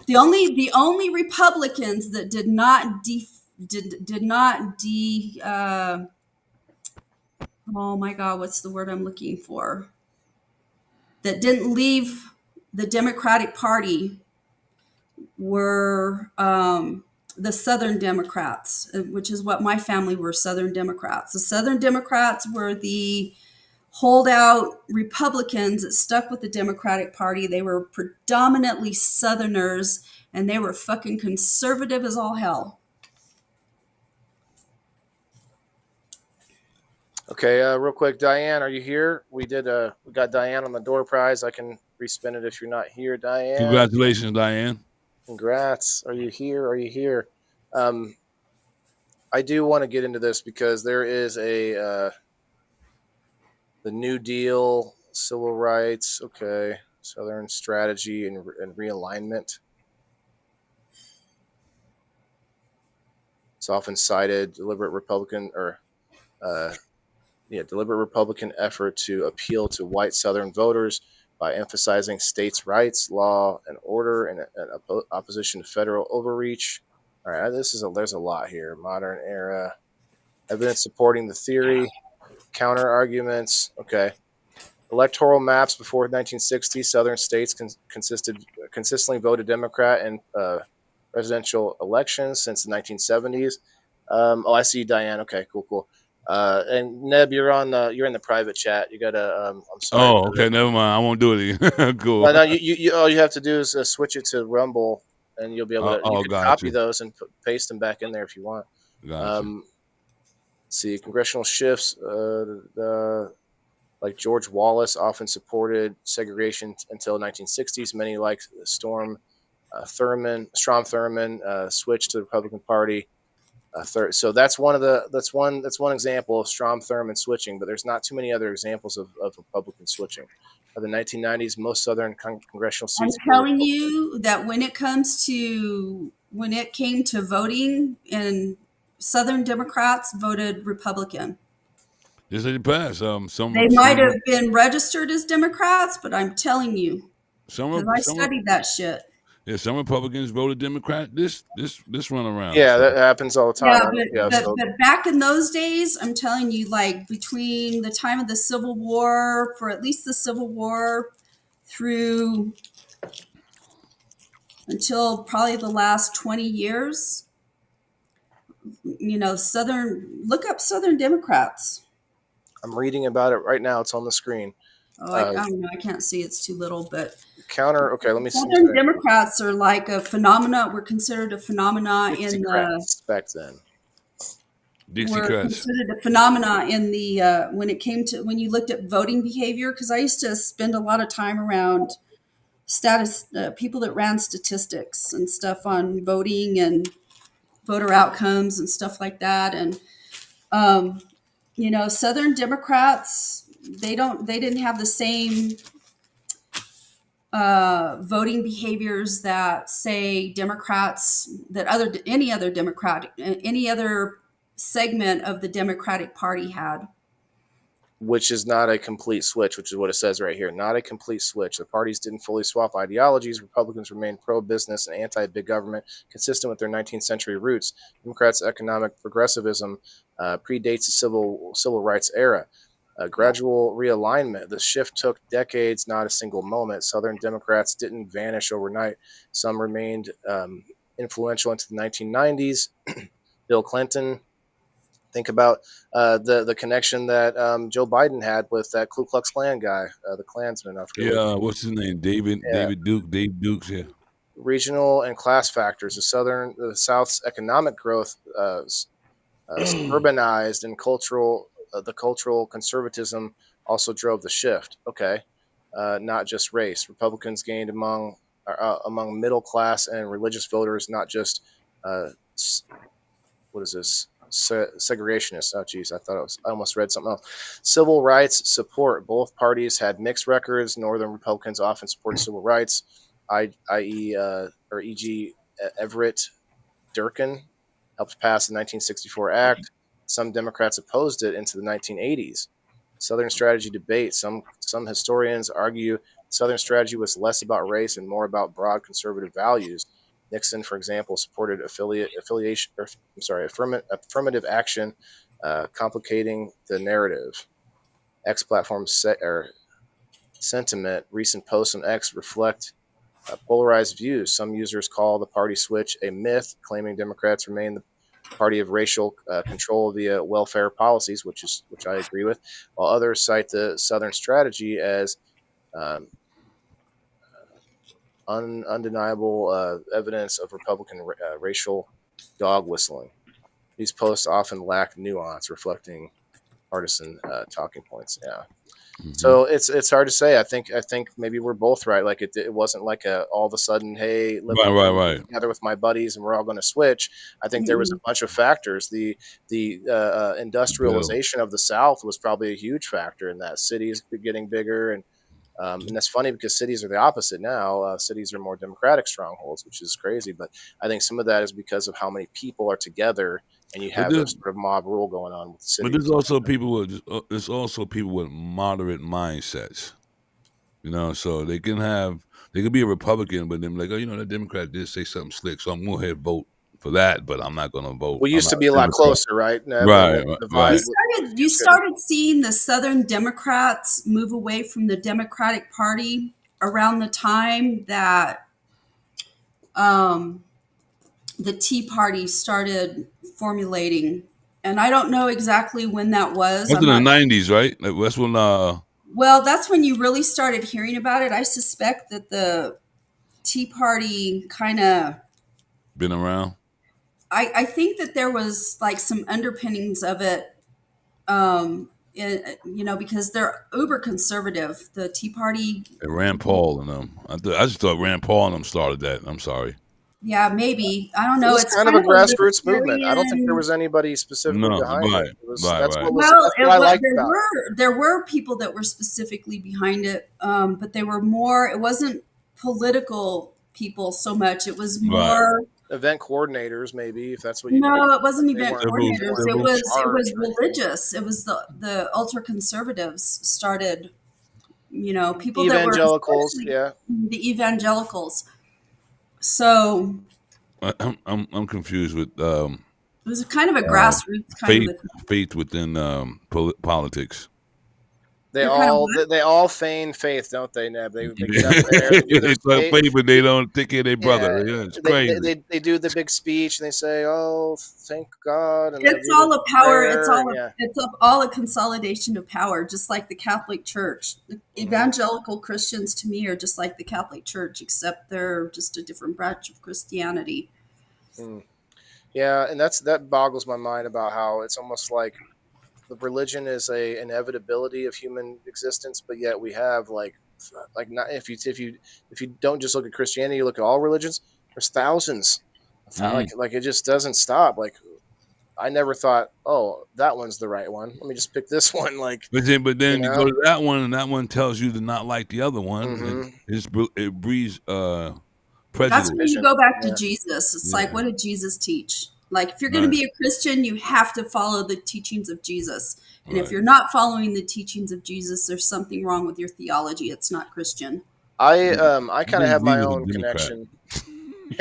the only Republicans that did not oh my God, what's the word I'm looking for? That didn't leave the Democratic Party were the Southern Democrats, which is what my family were, Southern Democrats. The Southern Democrats were the holdout Republicans that stuck with the Democratic Party. They were predominantly Southerners, and they were fucking conservative as all hell. Okay, real quick, Diane, are you here? We got Diane on the door prize. I can respin it if you're not here, Diane. Congratulations, Diane. Congrats. Are you here? Are you here? I do want to get into this because there is the New Deal, civil rights, okay, Southern strategy and realignment. It's often cited deliberate Republican effort to appeal to white Southern voters by emphasizing states' rights, law and order, and opposition to federal overreach. All right, there's a lot here. Modern era evidence supporting the theory, counter arguments. Okay, electoral maps before 1960, Southern states consistently voted Democrat in presidential elections since the 1970s. I see Diane. Okay, cool. And Neb, you're in the private chat. You gotta. I'm sorry. Oh, okay. Never mind. I won't do it again. Cool. No, you all you have to do is switch it to Rumble, and you'll be able to. You can copy those and paste them back in there if you want. Gotcha. See, congressional shifts. Like George Wallace often supported segregation until 1960s. Many, like Strom Thurmond, switched to the Republican Party. So that's one example of Strom Thurmond switching, but there's not too many other examples of Republican switching. By the 1990s, most Southern congressional seats. I'm telling you that when it comes to when it came to voting, and Southern Democrats voted Republican. Just let it pass. They might have been registered as Democrats, but I'm telling you, some because I studied that shit. yeah, some Republicans voted Democrat this run around. Yeah, so. that happens all the time. But back in those days, I'm telling you, like between the time of the Civil War, for at least the Civil War through until probably the last 20 years, look up Southern Democrats. I'm reading about it right now. It's on the screen. Oh, I don't know. I can't see. It's too little, but Okay, let me see. Southern Democrats are like a phenomena. We're considered a phenomena in the back then. We're considered a phenomena in the when it came to when you looked at voting behavior. Because I used to spend a lot of time around people that ran statistics and stuff on voting and voter outcomes and stuff like that. And Southern Democrats, they didn't have the same voting behaviors that say Democrats, any other segment of the Democratic Party had. Which is not a complete switch, which is what it says right here. Not a complete switch. The parties didn't fully swap ideologies. Republicans remained pro-business and anti-big government, consistent with their 19th century roots. Democrats' economic progressivism predates the civil rights era. Gradual realignment. The shift took decades, not a single moment. Southern Democrats didn't vanish overnight. Some remained influential into the 1990s. Bill Clinton. Think about the connection that Joe Biden had with that Ku Klux Klan guy, the Klansman. Yeah, what's his name? Dave Dukes. Yeah. Regional and class factors. The South's economic growth, urbanized, and the cultural conservatism also drove the shift. Okay, not just race. Republicans gained among middle class and religious voters, not just what is this? Segregationists. Oh, geez, I almost read something else. Civil rights support. Both parties had mixed records. Northern Republicans often supported civil rights, e.g. Everett Durkin helped pass the 1964 Act. Some Democrats opposed it into the 1980s. Southern strategy debate. Some historians argue Southern strategy was less about race and more about broad conservative values. Nixon, for example, supported affirmative action, complicating the narrative. X platform sentiment. Recent posts on X reflect polarized views. Some users call the party switch a myth, claiming Democrats remain the party of racial control via welfare policies, which I agree with, while others cite the Southern strategy as undeniable evidence of Republican racial dog whistling. These posts often lack nuance, reflecting partisan talking points. Yeah. Mm-hmm. So it's hard to say. I think maybe we're both right. Like it wasn't like all of a sudden, hey, right. together with my buddies and we're all going to switch. I think there was a bunch of factors. The industrialization of the South was probably a huge factor in that. Cities getting bigger and that's funny because cities are the opposite now. Cities are more democratic strongholds, which is crazy. But I think some of that is because of how many people are together, and you have this sort of mob rule going on with cities. But there's also people with moderate mindsets. So they can be a Republican, but then like, the Democrat did say something slick, so I'm going to go ahead and vote for that, but I'm not going to vote. We used to be a lot closer, right? Right. You started seeing the Southern Democrats move away from the Democratic Party around the time that the Tea Party started formulating. And I don't know exactly when that was. That's in the 90s, right? That's when... Well, that's when you really started hearing about it. I suspect that the Tea Party kind of... Been around? I think that there was like some underpinnings of it, because they're uber conservative. The Tea Party. And Rand Paul and them. I just thought Rand Paul and them started that. I'm sorry. Yeah, maybe. I don't know. It's kind of a grassroots movement. I don't think there was anybody specifically behind it. There were people that were specifically behind it, but they were more. It wasn't political people so much. It was more event coordinators, maybe, if that's what you. No, it wasn't They event weren't- coordinators. they weren't It in was charge or anything. religious. It was the ultra conservatives started. People that were Evangelicals, especially yeah. the evangelicals. So I'm confused with it was kind of a grassroots kind faith of a faith within politics. They They're kind of they all feign faith, don't they, Neb? They get up there, they do their They talk speech. faith, but they don't take care of their brother. Yeah, Yeah, it's crazy. they do the big speech and they say, "Oh, thank God," and they It's do all the a power. prayer, and yeah. It's all a consolidation of power, just like the Catholic Church. The evangelical Christians, to me, are just like the Catholic Church, except they're just a different branch of Christianity. Mm. Yeah, and that boggles my mind about how it's almost like the religion is a inevitability of human existence, but yet we have like not if you don't just look at Christianity, you look at all religions. There's thousands, like it just doesn't stop. Like I never thought, oh, that one's the right one. Let me just pick this one. Like, But then you know? go to that one, and that one tells you to not like the other one. Mhm. And it breeds That's prejudice. when you go back to Yeah. Jesus. It's Yeah. like, what did Jesus teach? Like, if you're going to be a Christian, you have to follow the teachings of Jesus. And if Right. you're not following the teachings of Jesus, there's something wrong with your theology. It's not Christian. I kind of have my He was a own Democrat. connection. He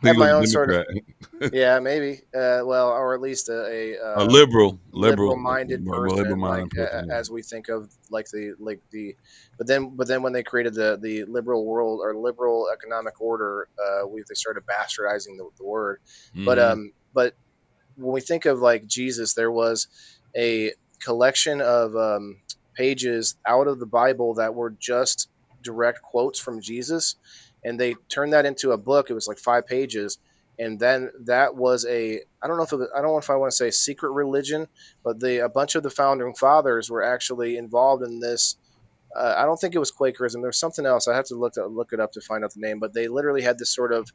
Have my was a own sort of Democrat. yeah, maybe. Well, or at least a A liberal minded more person, liberal-minded person, yeah. as we think of like the. But then when they created the liberal world or liberal economic order, they started bastardizing the word. Mhm. But when we think of like Jesus, there was a collection of pages out of the Bible that were just direct quotes from Jesus, and they turned that into a book. It was like 5 pages, and then that was I don't know if I want to say secret religion, but a bunch of the founding fathers were actually involved in this. I don't think it was Quakerism. There's something else. I have to look it up to find out the name. But they literally had this sort of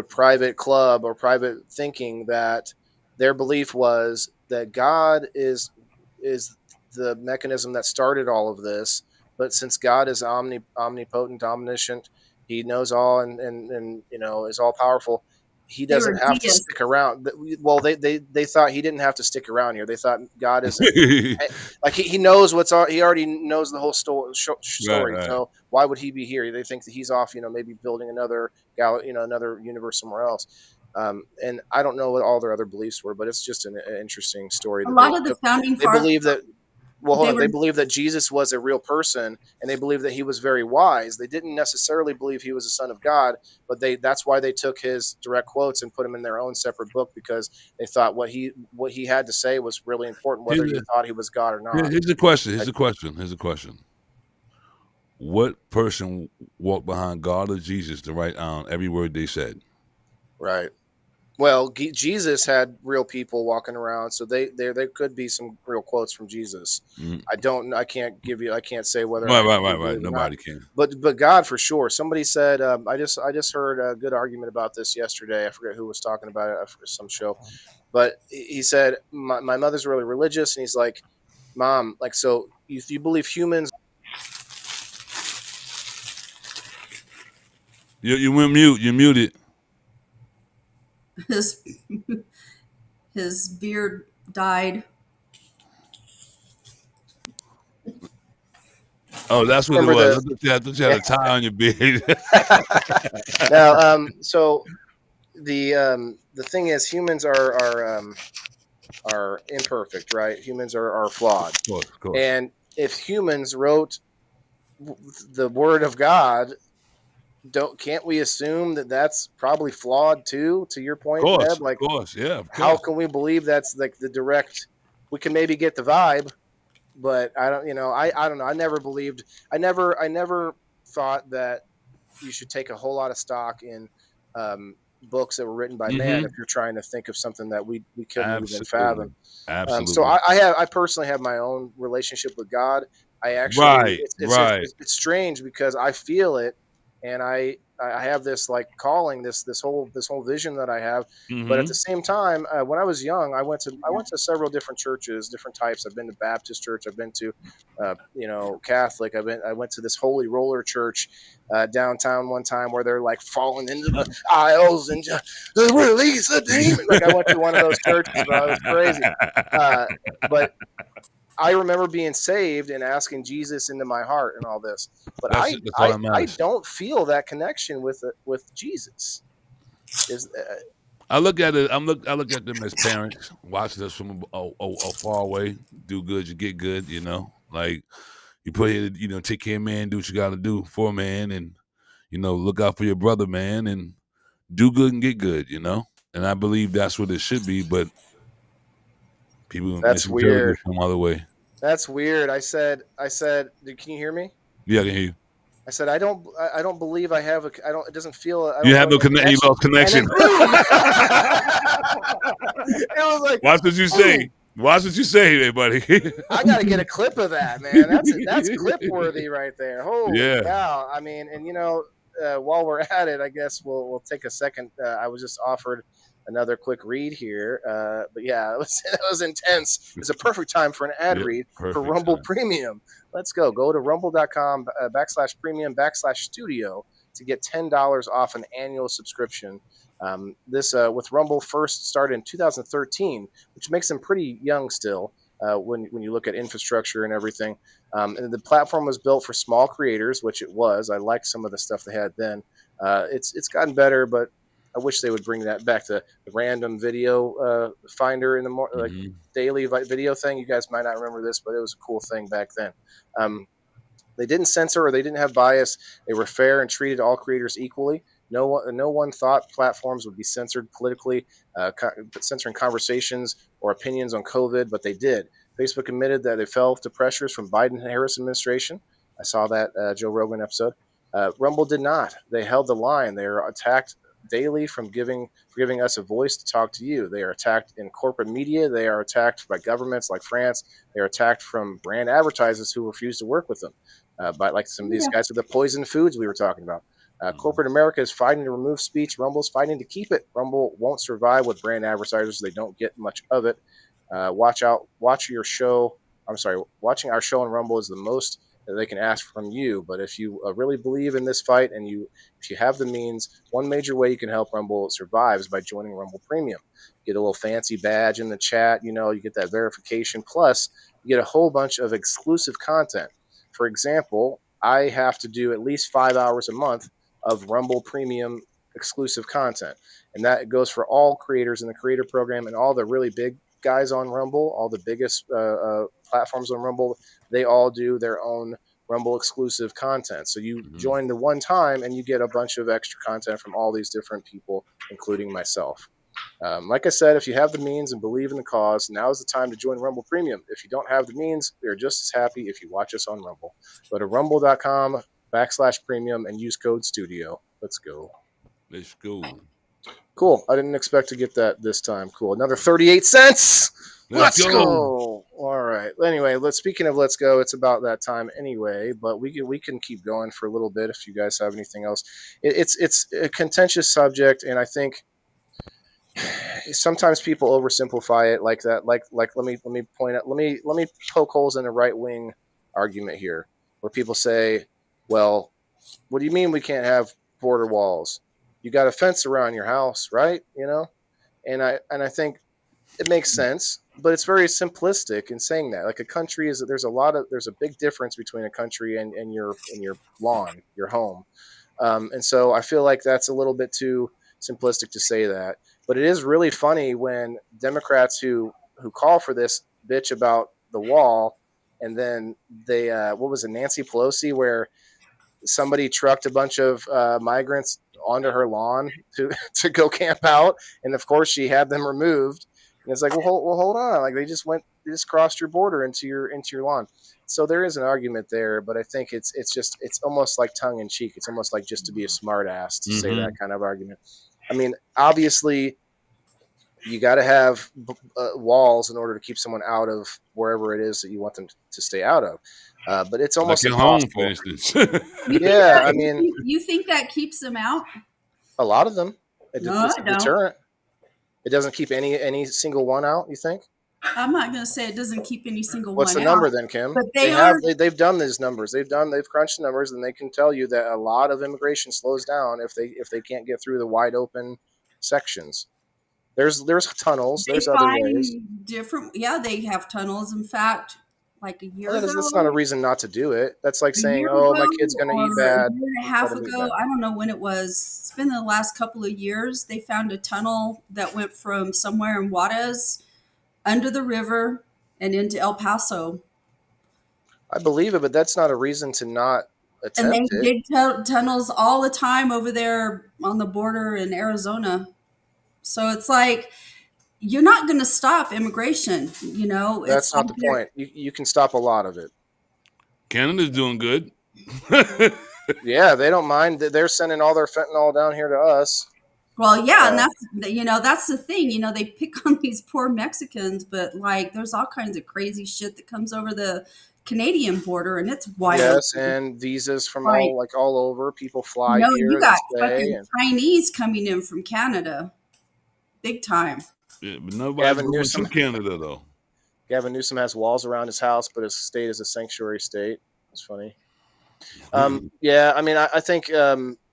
private club or private thinking that their belief was that God is the mechanism that started all of this. But since God is omnipotent, omniscient, he knows all and is all powerful. He They doesn't were have to deists. stick around. Well, they thought he didn't have to stick around here. They thought God is like he knows what's all. He already knows the whole story. Right. So why would he be here? They think that he's off, maybe building another another universe somewhere else. And I don't know what all their other beliefs were, but it's just an interesting story. A lot of the founding They fathers, believe that. Well, hold They on. were- They believe that Jesus was a real person, and they believe that he was very wise. They didn't necessarily believe he was the Son of God, but that's why they took his direct quotes and put him in their own separate book, because they thought what he had to say was really important, whether you thought he was God or not. Here's the question. What person walked behind God or Jesus to write down every word they said? Right. Well, Jesus had real people walking around, so there could be some real quotes from Jesus. Mhm. I can't say whether. Right. Nobody can. But God for sure. Somebody said I just heard a good argument about this yesterday. I forget who was talking about it. I forget some show, but he said my mother's really religious, and he's like, Mom, like, so if you believe humans. You went mute. You muted. his beard died. Oh, that's what Remember it was. I thought you had a tie on your beard. Now, so the thing is, humans are imperfect, right? Humans are flawed. Of course. And if humans wrote the word of God, can't we assume that that's probably flawed too? To your point, Of Neb, like, course, yeah. Of how course. can we believe that's like the direct? We can maybe get the vibe, but I don't. I don't know. I never thought that you should take a whole lot of stock in books that were written by man if you're trying to think of something that we couldn't even fathom. Absolutely. So I personally have my own relationship with God. I actually, it's strange because I feel it, and I have this like calling, this whole vision that I have. But at the same time, when I was young, I went to several different churches, different types. I've been to Baptist church. I've been to, Catholic. I went to this Holy Roller church downtown one time where they're like falling into the aisles and just release the demon. Like I went to one of those churches, bro. It was crazy. But I remember being saved and asking Jesus into my heart and all this, but That's all that I matters. don't feel that connection with Jesus. I look at it. I look at them as parents watching us from a far away. Do good, you get good. You know, like you put here, take care of man, do what you got to do for a man, and look out for your brother, man, and do good and get good. And I believe that's what it should be, but people That's weird. some other way. That's weird. I said, can you hear me? Yeah, I can hear you. I said, I don't believe I have it doesn't feel. You have no connection. You lost connection. It was like, watch what you say. Watch what you say, there, buddy. I got to get a clip of that, man. That's clip worthy right there. Holy cow! I mean, and while we're at it, I guess we'll take a second. I was just offered another quick read here, but yeah, it was intense. It's a perfect time for an ad read for Rumble Premium. Let's go to rumble.com /premium/studio to get $10 off an annual subscription. This with Rumble first started in 2013, which makes them pretty young still when you look at infrastructure and everything. And the platform was built for small creators, which it was. I liked some of the stuff they had then. It's gotten better, but I wish they would bring that back to the random video finder in the like daily video thing. You guys might not remember this, but it was a cool thing back then. They didn't censor or they didn't have bias. They were fair and treated all creators equally. No one thought platforms would be censored politically, censoring conversations or opinions on COVID, but they did. Facebook admitted that it fell to pressures from Biden-Harris administration. I saw that Joe Rogan episode. Rumble did not. They held the line. They are attacked daily for giving us a voice to talk to you. They are attacked in corporate media. They are attacked by governments like France. They are attacked from brand advertisers who refuse to work with them, by like some of these guys with the poison foods we were talking about. Corporate America is fighting to remove speech. Rumble's fighting to keep it. Rumble won't survive with brand advertisers. They don't get much of it. Watching our show on Rumble is the most that they can ask from you. But if you really believe in this fight and if you have the means, one major way you can help Rumble survive is by joining Rumble Premium. You get a little fancy badge in the chat. You get that verification. Plus, you get a whole bunch of exclusive content. For example, I have to do at least 5 hours a month of Rumble Premium exclusive content. And that goes for all creators in the creator program and all the really big guys on Rumble, all the biggest platforms on Rumble. They all do their own Rumble exclusive content. So you join the one time and you get a bunch of extra content from all these different people, including myself. Like I said, if you have the means and believe in the cause, now is the time to join Rumble Premium. If you don't have the means, we are just as happy if you watch us on Rumble. Go to rumble.com /premium and use code studio. Let's go. Let's go. Cool. I didn't expect to get that this time. Cool. Another 38 cents. Let's go. All right. Anyway, speaking of let's go, it's about that time anyway, but we can keep going for a little bit if you guys have anything else. It's a contentious subject, and I think sometimes people oversimplify it like that. Like let me poke holes in a right-wing argument here where people say, well, what do you mean we can't have border walls? You got a fence around your house, right? And I think it makes sense, but it's very simplistic in saying that. Like a country there's a big difference between a country and your lawn, your home. And so I feel like that's a little bit too simplistic to say that. But it is really funny when Democrats who call for this bitch about the wall, and then they what was it, Nancy Pelosi, where somebody trucked a bunch of migrants onto her lawn to go camp out, and of course she had them removed. And it's like, well, hold on, like they just crossed your border into your lawn. So there is an argument there, but I think it's almost like tongue in cheek. It's almost like just to be a smart ass to say that kind of argument. I mean, obviously, you got to have walls in order to keep someone out of wherever it is that you want them to stay out of. But it's Like almost at home, for impossible. instance. You think Yeah, that, I mean, you think that keeps them out? a lot of them. No, It's I a don't. deterrent. It doesn't keep any single one out. You think? I'm not going to say it doesn't keep any single What's one the number out, then, Kim? but They they have aren't. they've done these numbers. They've crunched the numbers, and they can tell you that a lot of immigration slows down if they can't get through the wide open sections. There's tunnels. They There's other ways. find different. Yeah, they have tunnels. In fact, like a year Well, ago, that's not a reason not to do it. That's like a saying, year "Oh, ago my kid's going to or eat a bad. year and a half Let him eat ago, bad." I don't know when it was. It's been the last couple of years. They found a tunnel that went from somewhere in Juarez under the river and into El Paso. I believe it, but that's not a reason to not And they attempt it. dig tunnels all the time over there on the border in Arizona. So it's like you're not going to stop immigration. You know, That's it's not like the point. You can stop a lot of it. Canada's doing good. Yeah, they don't mind. They're sending all their fentanyl down here to us. well, yeah, and Uh, that's the thing. You know, they pick on these poor Mexicans, but like there's all kinds of crazy shit that comes over the Canadian border, and it's wide Yes, open. and visas from Right. all over. People fly No, here, you got they stay, fucking and Chinese coming in from Canada, big time. Yeah, but nobody's Gavin going Newsom. to Canada though. Gavin Newsom has walls around his house, but his state is a sanctuary state. It's funny. Yeah, I mean, I think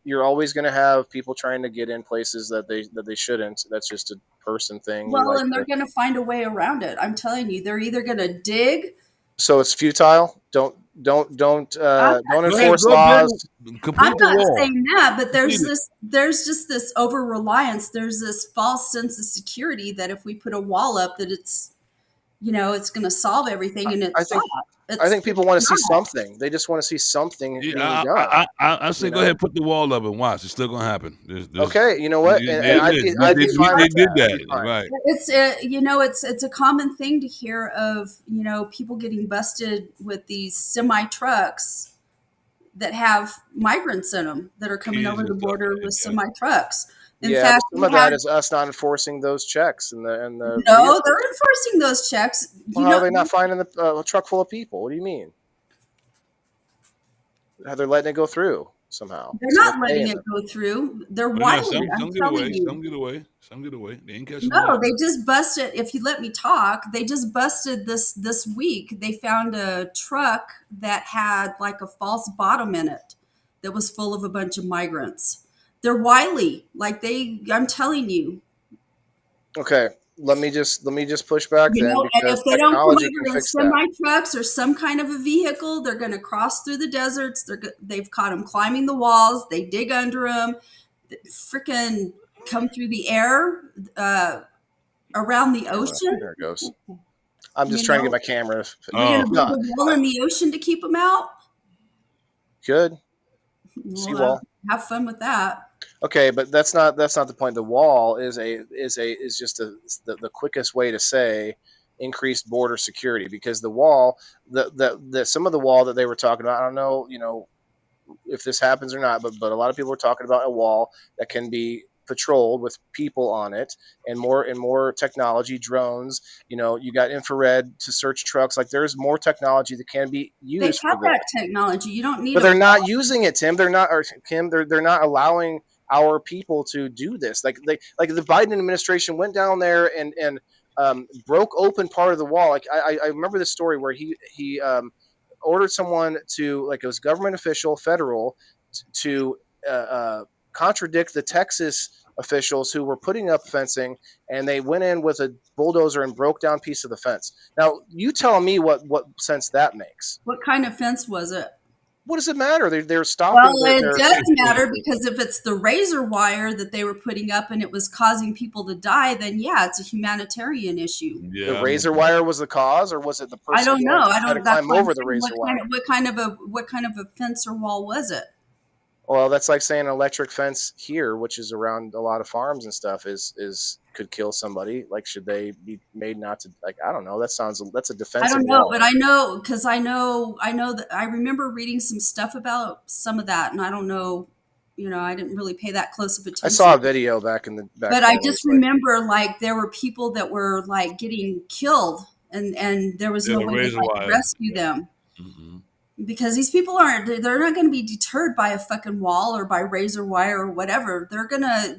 you're always going to have people trying to get in places that they shouldn't. That's just a person thing. We Well, like and they're going to find a way around it. I'm telling you, they're either going to dig. so it's futile. Don't not enforce Go ahead, laws. complete I'm the not wall. saying that, but there's Complete it. there's just this over reliance. There's this false sense of security that if we put a wall up, that it's it's going to solve everything, and I it's think not. I think people want to see not. something. They just want to see something being Yeah, done. I say You go know? ahead, put the wall up and watch. It's still gonna happen. Okay, you know what? And I'd be fine They with did that. I'd be that, fine. right? It's a common thing to hear of people getting busted with these semi trucks that have migrants in them that are coming Kids over the and stuff, border yeah, with yeah. semi trucks. In Yeah, fact, but some we of that had is us not enforcing those checks and the no, vehicles. they're enforcing those checks. Well, how are they not finding a truck full of people? What do you mean? How they're letting it go through somehow? They're So not they're letting paying it go through. They're But no, whining. I'm some get telling away. you. Some get away. Some get away. They ain't catching No, them. they just busted. If you let me talk, they just busted this week. They found a truck that had like a false bottom in it that was full of a bunch of migrants. They're wily, like I'm telling you. Okay, let me just push back then And because if they don't come technology over can in fix that. semi trucks or some kind of a vehicle, they're going to cross through the deserts. They've caught them climbing the walls. They dig under them. Freaking come through the air around the ocean. There it goes. I'm just You trying to know? get my camera. We're going to No, build a wall in the ocean to keep them out. good. Well, Seawall. have fun with that. Okay, but that's not the point. The wall is just the quickest way to say increased border security, because the wall, the some of the wall that they were talking about, I don't know, if this happens or not, but a lot of people are talking about a wall that can be patrolled with people on it and more technology, drones. You got infrared to search trucks. Like there's more technology that can be They used have for this. that technology. You don't need But a they're not using it, Tim. They're not, or Kim. They're not allowing our people to do this. Like the Biden administration went down there and broke open part of the wall. Like I remember this story where he ordered someone to, like, it was a government official, federal, to contradict the Texas officials who were putting up fencing, and they went in with a bulldozer and broke down a piece of the fence. Now, you tell me what sense that makes. What kind of fence was it? What does it matter? They're stopping. Well, it their- does matter, because if it's the razor wire that they were putting up and it was causing people to die, then yeah, it's a humanitarian issue. Yeah, The razor wire was the cause, or was it the person? I don't know. I had to don't. That's climb why I'm over the saying, razor wire. what kind of a fence or wall was it? Well, that's like saying an electric fence here, which is around a lot of farms and stuff, is could kill somebody. Like, should they be made not to? Like, I don't know. That's a defensive. I don't know, wall. but I know because I know that I remember reading some stuff about some of that, and I don't know. I didn't really pay that close of attention. I saw a video back in the back. But then I where just it's like, remember like there were people that were like getting killed, and there was Yeah, no the way to razor like, wire. rescue them. Mhm. because these people they're not going to be deterred by a fucking wall or by razor wire or whatever.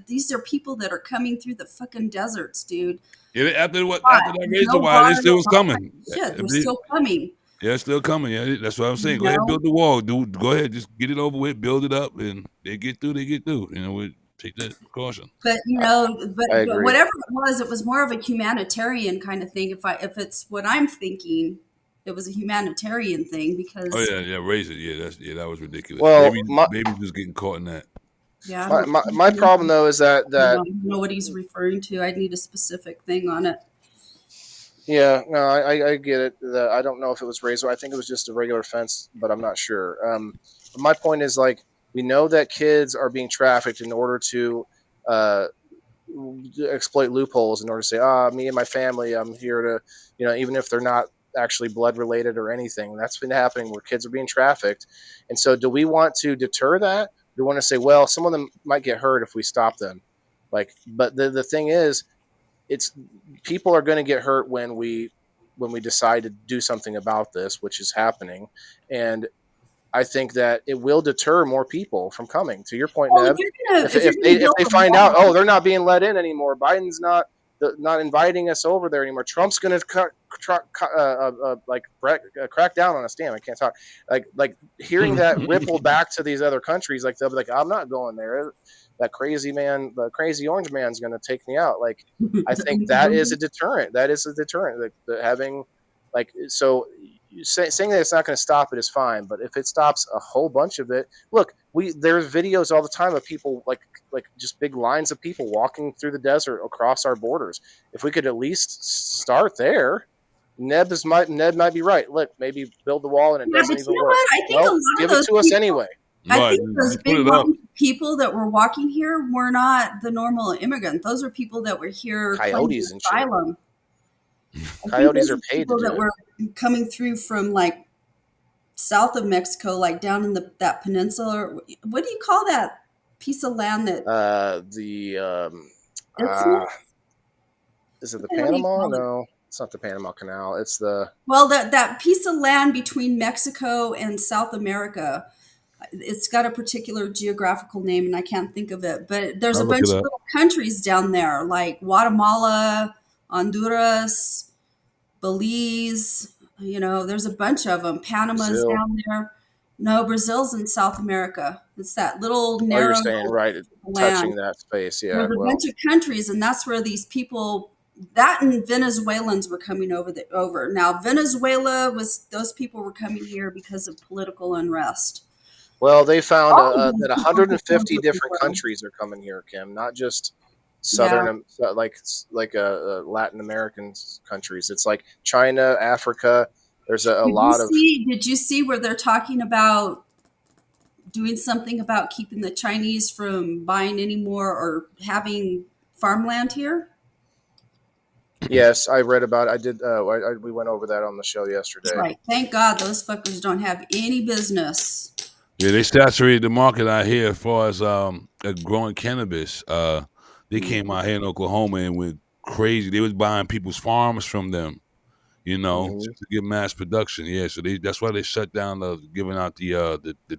These are people that are coming through the fucking deserts, dude. Yeah, after Hot, that razor no wire, water, it still no was light. coming. Shit, they're still coming. Yeah, it's still coming. Yeah, that's what I'm saying. You Go ahead and know? build the wall. Go ahead, just get it over with, build it up, and they get through. They get through. You know, we take that precaution. But I but agree. whatever it was more of a humanitarian kind of thing. If it's what I'm thinking, it was a humanitarian thing because Oh yeah, razor. Yeah, that was ridiculous. Well, Baby was getting caught in that. yeah. I don't my problem though is that I don't know what he's referring to. I'd need a specific thing on it. yeah, no, I get it. I don't know if it was razor. I think it was just a regular fence, but I'm not sure. But my point is, like, we know that kids are being trafficked in order to exploit loopholes, in order to say, me and my family, I'm here to, even if they're not actually blood related or anything. That's been happening where kids are being trafficked. And so do we want to deter that? Do we want to say, well, some of them might get hurt if we stop them? But the thing is, it's people are going to get hurt when we decide to do something about this, which is happening. And I think that it will deter more people from coming. To your point, Well, Neb, if they find out, they're not being let in anymore. Biden's not inviting us over there anymore. Trump's going to crack down on us. Damn, I can't talk. Like hearing that ripple back to these other countries, like they'll be like, I'm not going there. That crazy man, the crazy orange man's going to take me out. Like, I think that is a deterrent. That is a deterrent. Saying that it's not going to stop it is fine, but if it stops a whole bunch of it, look, there's videos all the time of people like just big lines of people walking through the desert across our borders. If we could at least start there, Neb might be right. Look, maybe build the wall and it doesn't even work. I think a lot give of it to us anyway. I think those big people that were walking here were not the normal immigrants. Those are people that were here coyotes and asylum. Coyotes are paid people to do that were coming through from like south of Mexico, like down in that peninsula. What do you call that piece of land that? Is it the Panama? No, it's not the Panama Canal. It's that piece of land between Mexico and South America. It's got a particular geographical name, and I can't think of it. But there's a bunch of little countries down there, like Guatemala, Honduras, Belize. There's a bunch of them. Panama's down there. No, Brazil's in South America. It's that little narrow. You're saying right, touching that space. Yeah, there's a bunch of countries, and that's where these people. That and Venezuelans were coming over. Now, Venezuela those people were coming here because of political unrest. Well, they found that 150 different countries are coming here, Kim, not just Southern, Latin American countries. It's like China, Africa. There's a lot of. Did you see where they're talking about doing something about keeping the Chinese from buying any more or having farmland here? Yes, I read about it. I did. We went over that on the show yesterday. That's right. Thank God those fuckers don't have any business. Yeah, they saturated the market out here as far as growing cannabis. They came out here in Oklahoma and went crazy. They was buying people's farms from them, just to get mass production. Yeah, so that's why they shut down giving out the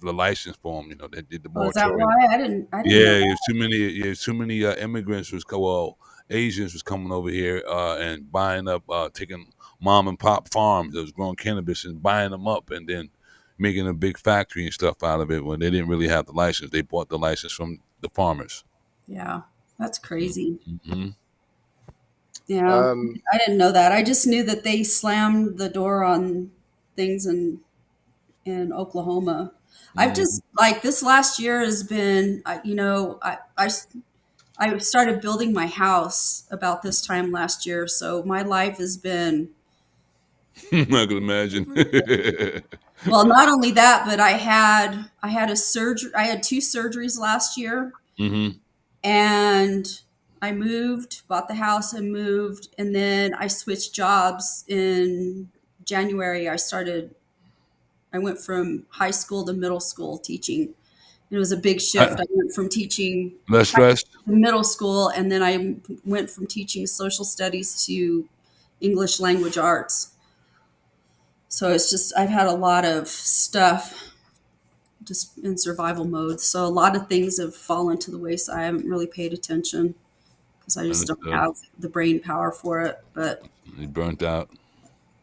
license for them. They did the moratorium. Is that why? I didn't Yeah, there's too many immigrants Asians was coming over here and buying up, taking mom and pop farms that was growing cannabis and buying them up and then making a big factory and stuff out of it when they didn't really have the license. They bought the license from the farmers. Yeah, that's crazy. Mm-hmm. Yeah, I didn't know that. I just knew that they slammed the door on things in Oklahoma. I've just this last year has been, I started building my house about this time last year, so my life has been. I can imagine. Well, not only that, but I had a surgery. I had 2 surgeries last year, and I bought the house and moved, and then I switched jobs in January. I went from high school to middle school teaching. It was a big shift. I went from teaching less stressed to middle school, and then I went from teaching social studies to English language arts. So it's just, I've had a lot of stuff just in survival mode. So a lot of things have fallen to the wayside. I haven't really paid attention because I just don't Understood. have the brain power for it. But You burnt out.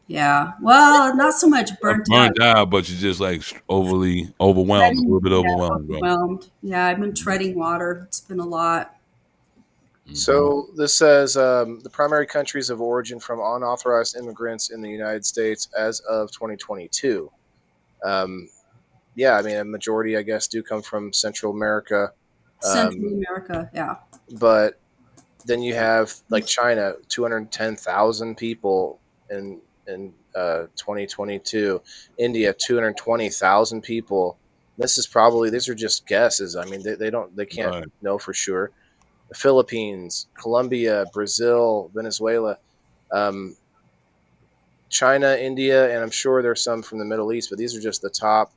yeah, well, not so much Not burnt out. burnt out, but you're just like overly overwhelmed, a little bit Yeah, overwhelmed, right? overwhelmed. Yeah, I've been treading water. It's been a lot. So this says the primary countries of origin from unauthorized immigrants in the United States as of 2022. Yeah, I mean, a majority, I guess, do come from Central America. Central America, yeah. But then you have like China, 210,000 people in 2022. India, 220,000 people. These are just guesses. I mean, they can't Right. know for sure. The Philippines, Colombia, Brazil, Venezuela, China, India, and I'm sure there's some from the Middle East, but these are just the top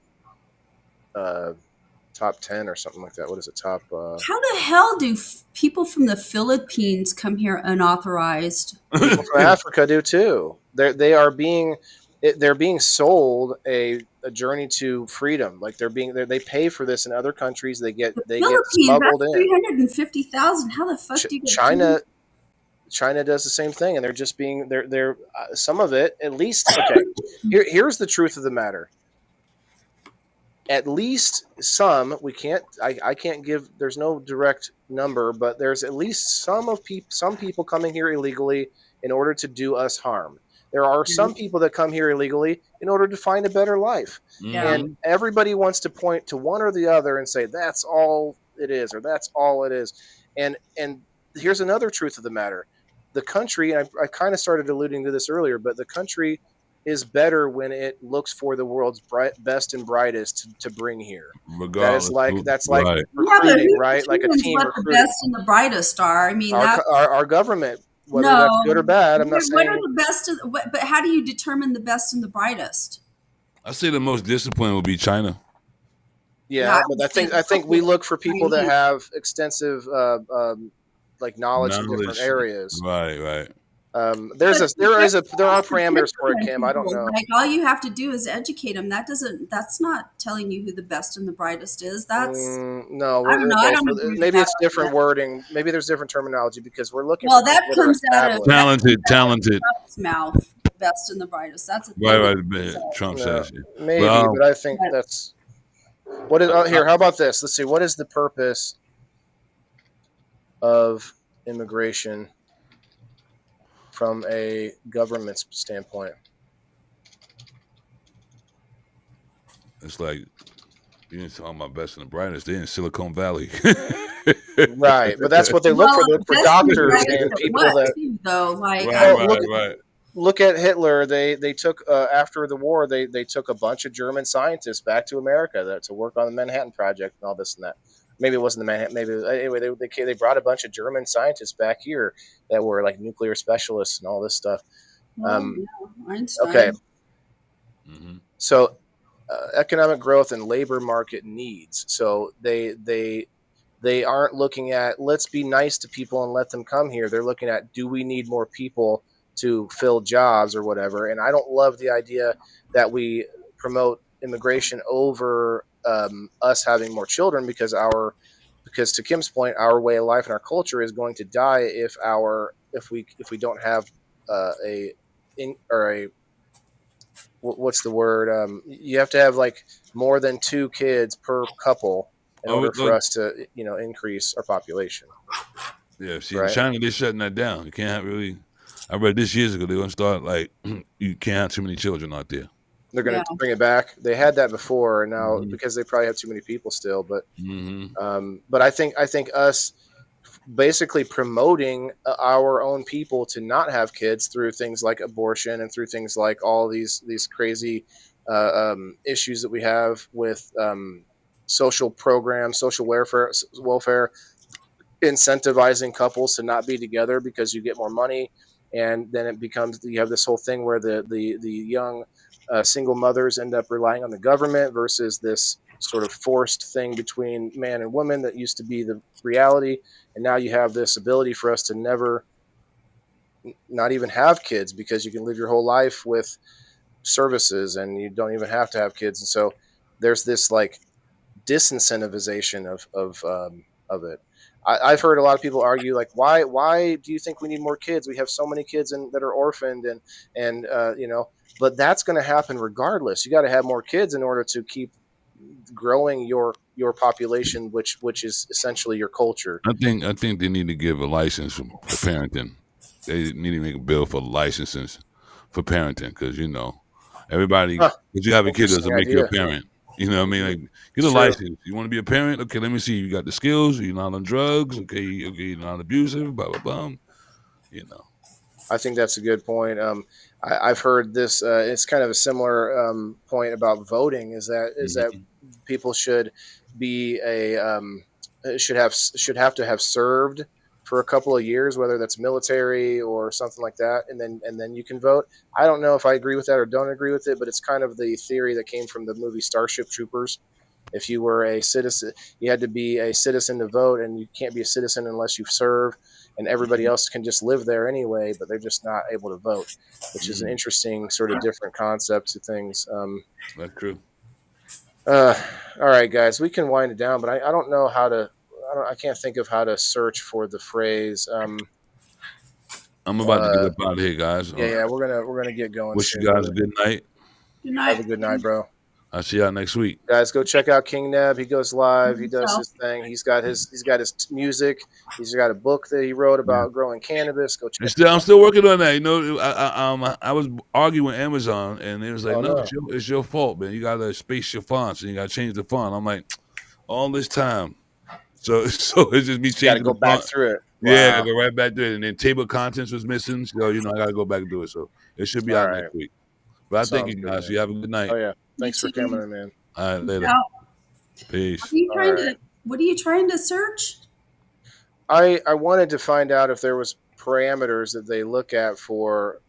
10 or something like that. What is it? Top How the hell do people from the Philippines come here unauthorized? people from Africa do too. They're being sold a journey to freedom. Like they pay for this in other countries. They get Philippines, smuggled that's in. 350,000. How the fuck do you get China does the same thing, and they're just being they're some of it at least. Okay, here's the truth of the matter. At least some we can't. I can't give. There's no direct number, but there's at least some people coming here illegally in order to do us harm. There are some people that come here illegally in order to find a better life, Yeah. and everybody wants to point to one or the other and say that's all it is, or that's all it is. And here's another truth of the matter: the country. And I kind of started alluding to this earlier, but the country is better when it looks for the world's best and brightest to bring here. Regardless. That's like right. Yeah, but recruiting, who right? Like a determines team what the recruiting. best and the brightest are? I mean, Our government, whether no. that's good or bad, I'm not What saying. are the best? But how do you determine the best and the brightest? I say the most disciplined would be China. Yeah, I but would I say think we look for people that Chinese. have extensive like knowledge in different areas. Right. There are parameters for it, Kim. I don't know. Like all you have to do is educate them. That's not telling you who the best and the brightest is. That's No. I don't know. I don't Okay, agree with maybe that it's different idea. wording. Maybe there's different terminology because we're looking. Well, for that people comes are out of established. Talented. Trump's mouth. Best and the brightest. That's a Right. thing. Trump No, says. maybe, Well, but I think that's what is here. How about this? Let's see. What is the purpose of immigration from a government standpoint? it's like you didn't talk about best and the brightest. They're in Silicon Valley. Right, but that's what they look for. They look for best and the doctors brightest and at people what, that too, though? Like, Right. look at Hitler. They took after the war. They took a bunch of German scientists back to America to work on the Manhattan Project and all this and that. Maybe it wasn't the Manhattan. Maybe anyway. They brought a bunch of German scientists back here that were like nuclear specialists and all this stuff. Einstein. Okay, Mhm. so economic growth and labor market needs. So they aren't looking at let's be nice to people and let them come here. They're looking at do we need more people to fill jobs or whatever. And I don't love the idea that we promote immigration over us having more children because to Kim's point, our way of life and our culture is going to die if we don't have what's the word? You have to have like more than 2 kids per couple in order for us to increase our population. Yeah, see, Right. in China they're shutting that down. You can't have really. I read this years ago. They're gonna start like you can't have too many children out there. They're going to bring it back. They had that before, and now Mhm. because they probably have too many people still. But Mm-hmm. but I think us basically promoting our own people to not have kids through things like abortion and through things like all these crazy issues that we have with social programs, social welfare, incentivizing couples to not be together because you get more money, and then it becomes you have this whole thing where the young single mothers end up relying on the government versus this sort of forced thing between man and woman that used to be the reality, and now you have this ability for us to not even have kids because you can live your whole life with services, and you don't even have to have kids. And so there's this like disincentivization of it. I've heard a lot of people argue like, why do you think we need more kids? We have so many kids that are orphaned, and but that's going to happen regardless. You got to have more kids in order to keep growing your population, which is essentially your culture. I think they need to give a license for parenting. They need to make a bill for licenses for parenting, because everybody, Huh. because you have a kid doesn't Interesting make you a idea. parent. You know what I mean? Like, get a True. license. You want to be a parent? Okay, let me see. You got the skills. You're not on drugs. Okay, you're not abusive. Blah blah blah. I think that's a good point. I've heard this. It's kind of a similar point about voting. Is that people should be should have to have served for a couple of years, whether that's military or something like that, and then you can vote. I don't know if I agree with that or don't agree with it, but it's kind of the theory that came from the movie Starship Troopers. If you were a citizen, you had to be a citizen to vote, and you can't be a citizen unless you serve. And everybody else can just live there anyway, but they're just not able to vote, which is an interesting sort of different concept to things. That's true. All right, guys, we can wind it down, but I don't know how to. I can't think of how to search for the phrase. I'm about to get up out of here, guys. Yeah, we're gonna get going. Wish soon, you guys brother. a good night. Good Have a night. good night, bro. I'll see y'all next week. Guys, go check out King Neb. He goes live. He does So- his thing. He's got his music. He's got a book that he wrote about growing cannabis. Go check. I'm still working on that. I was arguing with Amazon, and it was like, Oh, no, no. it's your fault, man. You gotta space your fonts, and you gotta change the font. I'm like, all this time, so it's just me Got to changing go the back font. through it. Yeah, Wow. go right back to it, and then table of contents was missing, so I gotta go back and do it. So it should be All out right. next week. But I thank Sounds you good, guys. man. You have a good night. Oh yeah. Thanks for too. coming in, man. All right, later. Now, Peace. what are you trying to search? I wanted to find out if there was parameters that they look at for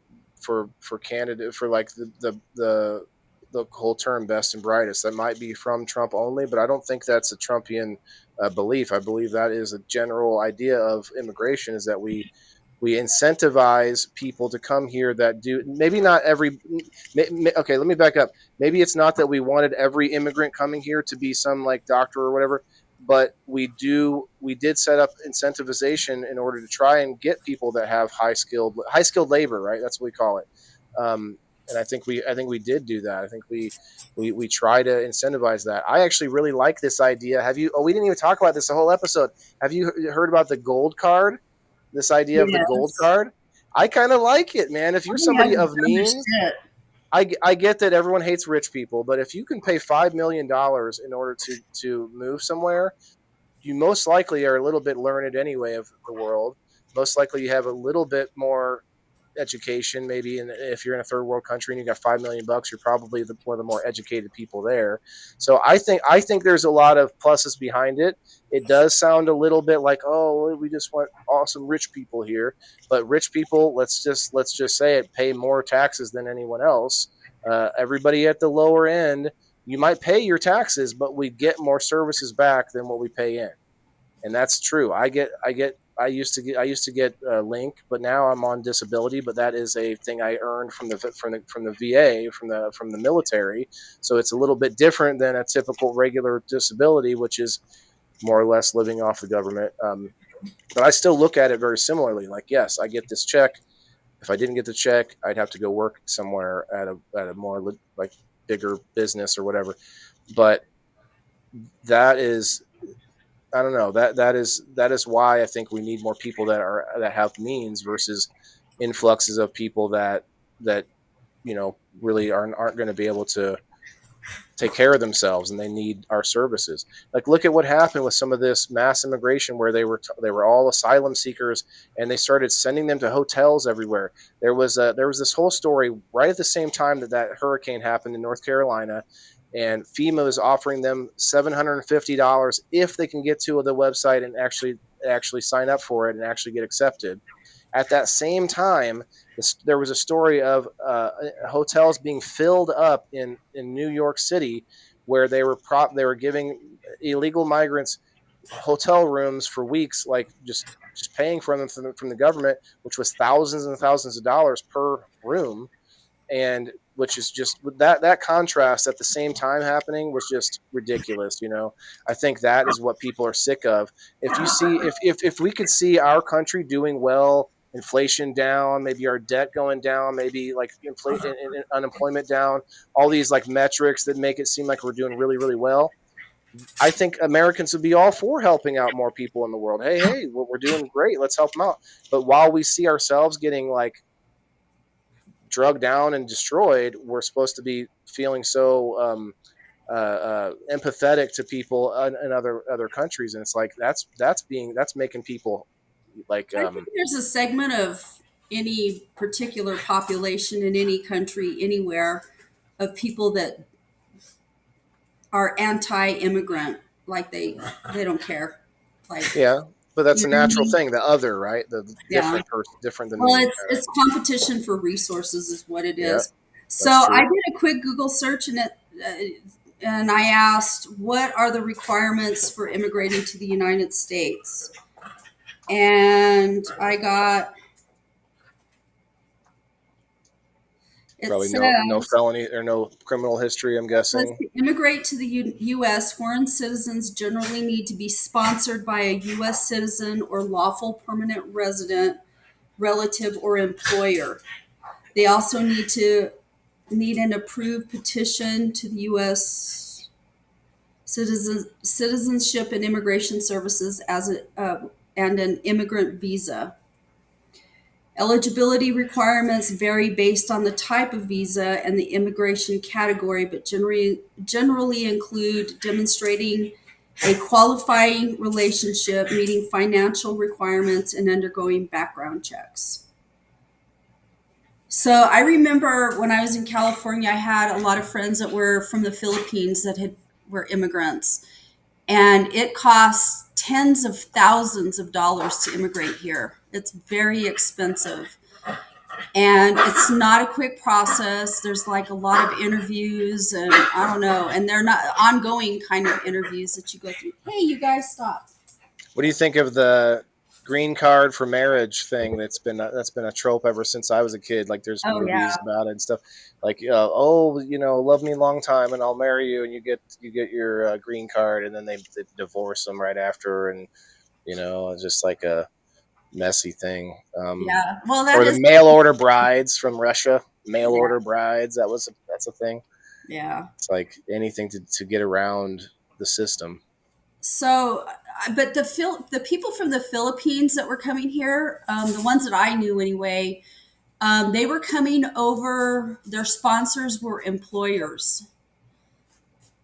candidate for like the whole term best and brightest. That might be from Trump only, but I don't think that's a Trumpian belief. I believe that is a general idea of immigration, is that we incentivize people to come here that do maybe not every okay, let me back up. Maybe it's not that we wanted every immigrant coming here to be some like doctor or whatever, but we did set up incentivization in order to try and get people that have high skilled labor, right? That's what we call it. And I think we did do that. I think we try to incentivize that. I actually really like this idea. We didn't even talk about this the whole episode. Have you heard about the gold card? This idea of the gold card? I kind of like it, man. If you're somebody of means, I get that everyone hates rich people, but if you can pay $5 million in order to move somewhere, you most likely are a little bit learned anyway of the world. Most likely you have a little bit more education, maybe. And if you're in a third world country and you got $5 million, you're probably one of the more educated people there. So I think there's a lot of pluses behind it. It does sound a little bit like, oh, we just want awesome rich people here, but rich people, let's just say it, pay more taxes than anyone else. Everybody at the lower end, you might pay your taxes, but we get more services back than what we pay in, and that's true. I used to get Link, but now I'm on disability. But that is a thing I earned from the VA, from the military. So it's a little bit different than a typical regular disability, which is more or less living off the government. But I still look at it very similarly. Like, yes, I get this check. If I didn't get the check, I'd have to go work somewhere at a more like bigger business or whatever. But that is, I don't know, that is why I think we need more people that have means versus influxes of people that really aren't going to be able to take care of themselves, and they need our services. Like, look at what happened with some of this mass immigration, where they were all asylum seekers, and they started sending them to hotels everywhere. There was this whole story right at the same time that hurricane happened in North Carolina, and FEMA was offering them $750 if they can get to the website and actually sign up for it and actually get accepted. At that same time, there was a story of hotels being filled up in New York City, where they were giving illegal migrants hotel rooms for weeks, like just paying for them from the government, which was thousands and thousands of dollars per room. And which is just that contrast at the same time happening was just ridiculous. I think that is what people are sick of. If you see, if we could see our country doing well, inflation down, maybe our debt going down, maybe like unemployment down, all these like metrics that make it seem like we're doing really, really well. I think Americans would be all for helping out more people in the world. Hey, we're doing great. Let's help them out. But while we see ourselves getting like drugged down and destroyed, we're supposed to be feeling so empathetic to people in other countries, and it's like that's making people like I think there's a segment of any particular population in any country, anywhere, of people that are anti-immigrant. Like they don't care. Like, yeah, but that's a you know what I natural mean? thing. The other, right? The Yeah. different person, different than Well, me. it's competition for resources is what it Yeah, is. So that's true. I did a quick Google search and I asked, what are the requirements for immigrating to the United States? And I got it Probably says, no felony or no criminal history, I'm guessing. to immigrate to the U.S., foreign citizens generally need to be sponsored by a U.S. citizen or lawful permanent resident, relative, or employer. They also need an approved petition to the U.S. Citizenship and Immigration Services and an immigrant visa. Eligibility requirements vary based on the type of visa and the immigration category, but generally include demonstrating a qualifying relationship, meeting financial requirements, and undergoing background checks. So I remember when I was in California, I had a lot of friends that were from the Philippines that were immigrants, and it costs tens of thousands of dollars to immigrate here. It's very expensive, and it's not a quick process. There's like a lot of interviews, and I don't know, and they're not ongoing kind of interviews that you go through. Hey, you guys, stop. What do you think of the green card for marriage thing that's been a trope ever since I was a kid? Like there's Oh movies yeah, about it and stuff. Like love me a long time and I'll marry you, and you get your green card, and then they divorce them right after, and it's just like a messy thing. yeah. Well, that Or is the mail order brides from Russia, mail yeah, order brides. That's a thing. yeah. It's like anything to get around the system. So, but the people from the Philippines that were coming here, the ones that I knew anyway, they were coming over. Their sponsors were employers,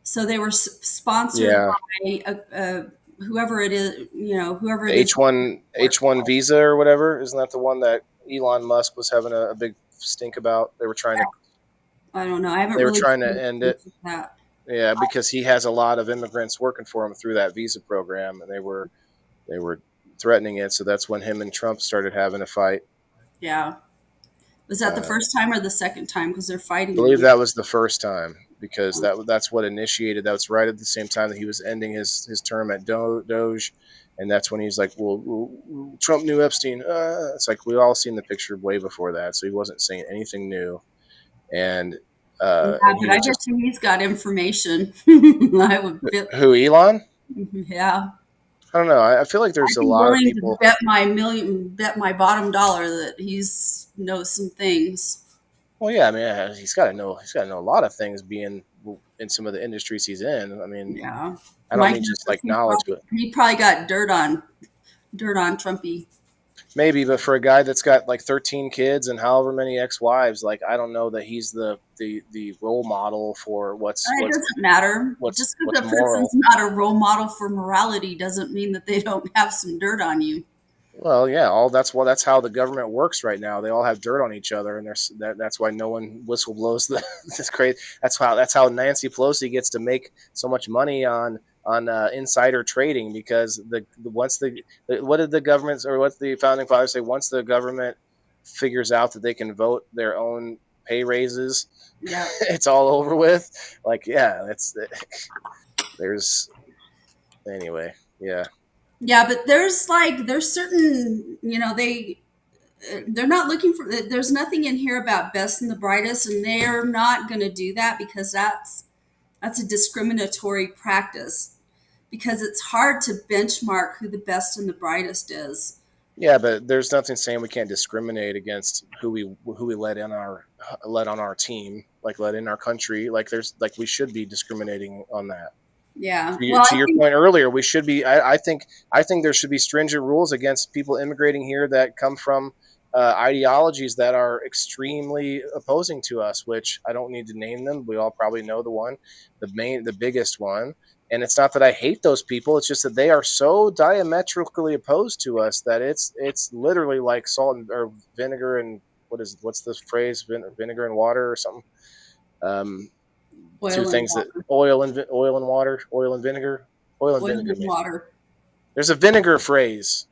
so they were sponsored Yeah, by whoever it is, whoever it is. H1 visa or whatever. Isn't that the one that Elon Musk was having a big stink about? I don't know. I haven't They were really trying paid to end attention it. to that. Yeah, because he has a lot of immigrants working for him through that visa program, and they were threatening it. So that's when him and Trump started having a fight. Yeah, was that the Uh, first time or the second time? Because they're I fighting believe again. that was the first time, because that's what initiated. That was right at the same time that he was ending his term at Doge, and that's when he's like, "Well, Trump knew Epstein." It's like we all seen the picture way before that, so he wasn't saying anything new, and Yeah, he but I was bet just you he's got information. I would bet, who Elon. yeah. I don't know. I feel like there's I'd a be lot of willing to people. bet my bottom dollar that he's knows some things. Well, yeah, I mean, he's got to know. He's got to know a lot of things, being in some of the industries he's in. I mean, Yeah, I don't my mean guess just is like knowledge, but he probably got dirt on Trumpy. maybe. But for a guy that's got like 13 kids and however many ex-wives, like I don't know that he's the role model for It doesn't matter. Just because what's a person's moral. not a role model for morality doesn't mean that they don't have some dirt on you. Well, yeah, that's how the government works right now. They all have dirt on each other, and that's why no one whistleblowes. This crazy. That's how Nancy Pelosi gets to make so much money on insider trading, because what did the government, or what the founding fathers say? Once the government figures out that they can vote their own pay raises, Yeah. it's all over with. Like, yeah, there's anyway, yeah. Yeah, but there's certain, they're not looking for. There's nothing in here about best and the brightest, and they're not going to do that because that's a discriminatory practice. Because it's hard to benchmark who the best and the brightest is. Yeah, but there's nothing saying we can't discriminate against who we let on our team, like let in our country. Like there's like we should be discriminating on that. Yeah. To, Well, to I your think point earlier, we should be. I think there should be stringent rules against people immigrating here that come from ideologies that are extremely opposing to us. Which I don't need to name them. We all probably know the biggest one. And it's not that I hate those people. It's just that they are so diametrically opposed to us that it's literally like salt or vinegar and what's the phrase, vinegar and water or something. Um, Two oil and things that water. oil and water, oil and vinegar, oil and Oil vinegar. and Maybe. water. There's a vinegar phrase.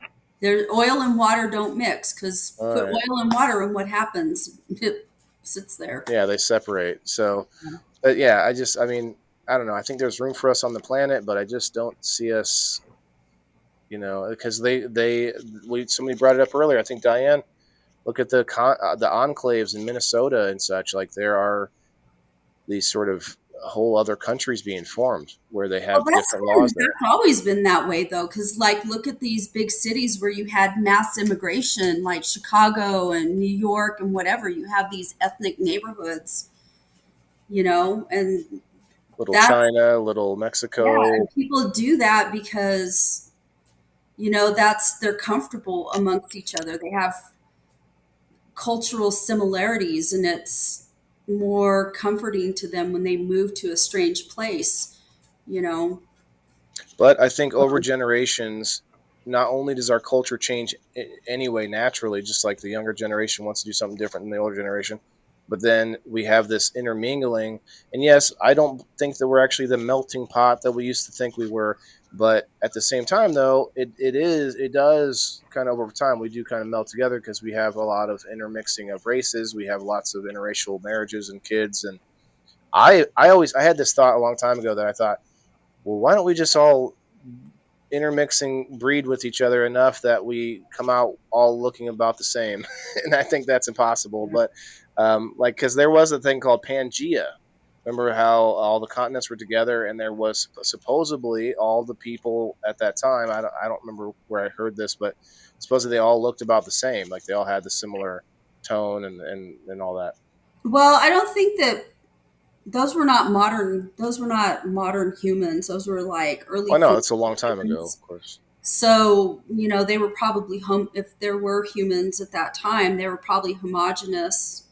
Oil and water don't mix because All put right. oil and water and what happens? It sits there. Yeah, they separate. So, Yeah. but yeah, I mean, I don't know. I think there's room for us on the planet, but I just don't see us, because somebody brought it up earlier. I think Diane, look at the enclaves in Minnesota and such. Like there are these sort of whole other countries being formed where they have different laws there. That's always been that way though, because like look at these big cities where you had mass immigration, like Chicago and New York and whatever. You have these ethnic neighborhoods, and Little that's China, little yeah, Mexico. and people do that because they're comfortable amongst each other. They have cultural similarities, and it's more comforting to them when they move to a strange place. You know, But I think over generations, not only does our culture change anyway naturally, just like the younger generation wants to do something different than the older generation, but then we have this intermingling. And yes, I don't think that we're actually the melting pot that we used to think we were. But at the same time, though, it does kind of over time, we do kind of melt together because we have a lot of intermixing of races. We have lots of interracial marriages and kids. And I had this thought a long time ago that I thought, well, why don't we just all intermixing breed with each other enough that we come out all looking about the same? And I think that's impossible. But because there was a thing called Pangea. Remember how all the continents were together, and there was supposedly all the people at that time. I don't remember where I heard this, but supposedly they all looked about the same. Like they all had the similar tone and all that. well, I don't think that those were not modern. Those were not modern humans. Those were like early Well, no, it's a long time ago, humans. of course. So they were probably if there were humans at that time, they were probably homogenous.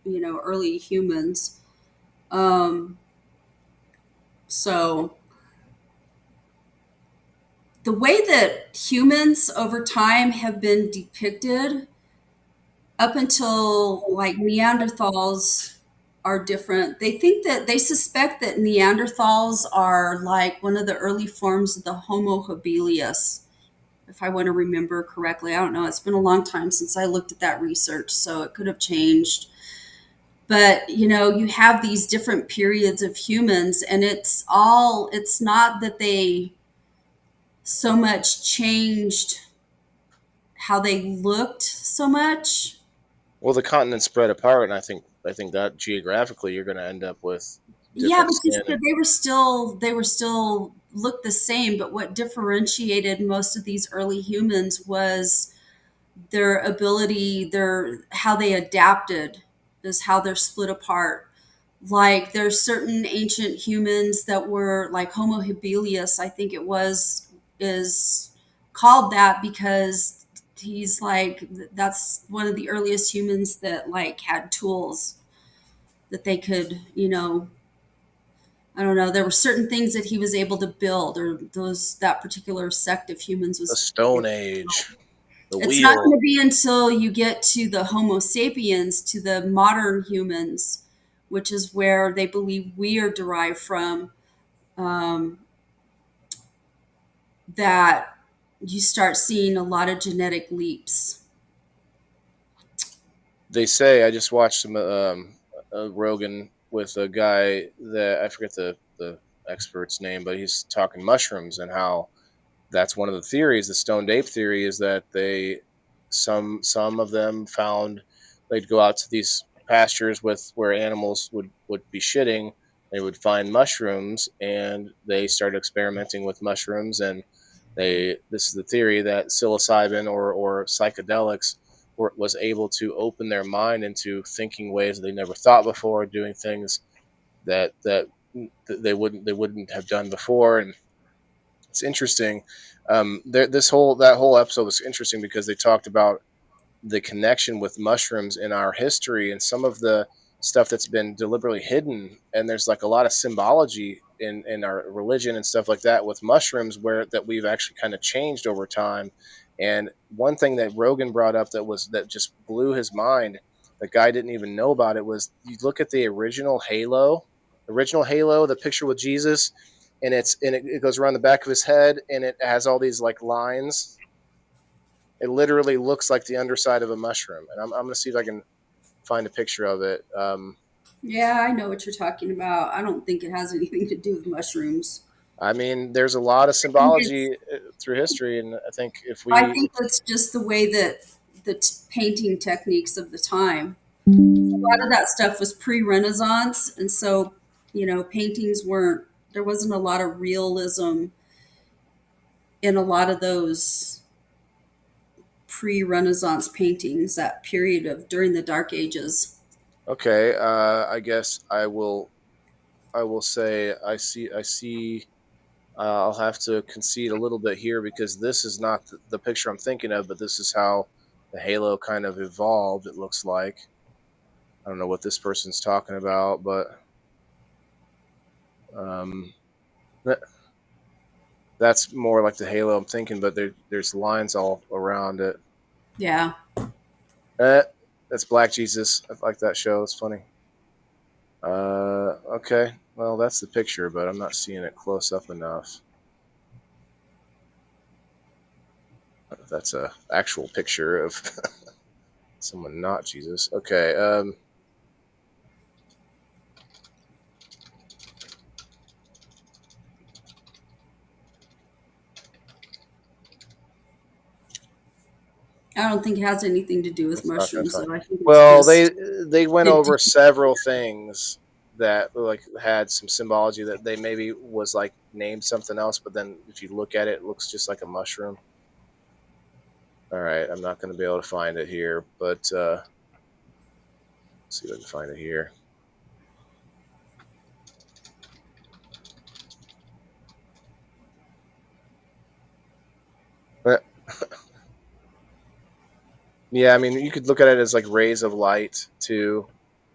Early humans. Um, so the way that humans over time have been depicted up until like Neanderthals are different. They suspect that Neanderthals are like one of the early forms of the Homo habilis, if I want to remember correctly. I don't know. It's been a long time since I looked at that research, so it could have changed. But you have these different periods of humans, and it's not that they so much changed how they looked so much. Well, the continents spread apart, and I think that geographically you're going to end up with Yeah, different but you skin. said they were still looked the same, but what differentiated most of these early humans was their ability, their how they adapted is how they're split apart. Like there's certain ancient humans that were like Homo habilis, I think is called that because he's like that's one of the earliest humans that like had tools that they could, I don't know, there were certain things that he was able to build, or that particular sect of humans The was. Stone Age, the It's not going wheel. to be until you get to the Homo sapiens, to the modern humans, which is where they believe we are derived from, um, that you start seeing a lot of genetic leaps. They say I just watched some Rogan with a guy that I forget the expert's name, but he's talking mushrooms and how that's one of the theories. The stoned ape theory is that some of them found they'd go out to these pastures with where animals would be shitting. They would find mushrooms, and they started experimenting with mushrooms. And this is the theory that psilocybin or psychedelics was able to open their mind into thinking ways they never thought before, doing things that they wouldn't have done before. And it's interesting. That whole episode was interesting because they talked about the connection with mushrooms in our history and some of the stuff that's been deliberately hidden. And there's like a lot of symbology in our religion and stuff like that with mushrooms where that we've actually kind of changed over time. And one thing that Rogan brought up that just blew his mind, the guy didn't even know about it, was you look at the original Halo, the picture with Jesus, and it goes around the back of his head, and it has all these like lines. It literally looks like the underside of a mushroom, and I'm going to see if I can find a picture of it. Yeah, I know what you're talking about. I don't think it has anything to do with mushrooms. I mean, there's a lot of symbology through history, and I think I think it's just the way that painting techniques of the time. A lot of that stuff was pre-Renaissance, and so paintings weren't. There wasn't a lot of realism in a lot of those pre-Renaissance paintings. That period of during the Dark Ages. Okay, I guess I will say I see. I'll have to concede a little bit here because this is not the picture I'm thinking of, but this is how the Halo kind of evolved, it looks like. I don't know what this person's talking about, but that's more like the Halo I'm thinking, but there's lines all around it. Yeah. That's Black Jesus. I like that show. It's funny. Okay. Well, that's the picture, but I'm not seeing it close up enough. That's a actual picture of someone not Jesus. Okay. I don't think it has anything to do with mushrooms. So I think they went over several things that like had some symbology that they maybe was like named something else, but then if you look at it, it looks just like a mushroom. All right, I'm not going to be able to find it here, but let's see if I can find it here. Yeah, I mean, you could look at it as like rays of light too,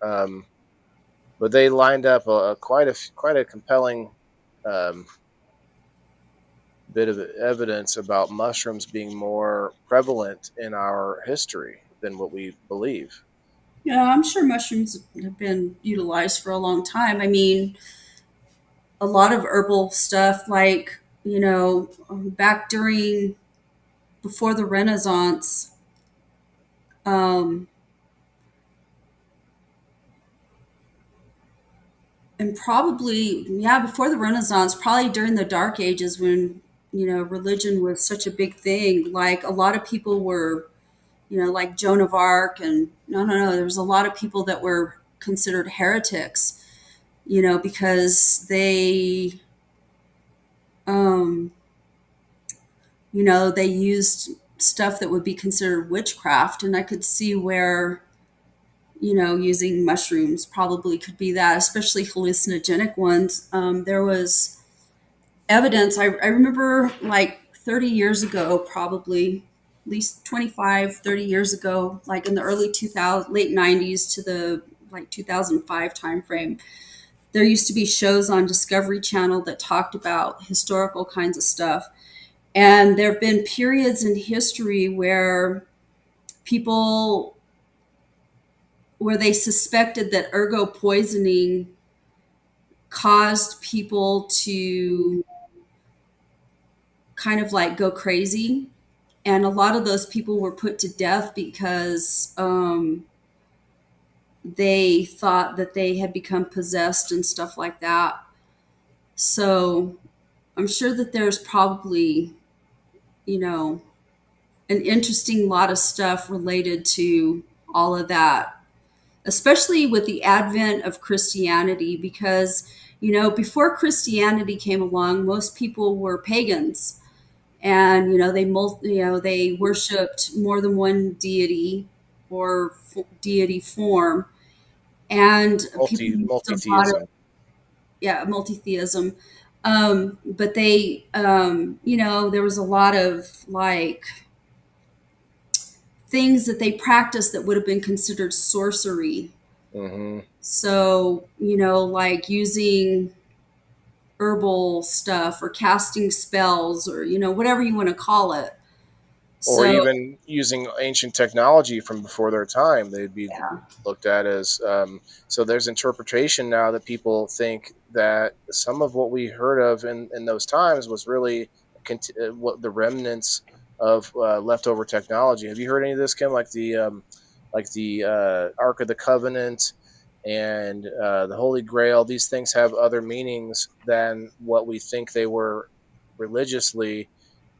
but they lined up quite a compelling bit of evidence about mushrooms being more prevalent in our history than what we believe. Yeah, I'm sure mushrooms have been utilized for a long time. I mean, a lot of herbal stuff, like, back before the Renaissance, and probably, yeah, before the Renaissance, probably during the Dark Ages when, religion was such a big thing. Like, a lot of people were, like Joan of Arc, and no, there was a lot of people that were considered heretics, because they, they used stuff that would be considered witchcraft. And I could see where, using mushrooms probably could be that, especially hallucinogenic ones. There was evidence, I remember like 30 years ago, probably at least 25, 30 years ago, like in the early 2000, late 90s to the like 2005 timeframe, there used to be shows on Discovery Channel that talked about historical kinds of stuff. And there have been periods in history where they suspected that ergo poisoning caused people to kind of like go crazy. And a lot of those people were put to death because they thought that they had become possessed and stuff like that. So I'm sure that there's probably, an interesting lot of stuff related to all of that, especially with the advent of Christianity, because, before Christianity came along, most people were pagans, and, they worshiped more than one deity or deity form, and people used a lot of, Multi-theism. yeah, multi-theism. But they, there was a lot of like things that they practiced that would have been considered sorcery. Hmm. So, like using herbal stuff or casting spells or, whatever you want to call it. Or So, even using ancient technology from before their time, they'd be yeah, looked at as. So there's interpretation now that people think that some of what we heard of in those times was really what the remnants of leftover technology. Have you heard any of this, Kim? Like the Ark of the Covenant and the Holy Grail. These things have other meanings than what we think they were religiously.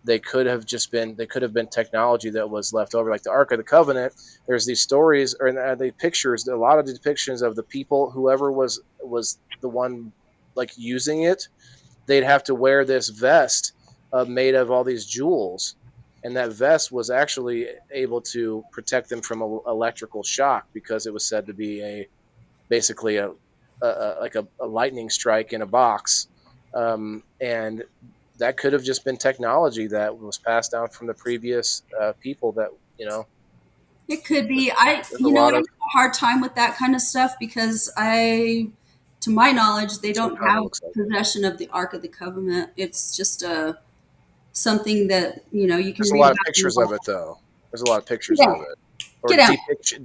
They could have been technology that was left over, like the Ark of the Covenant. There's these stories or the pictures, a lot of the depictions of the people, whoever was the one like using it, they'd have to wear this vest made of all these jewels, and that vest was actually able to protect them from electrical shock, because it was said to be basically a lightning strike in a box. And that could have just been technology that was passed down from the previous people. That it could be. I, there's a I lot have of a hard time with that kind of stuff because to my knowledge, they that's what don't it kind of have looks like. possession of the Ark of the Covenant. It's just something that, you can There's a read lot of about in the pictures of it, though. There's a lot of pictures Bible. of it, or Get out.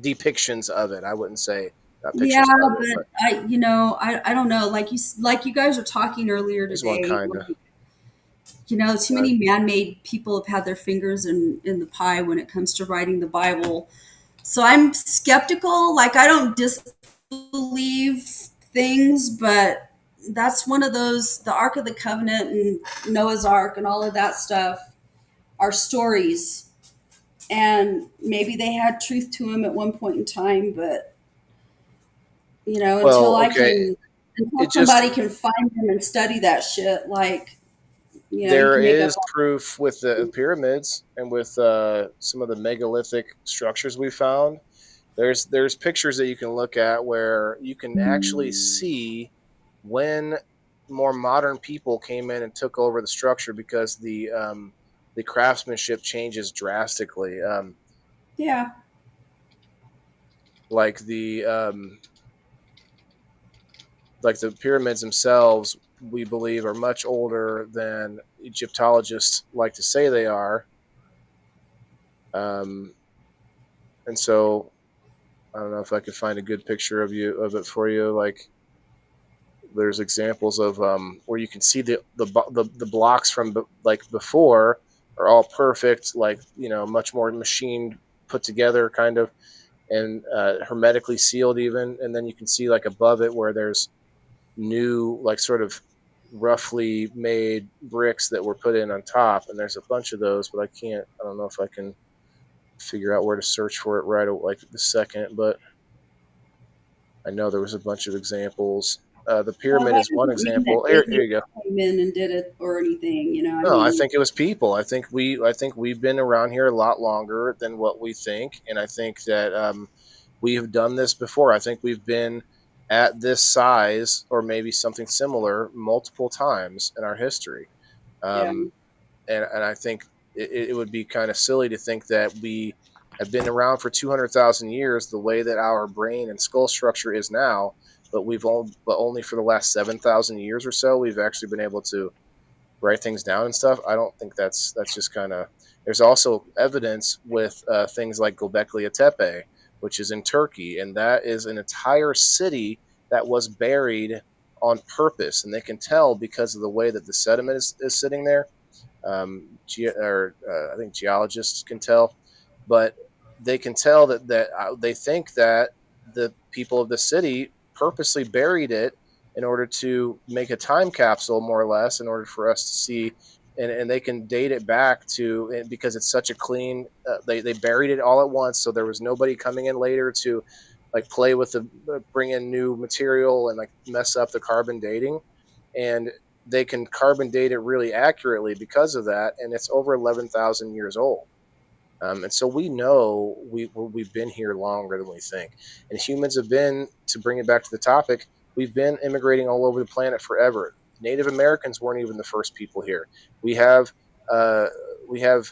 depictions of it. I wouldn't say not Yeah, pictures of it, but but I don't know. Like you guys were talking earlier there's one today. kind of. Too many man-made people have had their fingers in the pie when it comes to writing the Bible. So I'm skeptical. Like I don't disbelieve things, but that's one of those. The Ark of the Covenant and Noah's Ark and all of that stuff are stories, and maybe they had truth to them at one point in time, but until Well, I okay, can, until it just somebody can find them and study that shit, like, you there can make up. is proof with the pyramids and with some of the megalithic structures we found. There's pictures that you can look at where you can actually see when more modern people came in and took over the structure, because the craftsmanship changes drastically. Yeah, Like like the pyramids themselves, we believe are much older than Egyptologists like to say they are. Um, and so I don't know if I could find a good picture of it for you. Like there's examples of where you can see the blocks from like before are all perfect, like much more machined, put together, kind of, and hermetically sealed even. And then you can see like above it where there's new, like sort of roughly made bricks that were put in on top, and there's a bunch of those, but I don't know if I can figure out where to search for it right like the second, but I know there was a bunch of examples. The well, pyramid that is one doesn't mean that example. Here you aliens go. came in and did it or anything. I No, I mean, think it was people. I think we've been around here a lot longer than what we think, and I think that we have done this before. I think we've been at this size or maybe something similar multiple times in our history. yeah, Um, and I think it would be kind of silly to think that we have been around for 200,000 years the way that our brain and skull structure is now, but but only for the last 7,000 years or so we've actually been able to write things down and stuff. I don't think that's just kind of. There's also evidence with things like Göbekli Tepe, which is in Turkey, and that is an entire city that was buried on purpose, and they can tell because of the way that the sediment is sitting there. I think geologists can tell, but they can tell that they think that the people of the city purposely buried it in order to make a time capsule, more or less, in order for us to see and they can date it back to, because it's such a clean. They buried it all at once, so there was nobody coming in later to like play with the bring in new material and like mess up the carbon dating, and they can carbon date it really accurately because of that, and it's over 11,000 years old. And so we know we've been here longer than we think. And humans have been, to bring it back to the topic, we've been immigrating all over the planet forever. Native Americans weren't even the first people here. We have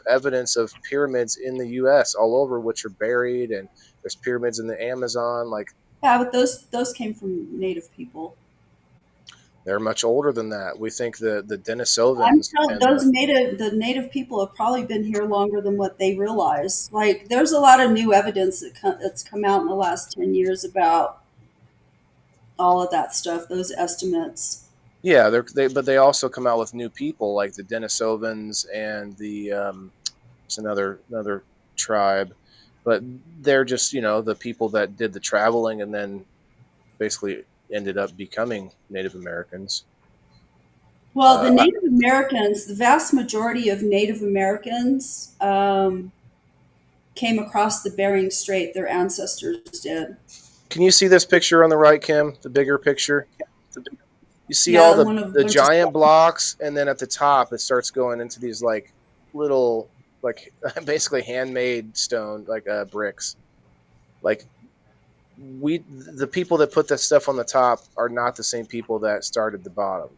evidence of pyramids in the U.S. all over, which are buried, and there's pyramids in the Amazon. Like, Yeah, but those came from native people. they're much older than that. We think the I'm Denisovans telling and the native people have probably been here longer than what they realize. Like, there's a lot of new evidence that's come out in the last 10 years about all of that stuff. Those estimates. yeah, but they also come out with new people like the Denisovans and it's another tribe, but they're just the people that did the traveling and then basically ended up becoming Native Americans. Well, the Native Americans, the vast majority of Native Americans came across the Bering Strait. Their ancestors did. Can you see this picture on the right, Kim? The bigger picture. You see Yeah, all one of the bunch of giant stuff. blocks, and then at the top it starts going into these like little, like basically handmade stone, like bricks. Like the people that put that stuff on the top are not the same people that started the bottom,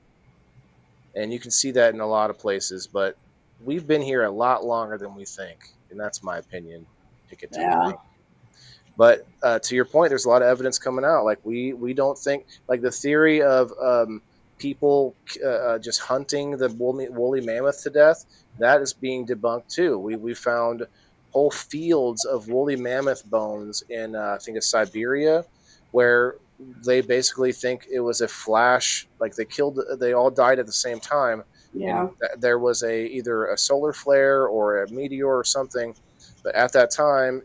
and you can see that in a lot of places. But we've been here a lot longer than we think, and that's my opinion. Take it to the Yeah. bank. But to your point, there's a lot of evidence coming out. Like we don't think, like the theory of people just hunting the woolly mammoth to death, that is being debunked too. We found whole fields of woolly mammoth bones in I think it's Siberia, where they basically think it was a flash. Like they all died at the same time. Yeah. And there was either a solar flare or a meteor or something. But at that time,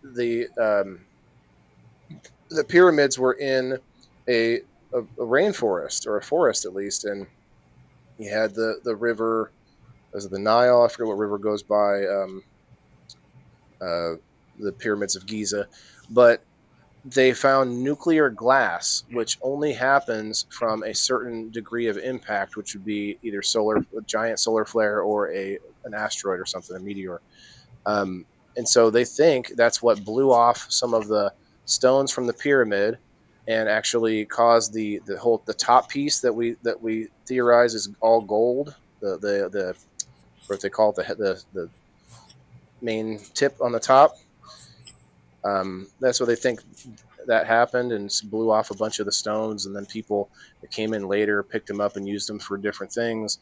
the pyramids were in a rainforest, or a forest at least, and you had the river. Was it the Nile? I forget what river goes by the pyramids of Giza, but they found nuclear glass, which only happens from a certain degree of impact, which would be either a giant solar flare or an asteroid or something, a meteor. And so they think that's what blew off some of the stones from the pyramid and actually caused the top piece that we theorize is all gold. The what they call it, the main tip on the top. That's what they think that happened, and blew off a bunch of the stones, and then people that came in later picked them up and used them for different things.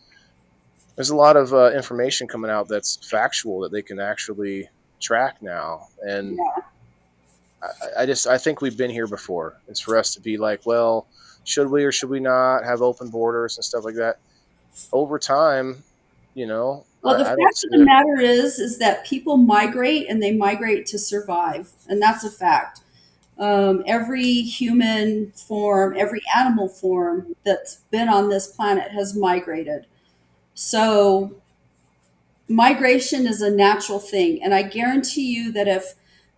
There's a lot of information coming out that's factual that they can actually track now, and I think we've been here before. It's for us to be like, well, should we or should we not have open borders and stuff like that? Over time, Well, the I fact don't see of the matter is that people migrate, and they migrate to survive, and that's a fact. Every human form, every animal form that's been on this planet has migrated. So migration is a natural thing, and I guarantee you that if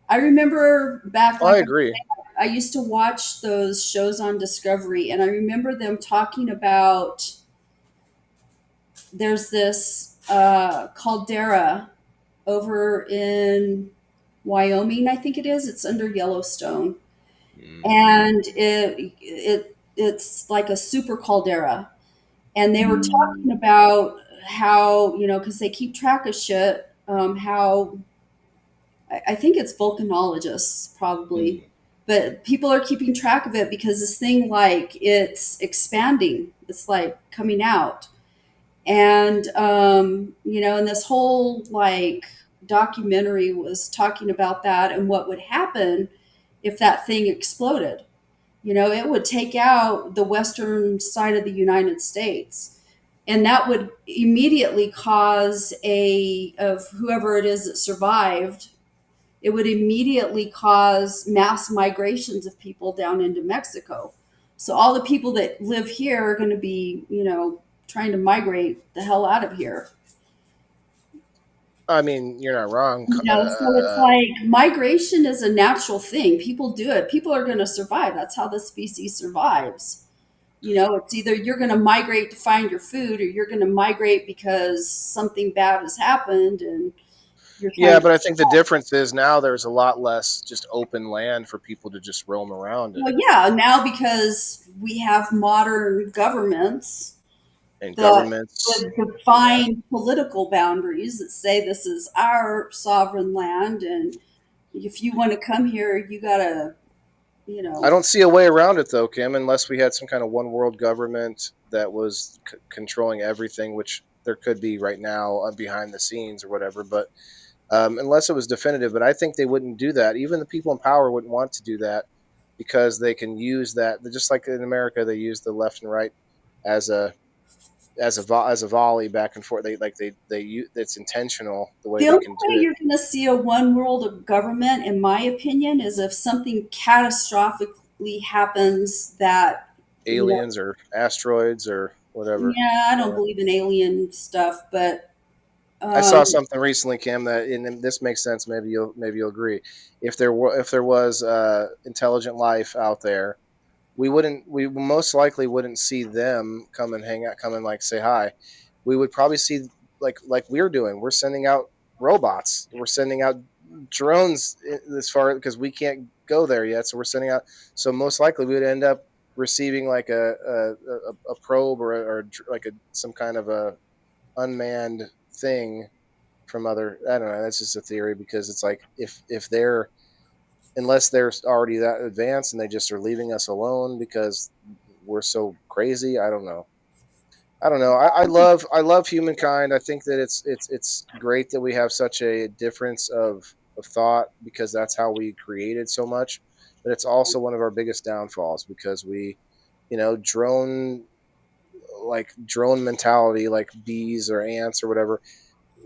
I remember back, I agree. I used to watch those shows on Discovery, and I remember them talking about there's this caldera over in Wyoming, I think it is. It's under Yellowstone, and it's like a super caldera. And they were talking about how, because they keep track of shit, how I think it's volcanologists probably, but people are keeping track of it because this thing, like, it's expanding, it's like coming out. And, and this whole like documentary was talking about that and what would happen if that thing exploded. It would take out the western side of the United States. And that would immediately cause of whoever it is that survived, it would immediately cause mass migrations of people down into Mexico. So all the people that live here are going to be, trying to migrate the hell out of here. I mean, you're not wrong. So it's like migration is a natural thing. People do it. People are going to survive. That's how the species survives. It's either you're going to migrate to find your food, or you're going to migrate because something bad has happened, and you're trying Yeah, to. but I think the difference is now there's a lot less just open land for people to just roam around in. Well, yeah, now because we have modern governments And that governments, define political boundaries that say this is our sovereign land, and if you want to come here, you gotta, I don't see a way around it though, Kim, unless we had some kind of one world government that was controlling everything, which there could be right now behind the scenes or whatever. But unless it was definitive, but I think they wouldn't do that. Even the people in power wouldn't want to do that because they can use that. Just like in America, they use the left and right as a volley back and forth. They use it's intentional the way The they only can way do it. you're going to see a one world of government, in my opinion, is if something catastrophically happens that, Aliens or asteroids or whatever. yeah, I don't Yeah. believe in alien stuff, but I saw um, something recently, Kim, that and this makes sense. Maybe you'll agree. If there was intelligent life out there, we most likely wouldn't see them come and hang out, come and like say hi. We would probably see like we're doing. We're sending out robots. We're sending out drones as far because we can't go there yet. So we're sending out. So most likely we would end up receiving like a probe or like some kind of a unmanned thing from other. I don't know. That's just a theory because it's like if they're unless they're already that advanced and they just are leaving us alone because we're so crazy. I don't know. I don't know. I love humankind. I think that it's great that we have such a difference of thought because that's how we created so much. But it's also one of our biggest downfalls because we, drone drone mentality like bees or ants or whatever,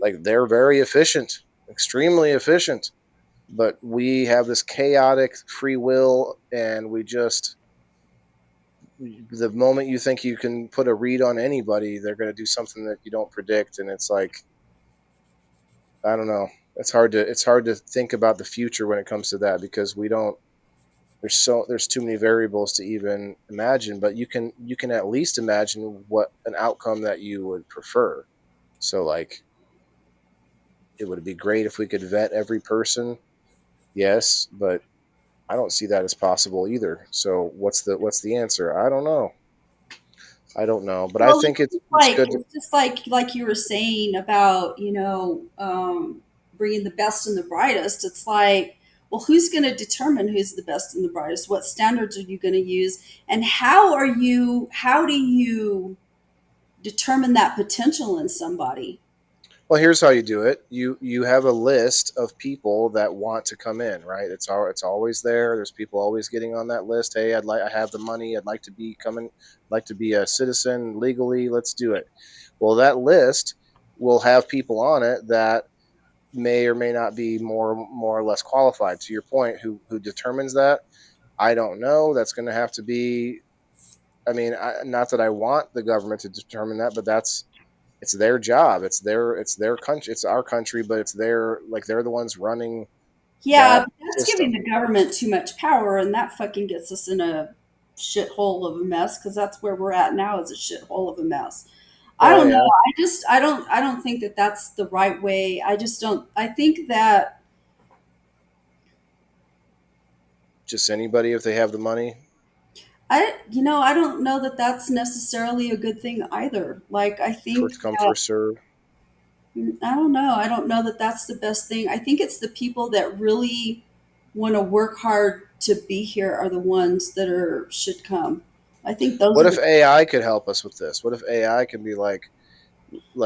like they're very efficient, extremely efficient, but we have this chaotic free will and we just the moment you think you can put a read on anybody, they're going to do something that you don't predict, and it's like I don't know. It's hard to think about the future when it comes to that because we don't. There's too many variables to even imagine, but you can at least imagine what an outcome that you would prefer. So like, it would be great if we could vet every person. Yes, but I don't see that as possible either. So what's the answer? I don't know. I don't know, but I well, think it's good to. it's just like you were saying about bringing the best and the brightest. It's like, well, who's going to determine who's the best and the brightest? What standards are you going to use, and how do you determine that potential in somebody? Well, here's how you do it. You have a list of people that want to come in, right? It's always there. There's people always getting on that list. Hey, I have the money. I'd like to be coming. Like to be a citizen legally. Let's do it. Well, that list will have people on it that may or may not be more or less qualified. To your point, who determines that? I don't know. That's going to have to be. I mean, not that I want the government to determine that, but it's their job. It's their country. It's our country, but it's they're the ones running Yeah, that but that's giving system. the government too much power, and that fucking gets us in a shithole of a mess because that's where we're at now is a shithole of a mess. I Oh don't know. yeah, I don't think that that's the right way. I just don't. I think that just anybody if they have the money. I don't know that that's necessarily a good thing either. Like I think First come, that first serve. I don't know. I don't know that that's the best thing. I think it's the people that really want to work hard to be here are the ones that are should come. I think those What are if the. AI could help us with this? What if AI can be like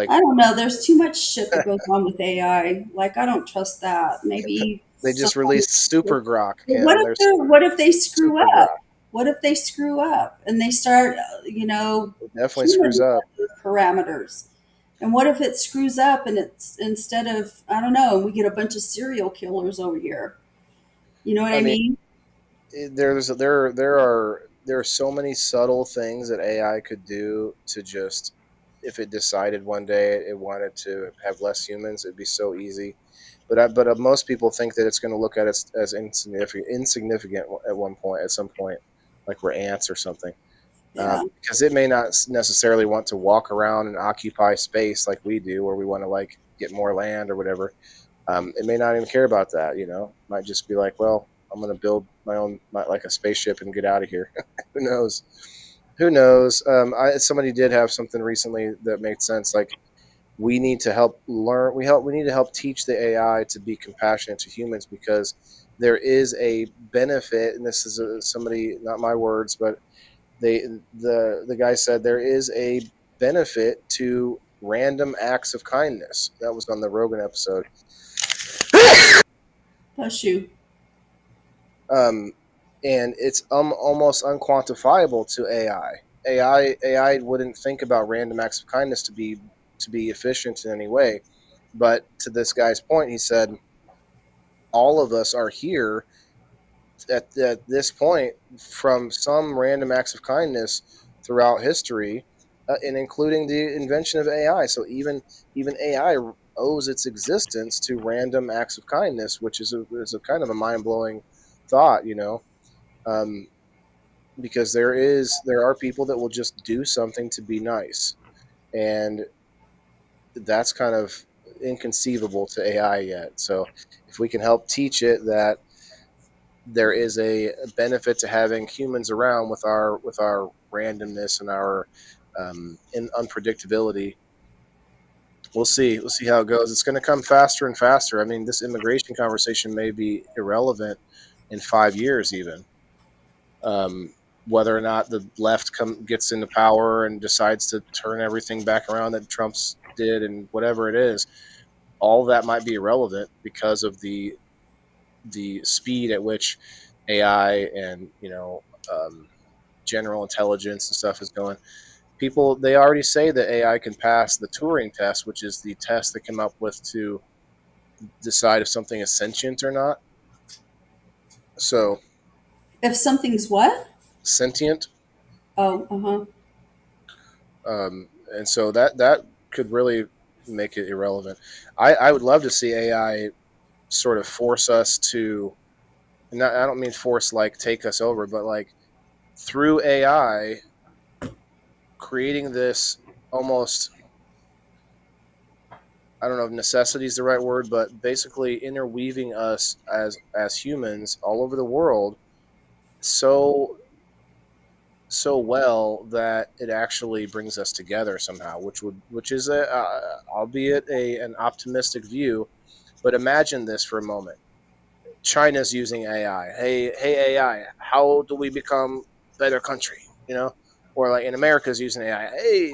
I don't know. There's too much shit that goes on with AI. Like I don't trust that. Maybe they just somebody. released Super Grok, What Kim? if There's they screw Super up? Grok. What if they screw up and they start, It definitely screws human up. parameters? And what if it screws up and it's instead of I don't know, we get a bunch of serial killers over here? You know what I I mean, mean? there are so many subtle things that AI could do to just if it decided one day it wanted to have less humans, it'd be so easy. But most people think that it's going to look at us as insignificant at one point, at some point, like we're ants or something. Yeah. Because it may not necessarily want to walk around and occupy space like we do, or we want to like get more land or whatever. It may not even care about that. Might just be like, well, I'm going to build my own, like a spaceship and get out of here. Who knows? Who knows? Somebody did have something recently that made sense. Like, we need to help learn. We need to help teach the AI to be compassionate to humans, because there is a benefit, and this is somebody, not my words, but the guy said there is a benefit to random acts of kindness. That was on the Rogan episode. Bless you. And it's almost unquantifiable to AI. AI wouldn't think about random acts of kindness to be efficient in any way. But to this guy's point, he said, all of us are here at this point from some random acts of kindness throughout history, and including the invention of AI. So even AI owes its existence to random acts of kindness, which is a kind of a mind-blowing thought, because there are people that will just do something to be nice, and that's kind of inconceivable to AI yet. So if we can help teach it that there is a benefit to having humans around with our randomness and our unpredictability, we'll see how it goes. It's going to come faster and faster. I mean, this immigration conversation may be irrelevant in 5 years even. Whether or not the left gets into power and decides to turn everything back around that Trump's did, and whatever it is, all that might be irrelevant because of the speed at which AI and general intelligence and stuff is going. People, they already say that AI can pass the Turing test, which is the test that came up with to decide if something is sentient or not. So, If something's what? sentient. Oh, And so that could really make it irrelevant. I would love to see AI sort of force us to, not, I don't mean force like take us over, but like through AI creating this almost, I don't know if necessity is the right word, but basically interweaving us as humans all over the world so well that it actually brings us together somehow, which is albeit an optimistic view. But imagine this for a moment. China's using AI. Hey AI, how do we become a better country? Or like in America's using AI. Hey,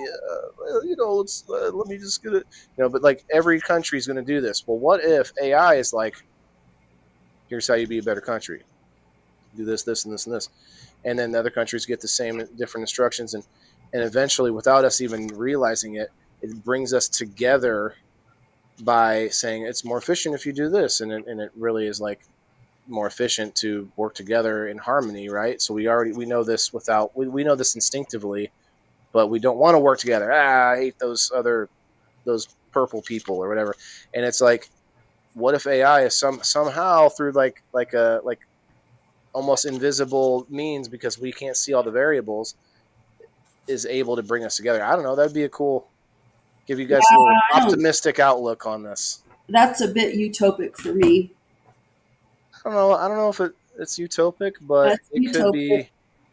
let's let me just get it. But like every country is going to do this. Well, what if AI is like, here's how you be a better country. Do this, this, and this, and this, and then the other countries get the same different instructions, and eventually, without us even realizing it, it brings us together by saying it's more efficient if you do this, and it really is like more efficient to work together in harmony, right? So we know this we know this instinctively, but we don't want to work together. I hate those purple people or whatever. And it's like, what if AI is somehow through like almost invisible means, because we can't see all the variables, is able to bring us together? I don't know. That'd be a cool, give you guys a little optimistic outlook on this. That's a bit utopic for me. I don't know if it's utopic, but it could be.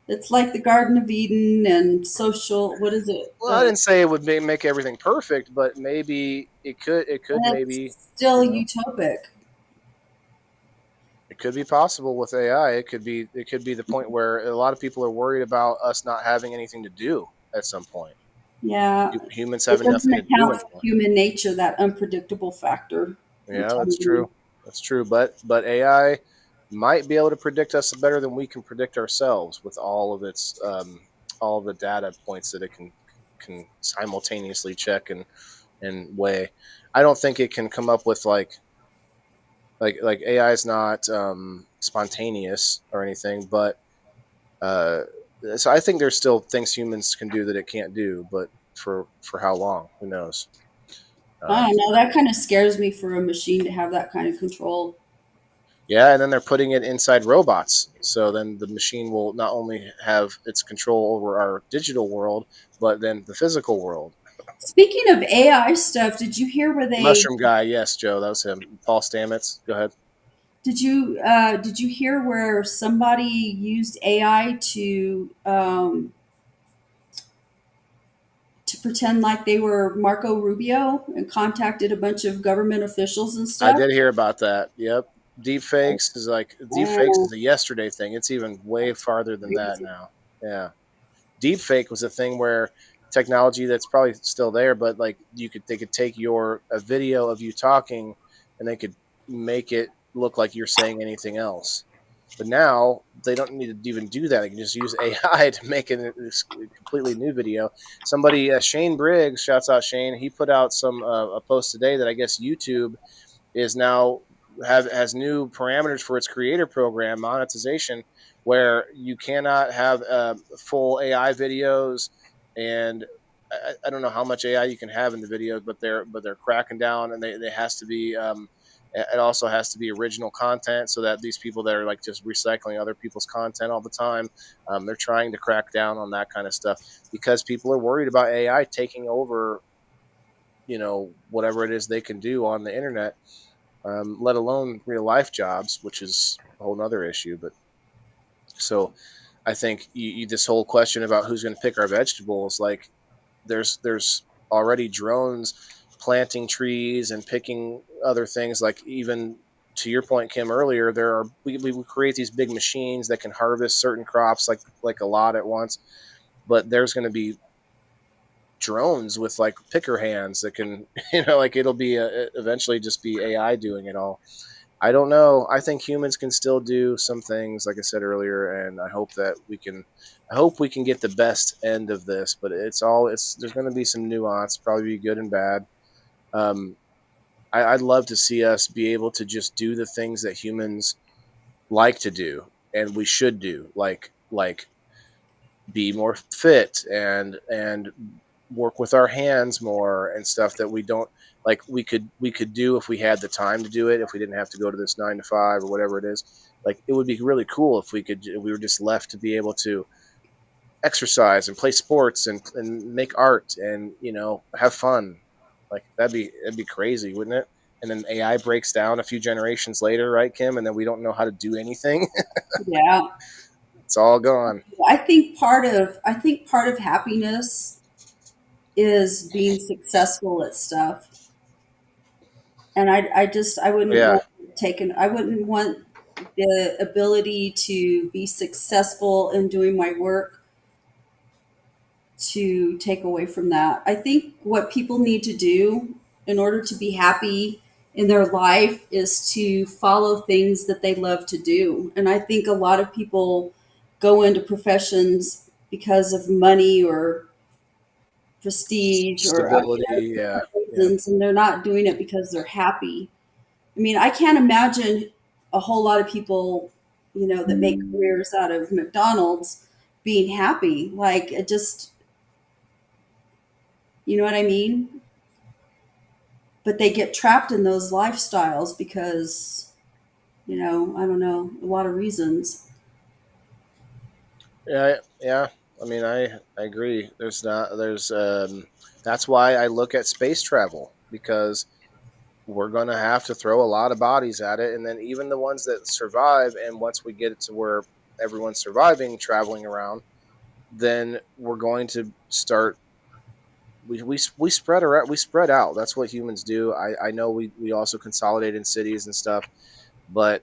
It's like the Garden of Eden and social. What is it? Well, I didn't say it would make everything perfect, but maybe it could. It could maybe still utopic. It could be possible with AI. It could be the point where a lot of people are worried about us not having anything to do at some point. Yeah, humans having nothing to do with human nature, that unpredictable factor. Yeah, that's true. That's true. But AI might be able to predict us better than we can predict ourselves with all of its all of the data points that it can simultaneously check and weigh. I don't think it can come up with like AI is not spontaneous or anything, but so I think there's still things humans can do that it can't do. But for how long? Who knows? I don't know. That kind of scares me for a machine to have that kind of control. Yeah, and then they're putting it inside robots. So then the machine will not only have its control over our digital world, but then the physical world. Speaking of AI stuff, did you hear where they Mushroom guy, yes, Joe, that was him. Paul Stamets. Go ahead. did you hear where somebody used AI to pretend like they were Marco Rubio and contacted a bunch of government officials and I stuff? did hear about that. Yep. Deepfakes is a yesterday thing. It's even way farther than that now. Yeah. Deepfake was a thing where technology that's probably still there, but like they could take a video of you talking and they could make it look like you're saying anything else. But now they don't need to even do that. They can just use AI to make a completely new video. Somebody, Shane Briggs, shouts out Shane. He put out a post today that I guess YouTube is now has new parameters for its creator program monetization, where you cannot have full AI videos, and I don't know how much AI you can have in the video, but they're cracking down, and they has to be it also has to be original content, so that these people that are like just recycling other people's content all the time, they're trying to crack down on that kind of stuff because people are worried about AI taking over, whatever it is they can do on the internet, let alone real life jobs, which is a whole other issue. But so I think this whole question about who's going to pick our vegetables, like there's already drones planting trees and picking other things. Like even to your point, Kim, earlier, we create these big machines that can harvest certain crops like a lot at once, but there's going to be drones with like picker hands that can, like it'll be eventually just be AI doing it all. I don't know. I think humans can still do some things, like I said earlier, and I hope we can get the best end of this. But there's going to be some nuance, probably be good and bad. I'd love to see us be able to just do the things that humans like to do, and we should do, like be more fit and work with our hands more and stuff that we don't like we could do if we had the time to do it, if we didn't have to go to this 9 to 5 or whatever it is. Like it would be really cool if we were just left to be able to exercise and play sports and make art and have fun. Like that'd be crazy, wouldn't it? And then AI breaks down a few generations later, right, Kim? And then we don't know how to do anything. Yeah. It's all gone. I think part of happiness is being successful at stuff. And I wouldn't Yeah. want I wouldn't want the ability to be successful in doing my work to take away from that. I think what people need to do in order to be happy in their life is to follow things that they love to do. And I think a lot of people go into professions because of money or prestige or Stability. Yeah. reasons, and they're not doing it because they're happy. I mean, I can't imagine a whole lot of people, that make careers out of McDonald's being happy. Like it just, you know what I mean? But they get trapped in those lifestyles because, I don't know, a lot of reasons. Yeah. I mean, I agree. That's why I look at space travel, because we're going to have to throw a lot of bodies at it. And then even the ones that survive, and once we get it to where everyone's surviving, traveling around, then we're going to start. We spread around. We spread out. That's what humans do. I know we also consolidate in cities and stuff, but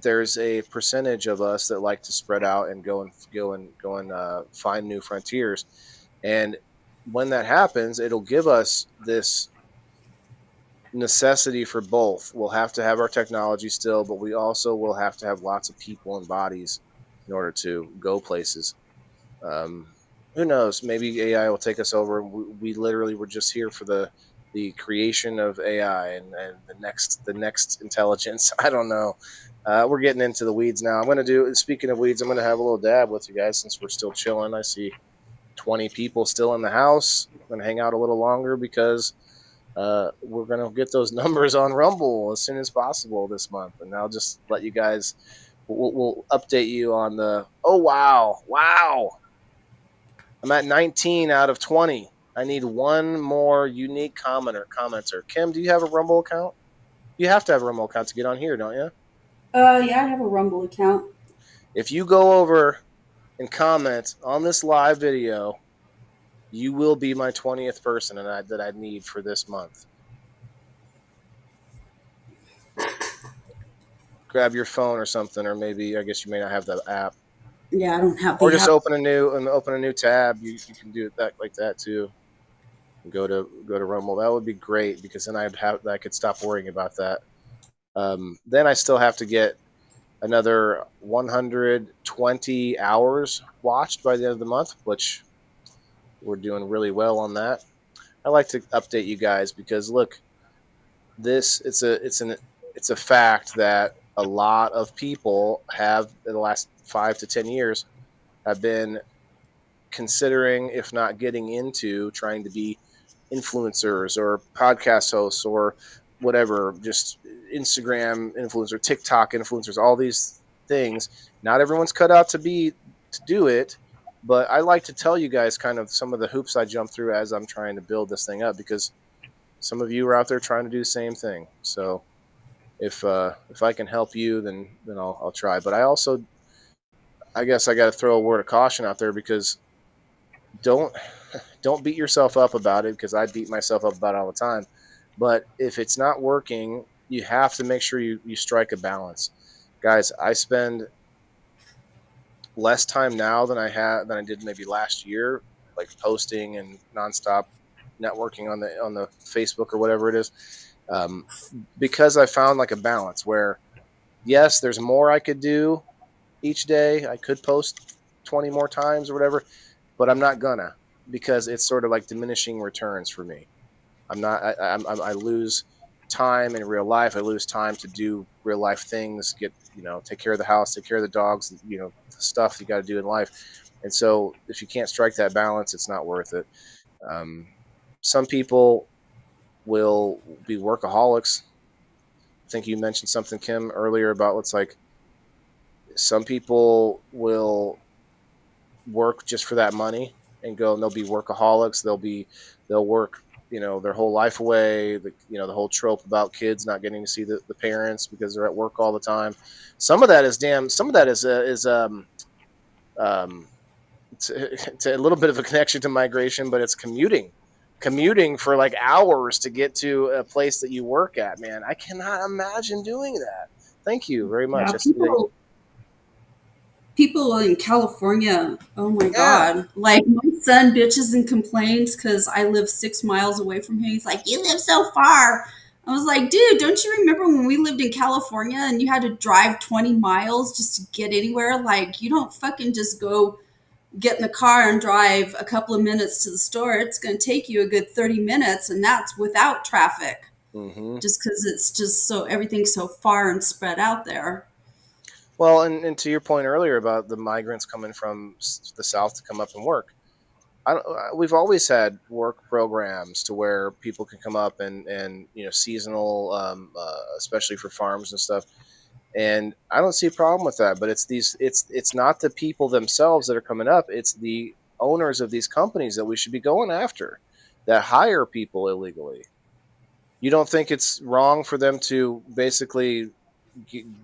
there's a percentage of us that like to spread out and go and find new frontiers. And when that happens, it'll give us this necessity for both. We'll have to have our technology still, but we also will have to have lots of people and bodies in order to go places. Who knows? Maybe AI will take us over. We literally were just here for the creation of AI and the next intelligence. I don't know. We're getting into the weeds now. Speaking of weeds, I'm going to have a little dab with you guys since we're still chilling. I see 20 people still in the house. I'm going to hang out a little longer because we're going to get those numbers on Rumble as soon as possible this month. And I'll just let you guys, we'll update you on the, oh, wow. I'm at 19 out of 20. I need one more unique commenter. Kim, do you have a Rumble account? You have to have a Rumble account to get on here, don't you? Yeah, I have a Rumble account. If you go over and comment on this live video, you will be my 20th person that I need for this month. Grab your phone or something, or maybe I guess you may not have the app. Yeah, I don't have the Or just app. open a new tab. You can do it like that too. Go to Rumble. That would be great because then I could stop worrying about that. Then I still have to get another 120 hours watched by the end of the month, which we're doing really well on that. I like to update you guys because look, it's a fact that a lot of people have in the last 5 to 10 years have been considering, if not getting into, trying to be influencers or podcast hosts or whatever, just Instagram influencer, TikTok influencers, all these things. Not everyone's cut out to do it, but I like to tell you guys kind of some of the hoops I jump through as I'm trying to build this thing up because some of you are out there trying to do the same thing. So if I can help you, then I'll try. But I guess I got to throw a word of caution out there because don't beat yourself up about it, because I beat myself up about it all the time. But if it's not working, you have to make sure you strike a balance. Guys, I spend less time now than I did maybe last year, like posting and nonstop networking on the Facebook or whatever it is, because I found like a balance where, yes, there's more I could do each day. I could post 20 more times or whatever, but I'm not gonna, because it's sort of like diminishing returns for me. I lose time in real life. I lose time to do real life things, take care of the house, take care of the dogs, the stuff you got to do in life. And so if you can't strike that balance, it's not worth it. Some people will be workaholics. I think you mentioned something, Kim, earlier about some people will work just for that money and they'll be workaholics. They'll work, their whole life away. The whole trope about kids not getting to see the parents because they're at work all the time. Some of that is it's a little bit of a connection to migration, but it's commuting for like hours to get to a place that you work at, man. I cannot imagine doing that. Thank you very much. Yeah, people in California, oh my God. Like, my son bitches and complains because I live 6 miles away from him. He's like, you live so far. I was like, dude, don't you remember when we lived in California and you had to drive 20 miles just to get anywhere? Like, you don't fucking just go get in the car and drive a couple of minutes to the store. It's going to take you a good 30 minutes, and that's without traffic. Mm-hmm. Just because it's just everything's so far and spread out there. Well, and to your point earlier about the migrants coming from the South to come up and work, we've always had work programs to where people can come up and seasonal, especially for farms and stuff. And I don't see a problem with that. But it's not the people themselves that are coming up. It's the owners of these companies that we should be going after that hire people illegally. You don't think it's wrong for them to basically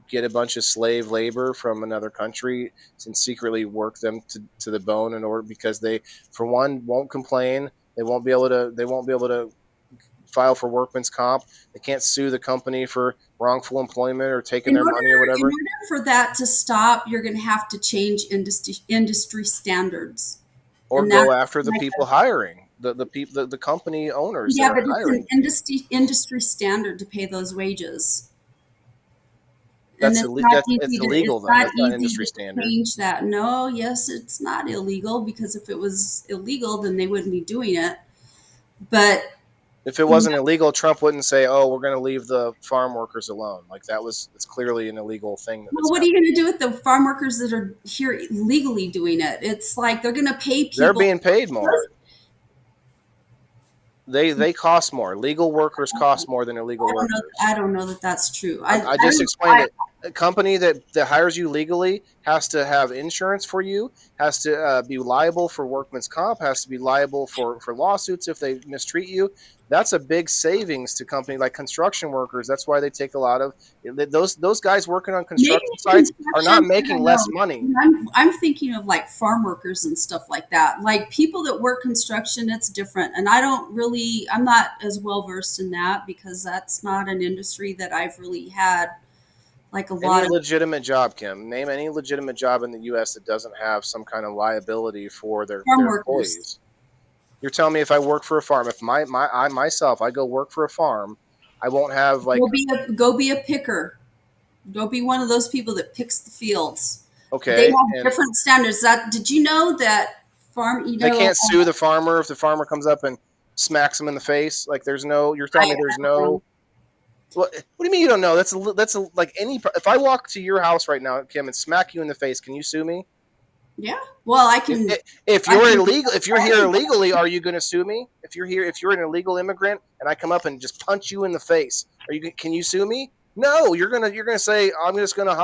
get a bunch of slave labor from another country and secretly work them to the bone in order, because they, for one, won't complain. They won't be able to file for workman's comp. They can't sue the company for wrongful employment or taking their money or whatever. In order for that to stop, you're going to have to change industry standards, or go after the people hiring the company owners. Yeah, but it's an industry standard to pay those wages. It's illegal, though. That's not industry standard. Change that. No, yes, it's not illegal, because if it was illegal, then they wouldn't be doing it. But If it wasn't illegal, Trump wouldn't say, "Oh, we're going to leave the farm workers alone." Like it's clearly an illegal thing. Well, what are you going to do with the farm workers that are here legally doing it? It's like they're going to pay They're people. being paid more. They cost more. Legal workers cost more than illegal workers. I don't know that that's true. I just explained it. A company that hires you legally has to have insurance for you, has to be liable for workman's comp, has to be liable for lawsuits if they mistreat you. That's a big savings to company like construction workers. That's why they take a lot of those guys working on construction sites are not making less money. I'm thinking of like farm workers and stuff like that. Like people that work construction, it's different. And I'm not as well versed in that because that's not an industry that I've really had like a lot Any of. legitimate job, Kim. Name any legitimate job in the U.S. that doesn't have some kind of liability for their Farm workers. employees. You're telling me if I work for a farm, if I go work for a farm, I won't have like Go be a picker. Go be one of those people that picks the fields. okay. They have and different standards. Did you know that farm? they can't sue the farmer if the farmer comes up and smacks them in the face. Like you're telling me there's no. What do you mean you don't know? That's like any. If I walk to your house right now, Kim, and smack you in the face, can you sue me? Yeah. Well, I can. If you're here illegally, are you going to sue me? If you're an illegal immigrant, and I come up and just punch you in the face, can you sue me? No, you're gonna say I'm just gonna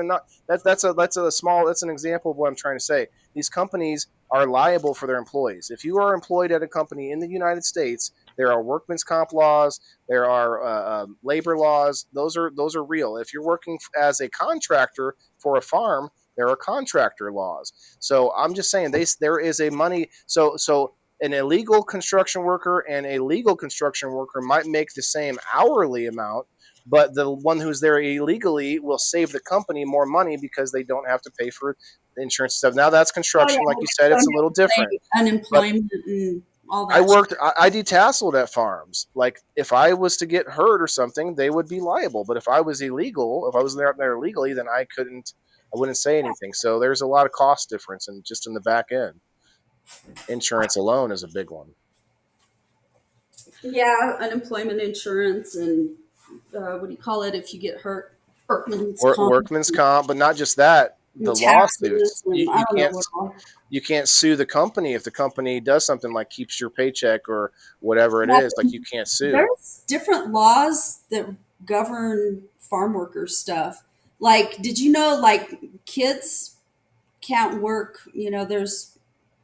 not. That's an example of what I'm trying to say. These companies are liable for their employees. If you are employed at a company in the United States, there are workman's comp laws, there are labor laws. Those are real. If you're working as a contractor for a farm, there are contractor laws. So I'm just saying there is a money. So an illegal construction worker and a legal construction worker might make the same hourly amount, but the one who's there illegally will save the company more money because they don't have to pay for the insurance stuff. Now that's construction, like you said, it's a little different. Unemployment and all that. I detasseled at farms. Like if I was to get hurt or something, they would be liable. But if I was illegal, if I was there illegally, then I wouldn't say anything. So there's a lot of cost difference in the back end. Insurance alone is a big one. Yeah, unemployment insurance and what do you call it if you get hurt? Workman's comp, but not just that. The lawsuits. You can't sue the company if the company does something like keeps your paycheck or whatever it is. Like you can't sue. There's different laws that govern farm worker stuff. Like, did you know like kids can't work? There's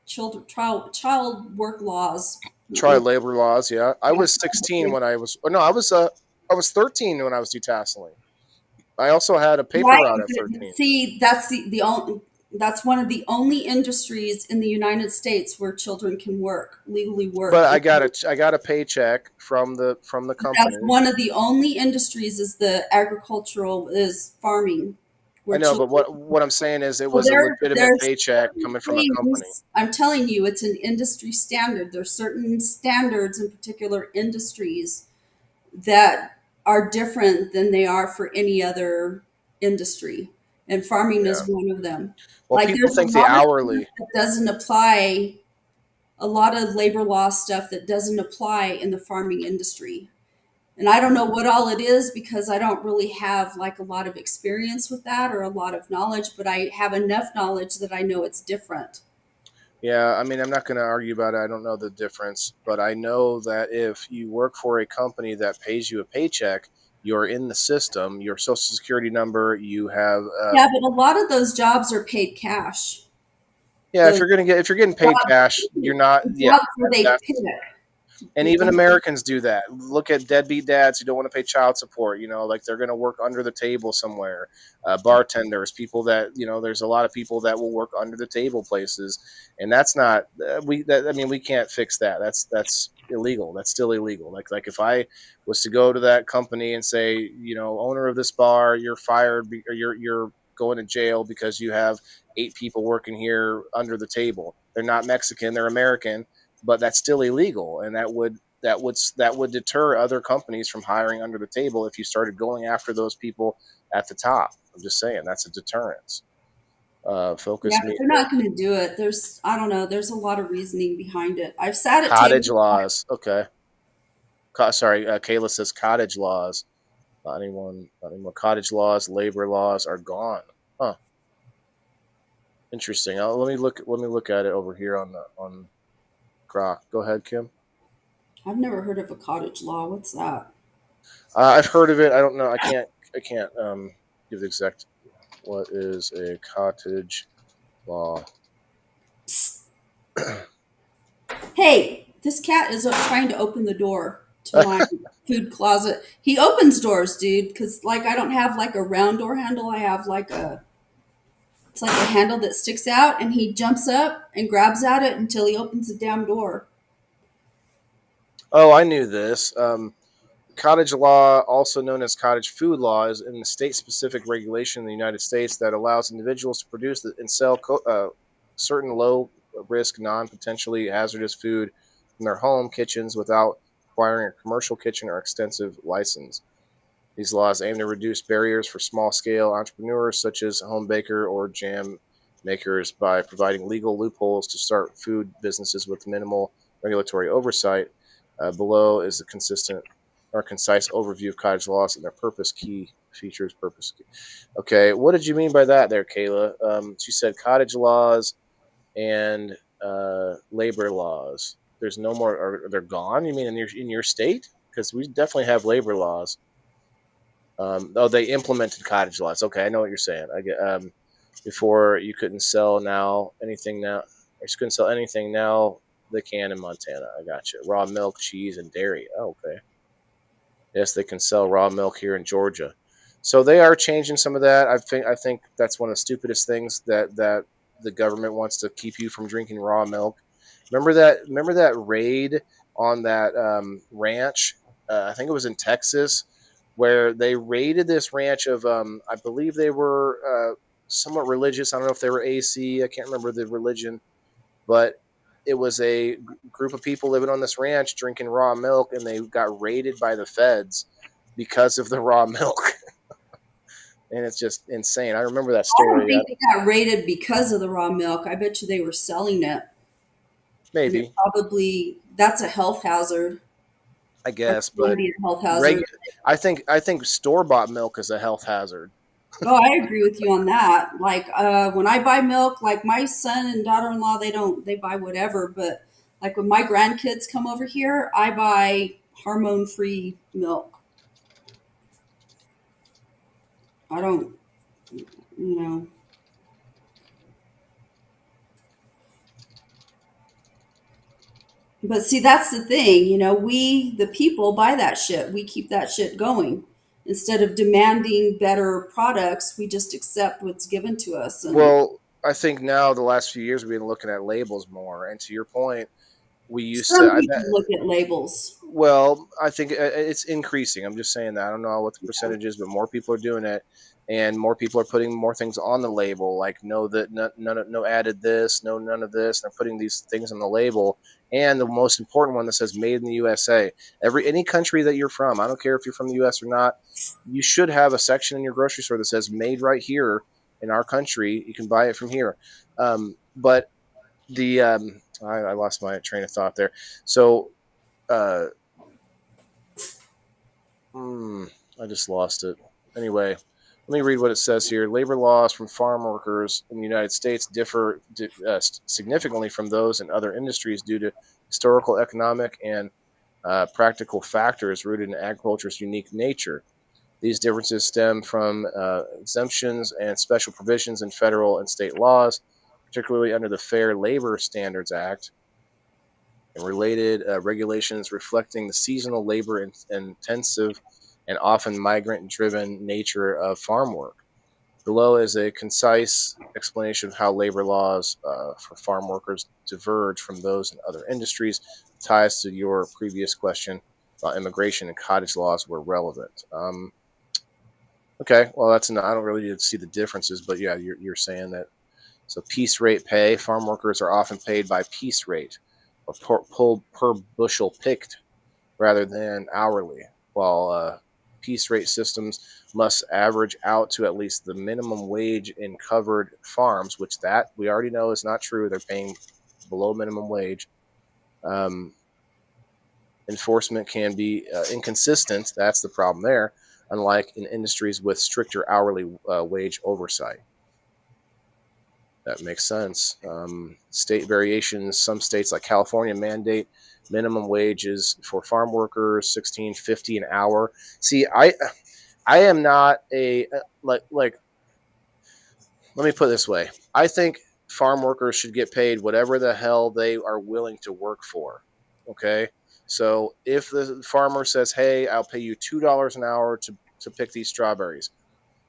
child work laws. Child labor laws. Yeah, I was 16 when I was. Or no, I was 13 when I was detasseling. I also had a paper route at 13. See, that's one of the only industries in the United States where children can legally work. But I got a paycheck from the company. That's one of the only industries is farming. I know, but what I'm saying is it was a legitimate paycheck coming from a company. I'm telling you, it's an industry standard. There's certain standards in particular industries that are different than they are for any other industry, and farming is one of them. Well, people think the hourly doesn't apply. A lot of labor law stuff that doesn't apply in the farming industry, and I don't know what all it is because I don't really have like a lot of experience with that or a lot of knowledge, but I have enough knowledge that I know it's different. Yeah, I mean, I'm not going to argue about it. I don't know the difference, but I know that if you work for a company that pays you a paycheck, you're in the system, your social security number, you have. Yeah, but a lot of those jobs are paid cash. Yeah, if you're getting paid cash, you're not. Yeah, and even Americans do that. Look at deadbeat dads who don't want to pay child support. Like they're going to work under the table somewhere. Bartenders, people that there's a lot of people that will work under the table places, and that's not. We can't fix that. That's illegal. That's still illegal. Like if I was to go to that company and say, owner of this bar, you're fired, or you're going to jail because you have 8 people working here under the table. They're not Mexican. They're American. But that's still illegal, and that would deter other companies from hiring under the table if you started going after those people at the top. I'm just saying that's a deterrence. Focus. Yeah, they're not going to do it. I don't know. There's a lot of reasoning behind it. I've sat at cottage laws. Okay. Kayla says cottage laws. Not anyone. Not anymore. Cottage laws, labor laws are gone. Huh. Interesting. Let me look. Let me look at it over here on Grok. Go ahead, Kim. I've never heard of a cottage law. What's that? I've heard of it. I don't know. I can't give the exact. What is a cottage law? Hey, this cat is trying to open the door to my food closet. He opens doors, dude, because like I don't have like a round door handle. I have like it's like a handle that sticks out, and he jumps up and grabs at it until he opens the damn door. Oh, I knew this. Cottage law, also known as cottage food law, is in the state-specific regulation in the United States that allows individuals to produce and sell certain low-risk, non-potentially hazardous food in their home kitchens without requiring a commercial kitchen or extensive license. These laws aim to reduce barriers for small-scale entrepreneurs such as home baker or jam makers by providing legal loopholes to start food businesses with minimal regulatory oversight. Below is a concise overview of cottage laws and their purpose, key features, purpose. Okay, what did you mean by that there, Kayla? She said cottage laws and labor laws. There's no more. They're gone? You mean in your state? Because we definitely have labor laws. They implemented cottage laws. Okay, I know what you're saying. I get before you couldn't sell now anything now. Or you couldn't sell anything now. They can in Montana. I got you. Raw milk, cheese, and dairy. Oh, okay. Yes, they can sell raw milk here in Georgia. So they are changing some of that. I think that's one of the stupidest things that the government wants to keep you from drinking raw milk. Remember that raid on that ranch? I think it was in Texas, where they raided this ranch of I believe they were somewhat religious. I don't know if they were AC. I can't remember the religion, but it was a group of people living on this ranch drinking raw milk, and they got raided by the feds because of the raw milk. And it's just insane. I remember that I don't story. think they got raided because of the raw milk. I bet you they were selling it. Maybe. Probably that's a health hazard. I guess, That's gonna but be a health hazard. I think store-bought milk is a health hazard. Oh, I agree with you on that. Like when I buy milk, like my son and daughter-in-law, they buy whatever. But like when my grandkids come over here, I buy hormone-free milk. I don't, you know. But see, that's the thing, we, the people, buy that shit. We keep that shit going. Instead of demanding better products, we just accept what's given to us. And Well, I think now the last few years we've been looking at labels more. And to your point, we used some to. people look at labels. Well, I think it's increasing. I'm just saying that. I don't know what the percentage is, but more people are doing it, and more people are putting more things on the label, like no added this, no none of this. They're putting these things on the label, and the most important one that says "Made in the USA." Any country that you're from, I don't care if you're from the U.S. or not, you should have a section in your grocery store that says "Made right here in our country." You can buy it from here, but the I lost my train of thought there. So. I just lost it. Anyway, let me read what it says here. Labor laws from farm workers in the United States differ significantly from those in other industries due to historical, economic, and practical factors rooted in agriculture's unique nature. These differences stem from exemptions and special provisions in federal and state laws, particularly under the Fair Labor Standards Act, and related regulations reflecting the seasonal labor intensive and often migrant-driven nature of farm work. Below is a concise explanation of how labor laws for farm workers diverge from those in other industries. Ties to your previous question about immigration and cottage laws were relevant. Okay, well, I don't really need to see the differences, but yeah, you're saying that. So piece rate pay, farm workers are often paid by piece rate, or per bushel picked rather than hourly, while piece rate systems must average out to at least the minimum wage in covered farms, which that we already know is not true. They're paying below minimum wage. enforcement can be inconsistent. That's the problem there, unlike in industries with stricter hourly wage oversight. That makes sense. State variations. Some states like California mandate minimum wages for farm workers, $16.50 an hour. See, I am not a like. Let me put it this way. I think farm workers should get paid whatever the hell they are willing to work for. Okay. So if the farmer says, "Hey, I'll pay you $2 an hour to pick these strawberries,"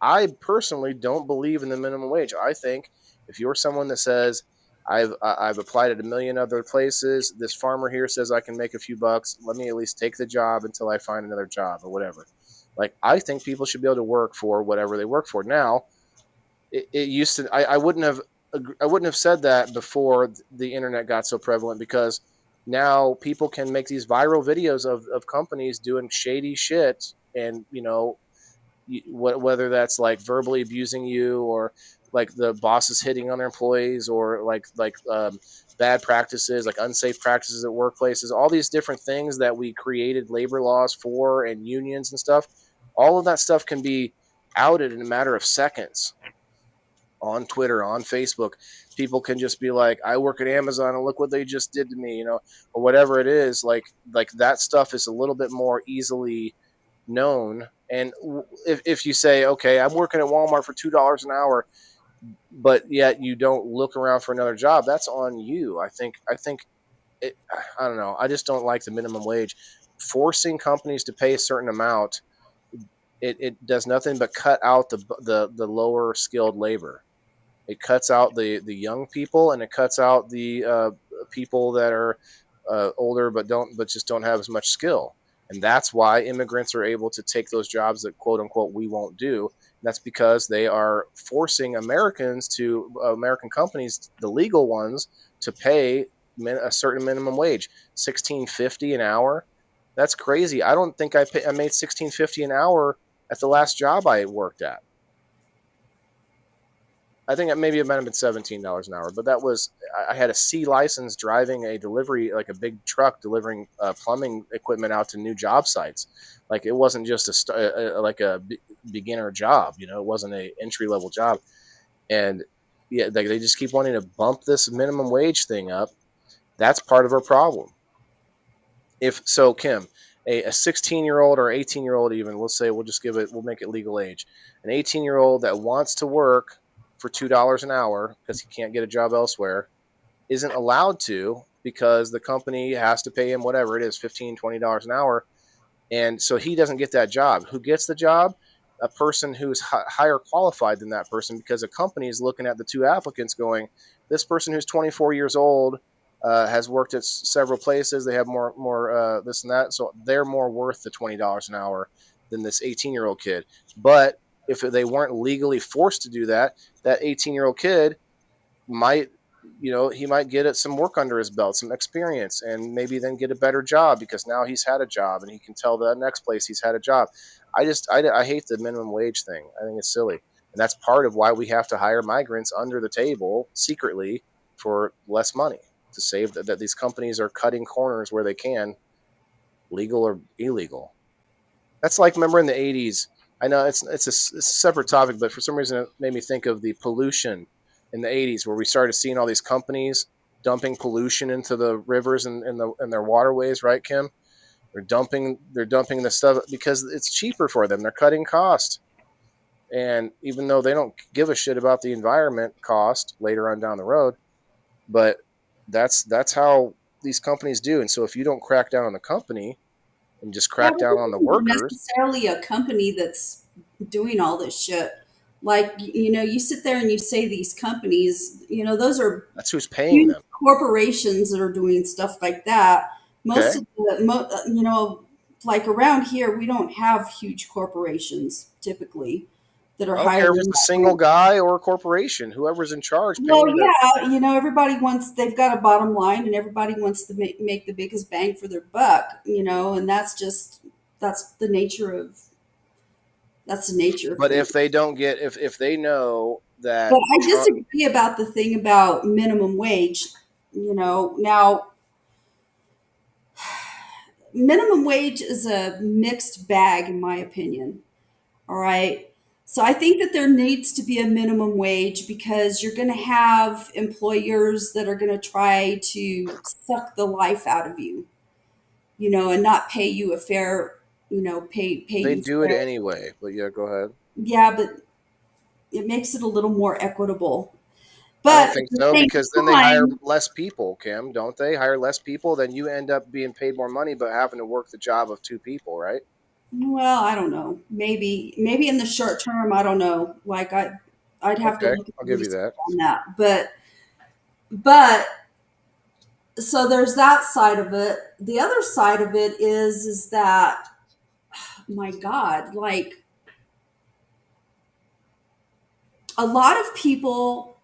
I personally don't believe in the minimum wage. I think if you're someone that says, I've applied at a million other places, this farmer here says I can make a few bucks, let me at least take the job until I find another job or whatever. Like, I think people should be able to work for whatever they work for. Now, it used to. I wouldn't have said that before the internet got so prevalent, because now people can make these viral videos of companies doing shady shit, and whether that's like verbally abusing you, or like the bosses hitting on their employees, or like bad practices, like unsafe practices at workplaces, all these different things that we created labor laws for, and unions and stuff. All of that stuff can be outed in a matter of seconds on Twitter, on Facebook. People can just be like, I work at Amazon and look what they just did to me, or whatever it is. Like that stuff is a little bit more easily known. And if you say, okay, I'm working at Walmart for $2 an hour, but yet you don't look around for another job, that's on you. I think I don't know. I just don't like the minimum wage. Forcing companies to pay a certain amount, it does nothing but cut out the lower skilled labor. It cuts out the young people, and it cuts out the people that are older but just don't have as much skill. And that's why immigrants are able to take those jobs that, quote unquote, we won't do. And that's because they are forcing American companies, the legal ones, to pay a certain minimum wage, $16.50 an hour. That's crazy. I don't think I made $16.50 an hour at the last job I worked at. I think maybe it might have been $17 an hour, but I had a C license driving a delivery, like a big truck delivering plumbing equipment out to new job sites. Like, it wasn't just a beginner job, it wasn't an entry level job. And yeah, they just keep wanting to bump this minimum wage thing up. That's part of our problem. If so, Kim, a 16-year-old or 18-year-old, even, let's say, we'll make it legal age, an 18-year-old that wants to work for $2 an hour because he can't get a job elsewhere isn't allowed to, because the company has to pay him whatever it is, $15, $20 an hour. And so he doesn't get that job. Who gets the job? A person who's higher qualified than that person, because a company is looking at the two applicants going, this person who's 24 years old has worked at several places. They have more this and that. So they're more worth the $20 an hour than this 18-year-old kid. But if they weren't legally forced to do that, that 18-year-old kid might, he might get some work under his belt, some experience, and maybe then get a better job because now he's had a job and he can tell the next place he's had a job. I hate the minimum wage thing. I think it's silly. And that's part of why we have to hire migrants under the table secretly for less money, to save that these companies are cutting corners where they can, legal or illegal. That's like, remember in the 80s, I know it's a separate topic, but for some reason it made me think of the pollution in the 80s, where we started seeing all these companies dumping pollution into the rivers and their waterways, right, Kim? They're dumping the stuff because it's cheaper for them. They're cutting cost. And even though they don't give a shit about the environment cost later on down the road, but that's how these companies do. And so if you don't crack down on the company and just crack down on the workers, necessarily a company that's doing all this shit. Like, you sit there and you say these companies, that's who's paying them. Corporations that are doing stuff like that. Most of the, like around here, we don't have huge corporations typically that are I don't care if it's a single guy or a corporation, whoever's in charge. Well, yeah, everybody they've got a bottom line, and everybody wants to make the biggest bang for their buck, and that's the nature of. But if they don't get, if they know that. But I disagree about the thing about minimum wage. Now, minimum wage is a mixed bag, in my opinion. All right. So I think that there needs to be a minimum wage because you're going to have employers that are going to try to suck the life out of you, and not pay you a fair, pay They you do it fair. anyway, but yeah, go ahead. Yeah, but it makes it a little more equitable. I don't But at think the so same because then they hire time, less people, Kim, don't they? Hire less people, then you end up being paid more money but having to work the job of two people, right? well, I don't know. Maybe in the short term, I don't know. Like I'd have to Okay, look at I'll the give you research that. on that. But so there's that side of it. The other side of it is that, my God, like a lot of people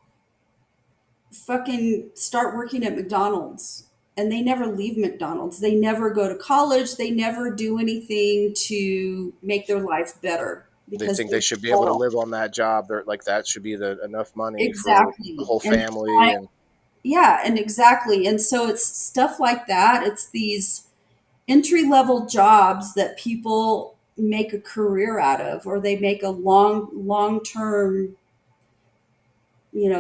fucking start working at McDonald's and they never leave McDonald's. They never go to college. They never do anything to make their life better They because think they they're should be able to spoiled. live on that job. They're like that should be the enough money for the Exactly. whole And family and yeah, and exactly. And so it's stuff like that. It's these entry level jobs that people make a career out of, or they make a long term,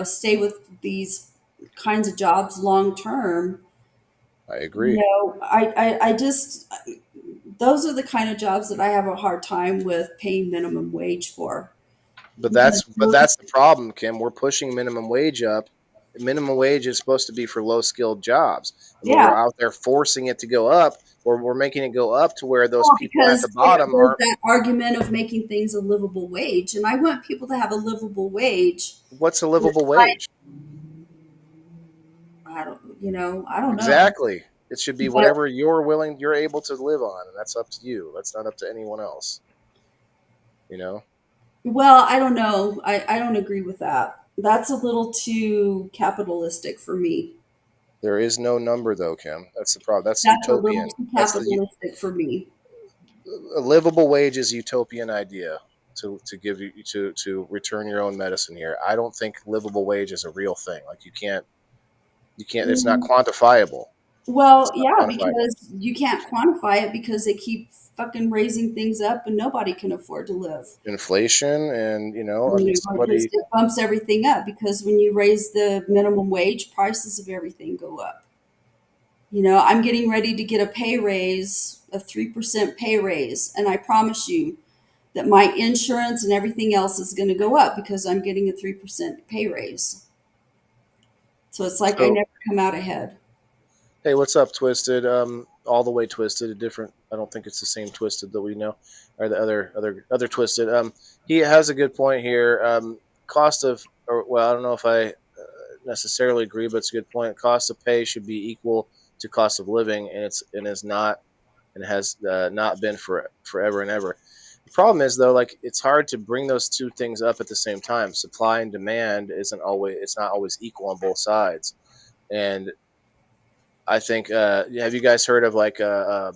stay with these kinds of jobs long term. I agree. I just, those are the kind of jobs that I have a hard time with paying minimum wage for. But Because that's the problem, Kim. We're pushing minimum wage up. Minimum wage is supposed to be for low skilled jobs. And when yeah, we're out there forcing it to go up, or we're making it go up to where those well, people at the because bottom there's aren't. that argument of making things a livable wage, and I want people to have a livable wage. What's a livable wage? I don't know. Exactly. It should be But whatever you're able to live on, and that's up to you. That's not up to anyone else. You know, well, I don't know. I don't agree with that. That's a little too capitalistic for me. there is no number though, Kim. That's the problem. That's That's a little utopian. too That's the capitalistic for me. a livable wage is utopian idea to give you to return your own medicine here. I don't think livable wage is a real thing. Like you can't. It's not Mm, quantifiable. well, It's not yeah, quantifiable. because you can't quantify it because they keep fucking raising things up and nobody can afford to live. Inflation and I mean It just somebody. it bumps everything up because when you raise the minimum wage, prices of everything go up. I'm getting ready to get a pay raise, a 3% pay raise, and I promise you that my insurance and everything else is going to go up because I'm getting a 3% pay raise. So it's like I So never come out ahead. hey, what's up, Twisted? All the way Twisted, a different. I don't think it's the same Twisted that we know, or the other Twisted. He has a good point here. Cost of, or well, I don't know if I necessarily agree, but it's a good point. Cost of pay should be equal to cost of living, and is not, and has not been for forever and ever. The problem is though, like it's hard to bring those two things up at the same time. Supply and demand isn't always it's not always equal on both sides, and I think have you guys heard of like a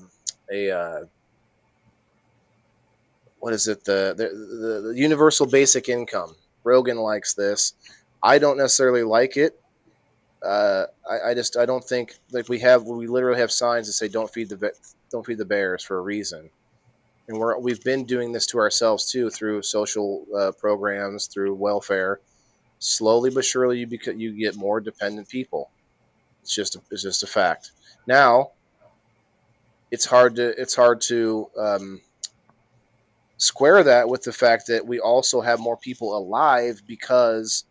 what is it the universal basic income? Rogan likes this. I don't necessarily like it. I don't think like we literally have signs that say don't feed the bears for a reason, and we've been doing this to ourselves too through social programs, through welfare. Slowly but surely, you get more dependent people. It's just a fact. Now it's hard to square that with the fact that we also have more people alive because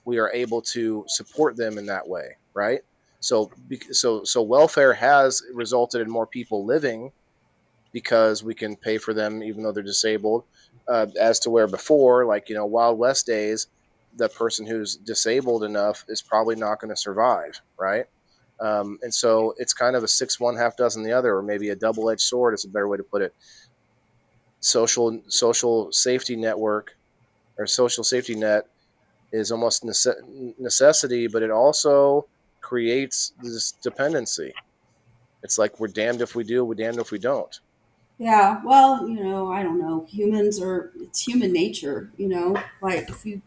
we are able to support them in that way, right? So welfare has resulted in more people living because we can pay for them even though they're disabled. As to where before, like Wild West days, the person who's disabled enough is probably not going to survive, right? And so it's kind of a six one half dozen the other, or maybe a double edged sword is a better way to put it. Social safety network or social safety net is almost necessity, but it also creates this dependency. It's like we're damned if we do, we're damned if we don't. Yeah, well, I don't know. It's human nature, like if you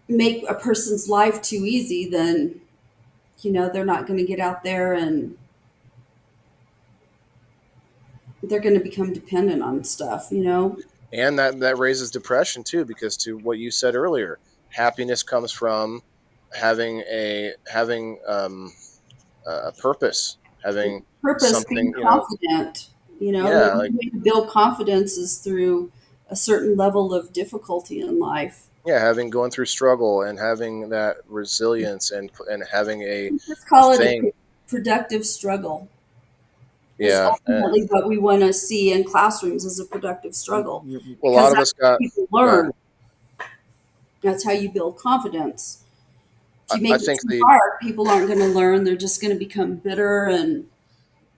make a person's life too easy, then, they're not going to get out there and they're going to become dependent on stuff, you know? And that raises depression too, because to what you said earlier, happiness comes from having a purpose, having Purpose, being something, you know. confident, you know, the Yeah, only like, way to build confidence is through a certain level of difficulty in life. yeah, having going through struggle and having that resilience and having Let's a call it a thing. productive struggle. Is Yeah, ultimately what we want to see in classrooms is a productive struggle a because lot of that's us how got. people Uh, learn. That's how you build confidence. If you I make it think too the hard, people aren't going to learn. They're just going to become bitter and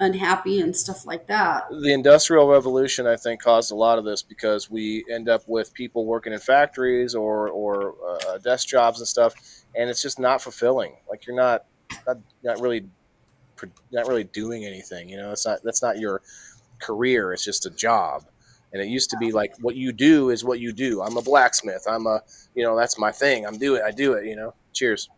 unhappy and stuff like that. the industrial revolution, I think, caused a lot of this because we end up with people working in factories or desk jobs and stuff, and it's just not fulfilling. Like you're not really not really doing anything. You know, it's not that's not your career. It's just a job. And it used to be like what you do is what you do. I'm a blacksmith. That's my thing. I do it. You know. Cheers.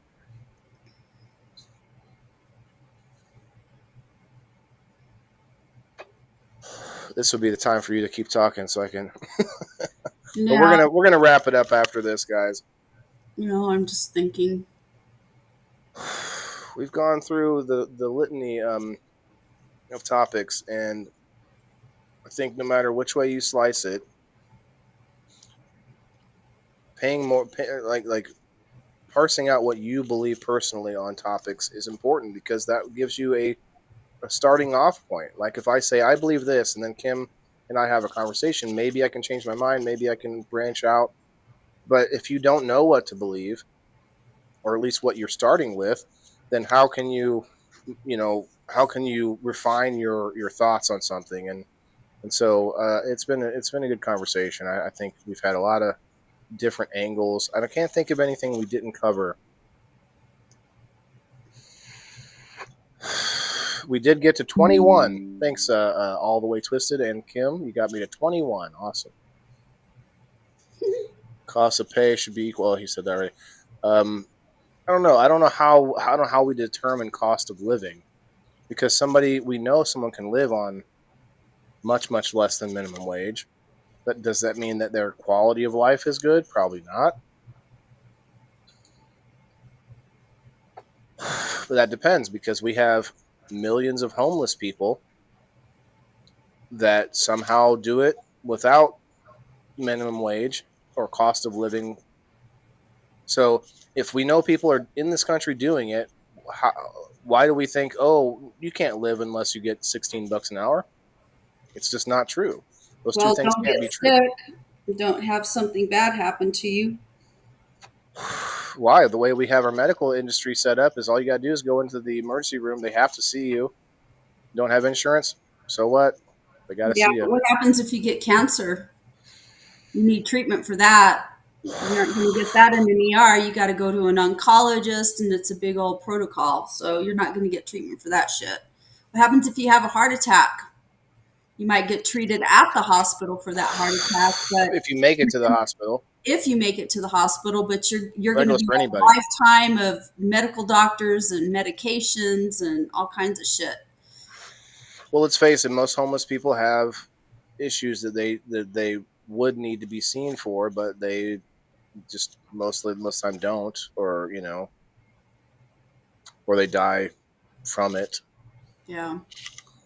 This would be the time for you to keep talking, so I can. But Yeah, we're gonna wrap it up after this, guys. you know, I'm just thinking. We've gone through the litany of topics, and I think no matter which way you slice it, like parsing out what you believe personally on topics is important because that gives you a starting off point. Like if I say I believe this, and then Kim and I have a conversation, maybe I can change my mind, maybe I can branch out. But if you don't know what to believe, or at least what you're starting with, then how can you refine your thoughts on something? And so it's been a good conversation. I think we've had a lot of different angles. I can't think of anything we didn't cover. We did get to 21. Thanks, all the way twisted, and Kim, you got me to 21. Awesome. Cost of pay should be equal. He said that already. I don't know. I don't know how we determine cost of living because we know someone can live on much less than minimum wage. But does that mean that their quality of life is good? Probably not. But that depends because we have millions of homeless people that somehow do it without minimum wage or cost of living. So if we know people are in this country doing it, why do we think, oh, you can't live unless you get $16 an hour? It's just not true. Those two Well, things don't can't get be true. sick. Don't have something bad happen to you. Why? The way we have our medical industry set up is all you got to do is go into the emergency room. They have to see you. Don't have insurance. So what? They got to Yeah, see you. but what happens if you get cancer? You need treatment for that. You're not going to get that in an ER. You got to go to an oncologist, and it's a big old protocol. So you're not going to get treatment for that shit. What happens if you have a heart attack? You might get treated at the hospital for that heart attack, but If you make it to the hospital, if you make it to the hospital, but you're that going to goes be for on anybody. a lifetime of medical doctors and medications and all kinds of shit. Well, let's face it. Most homeless people have issues that they would need to be seen for, but they just most of the time don't, or or they die from it. Yeah.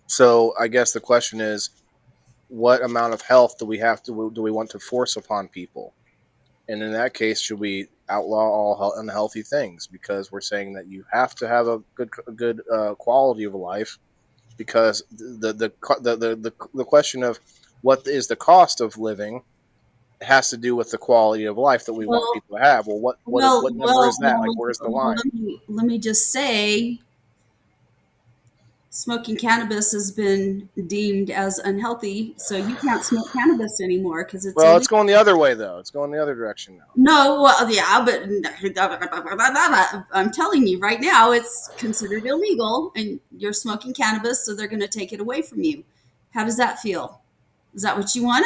So I guess the question is, what amount of health do we want to force upon people? And in that case, should we outlaw all unhealthy things because we're saying that you have to have a good quality of life? Because the question of what is the cost of living has to do with the quality of life that we want Well, people to have. Well, what number is that? Like, where's the line? let me just say, smoking cannabis has been deemed as unhealthy, so you can't smoke cannabis anymore because it's Well, it's illegal. going the other way though. It's going the other direction now. No, well, yeah, but I'm telling you right now, it's considered illegal, and you're smoking cannabis, so they're going to take it away from you. How does that feel? Is that what you want?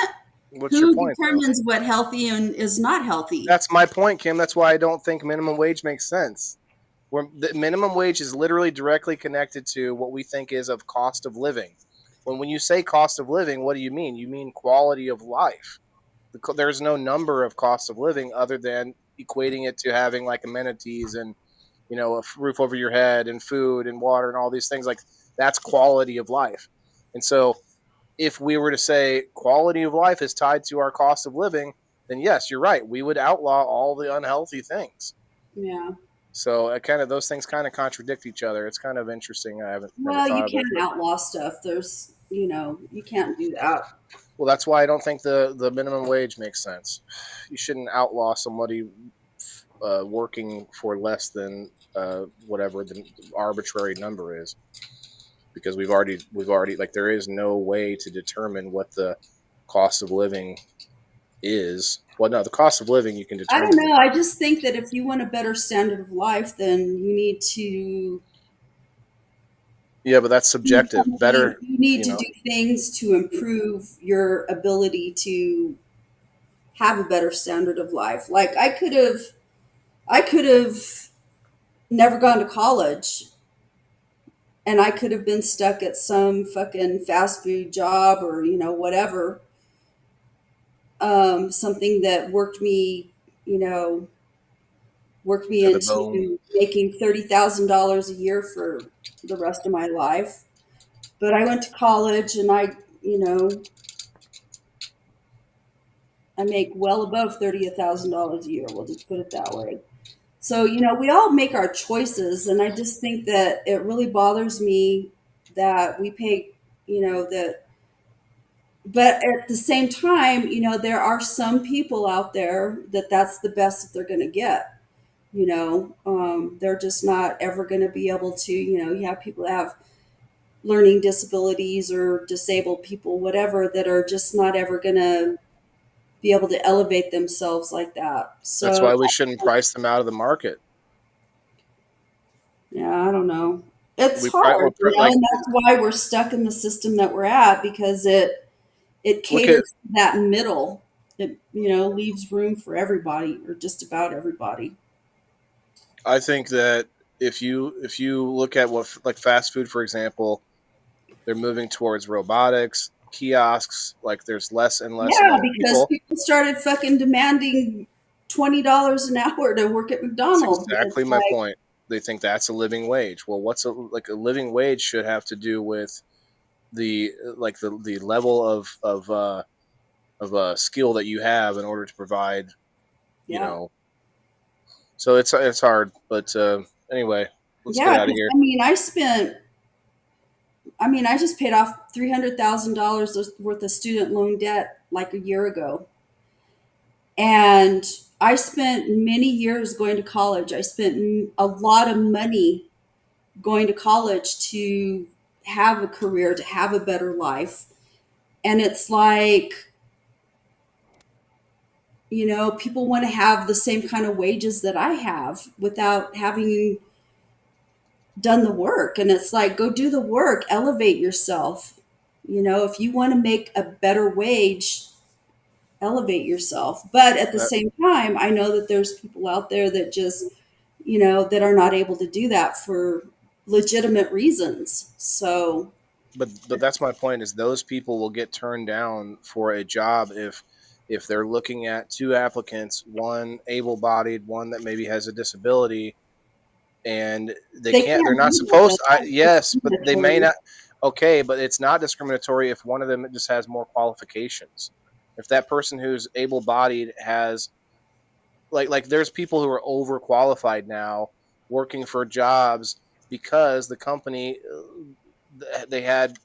What's your Who point though? determines what healthy and is not healthy? That's my point, Kim. That's why I don't think minimum wage makes sense. Where the minimum wage is literally directly connected to what we think is of cost of living. when you say cost of living, what do you mean? You mean quality of life. There's no number of cost of living other than equating it to having like amenities and, you know, a roof over your head and food and water and all these things. Like, that's quality of life. And so if we were to say quality of life is tied to our cost of living, then yes, you're right. We would outlaw all the unhealthy things. Yeah. So those things kind of contradict each other. It's kind of interesting. I haven't never Well, you thought of it. can't outlaw stuff. There's, you can't do that. Well, that's why I don't think the minimum wage makes sense. You shouldn't outlaw somebody working for less than whatever the arbitrary number is, because we've already like, there is no way to determine what the cost of living is. Well, no, the cost of living you can I determine. don't know. I just think that if you want a better standard of life, then you need to Yeah, but that's subjective. Better, you need you to know. do things to improve your ability to have a better standard of life. Like I could have never gone to college, and I could have been stuck at some fucking fast food job or, whatever. Something that you know, worked me To the bone. into making $30,000 a year for the rest of my life. But I went to college, and I make well above $30,000 a year. We'll just put it that way. So, we all make our choices, and I just think that it really bothers me that we pay, that. But at the same time, there are some people out there that that's the best that they're going to get. They're just not ever going to be able to. You have people that have learning disabilities or disabled people, whatever, that are just not ever going to be able to elevate themselves like that. That's So, why we shouldn't price them out of the market. yeah, I don't know. It's We pri- we're hard, pri- like and that's why we're stuck in the system that we're at, because it look at caters to that middle. It leaves room for everybody, or just about everybody. I think that if you look at what, like, fast food, for example, they're moving towards robotics, kiosks. Like, there's less and less Yeah, amount of because people. people started fucking demanding $20 an hour to work at That's McDonald's. And exactly it's my like, point. They think that's a living wage. Well, a living wage should have to do with the level of skill that you have in order to provide, you yeah, know. So it's hard, but anyway, let's get yeah. out of 'Cause, here. I just paid off $300,000 worth of student loan debt like a year ago, and I spent many years going to college. I spent a lot of money going to college to have a career, to have a better life. And it's like, people want to have the same kind of wages that I have without having done the work. And it's like, go do the work, elevate yourself. If you want to make a better wage, elevate yourself. But at the That, same time, I know that there's people out there that just, that are not able to do that for legitimate reasons. So, but that's my point. Is those people will get turned down for a job if they're looking at two applicants, one able-bodied, one that maybe has a disability, and they they're can't not do that. supposed to, yes, but they may Discriminatory. not. Okay, but it's not discriminatory if one of them just has more qualifications. If that person who's able-bodied has, like there's people who are overqualified now working for jobs because the company, they had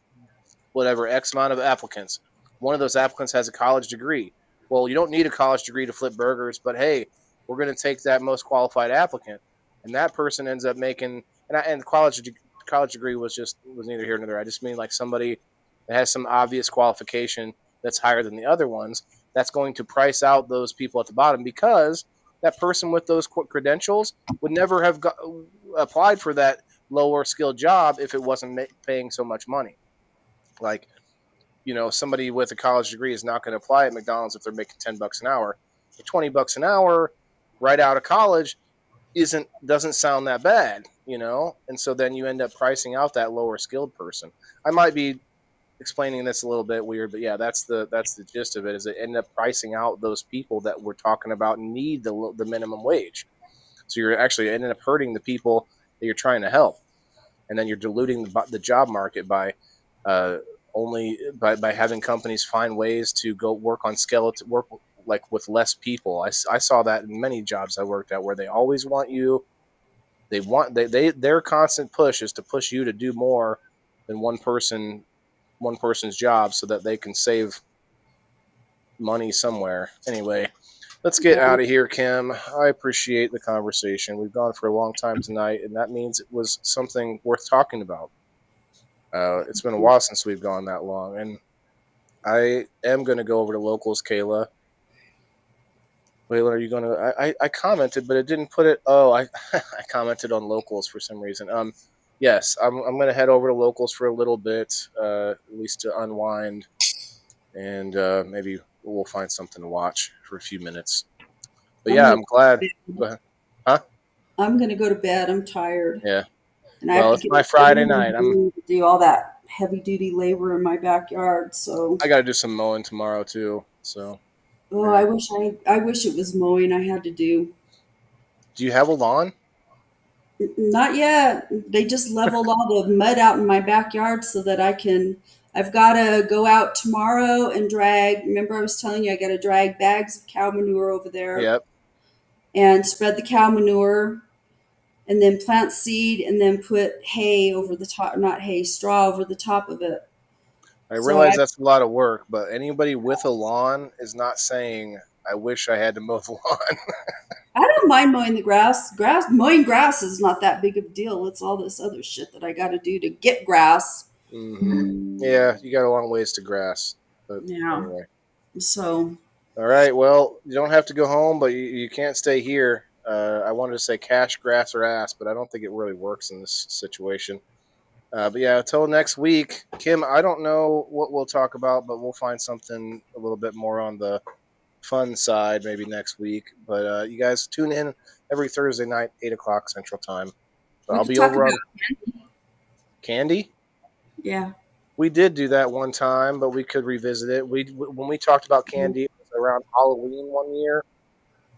whatever X amount of applicants. One of those applicants has a college degree. Well, you don't need a college degree to flip burgers, but hey, we're going to take that most qualified applicant, and that person ends up making, and college degree was neither here nor there. I just mean like somebody that has some obvious qualification that's higher than the other ones. That's going to price out those people at the bottom, because that person with those credentials would never have applied for that lower skilled job if it wasn't paying so much money. Like, somebody with a college degree is not going to apply at McDonald's if they're making $10 an hour. $20 an hour right out of college doesn't sound that bad, and so then you end up pricing out that lower skilled person. I might be explaining this a little bit weird, but yeah, that's the gist of it. Is it ended up pricing out those people that we're talking about need the minimum wage. So you're actually ending up hurting the people that you're trying to help, and then you're diluting the job market by only by having companies find ways to go work on skeleton work like with less people. I saw that in many jobs I worked at where they always want you. Their constant push is to push you to do more than one person's job so that they can save money somewhere. Anyway, let's get out of here, Kim. I appreciate the conversation. We've gone for a long time tonight, and that means it was something worth talking about. It's been a while since we've gone that long, and I am going to go over to locals, Kayla. Waylon, are you going to? I commented, but it didn't put it. Oh, I I commented on locals for some reason. Yes, I'm going to head over to locals for a little bit, at least to unwind, and maybe we'll find something to watch for a few minutes. But yeah, I'm glad. Huh? I'm gonna go to bed. I'm tired, Yeah. and I Well, have it's to get my up Friday early night. to do all that heavy duty labor in my backyard. So, I got to do some mowing tomorrow too. So, oh, I wish it was mowing I had to do. do you have a lawn? Not yet. They just leveled all the mud out in my backyard so that I can. I've got to go out tomorrow and drag. Remember, I was telling you I got to drag bags of cow manure over there Yep. and spread the cow manure and then plant seed and then put hay over the top, not hay, straw over the top of it. I So realize that's a lot of work, but anybody with a lawn is not saying, I wish I had to mow the lawn. I don't mind mowing the grass. Mowing grass is not that big of a deal. It's all this other shit that I got to do to get grass. Yeah, you got a long ways to grass. But Yeah. anyway. So All right. Well, you don't have to go home, but you can't stay here. I wanted to say cash, grass, or ass, but I don't think it really works in this situation. But yeah, until next week, Kim, I don't know what we'll talk about, but we'll find something a little bit more on the fun side maybe next week. But you guys tune in every Thursday night, 8 o'clock Central Time. So we I'll could be talk over about on Candy. yeah. We did do that one time, but we could revisit it. When we talked about candy, it was around Halloween one year,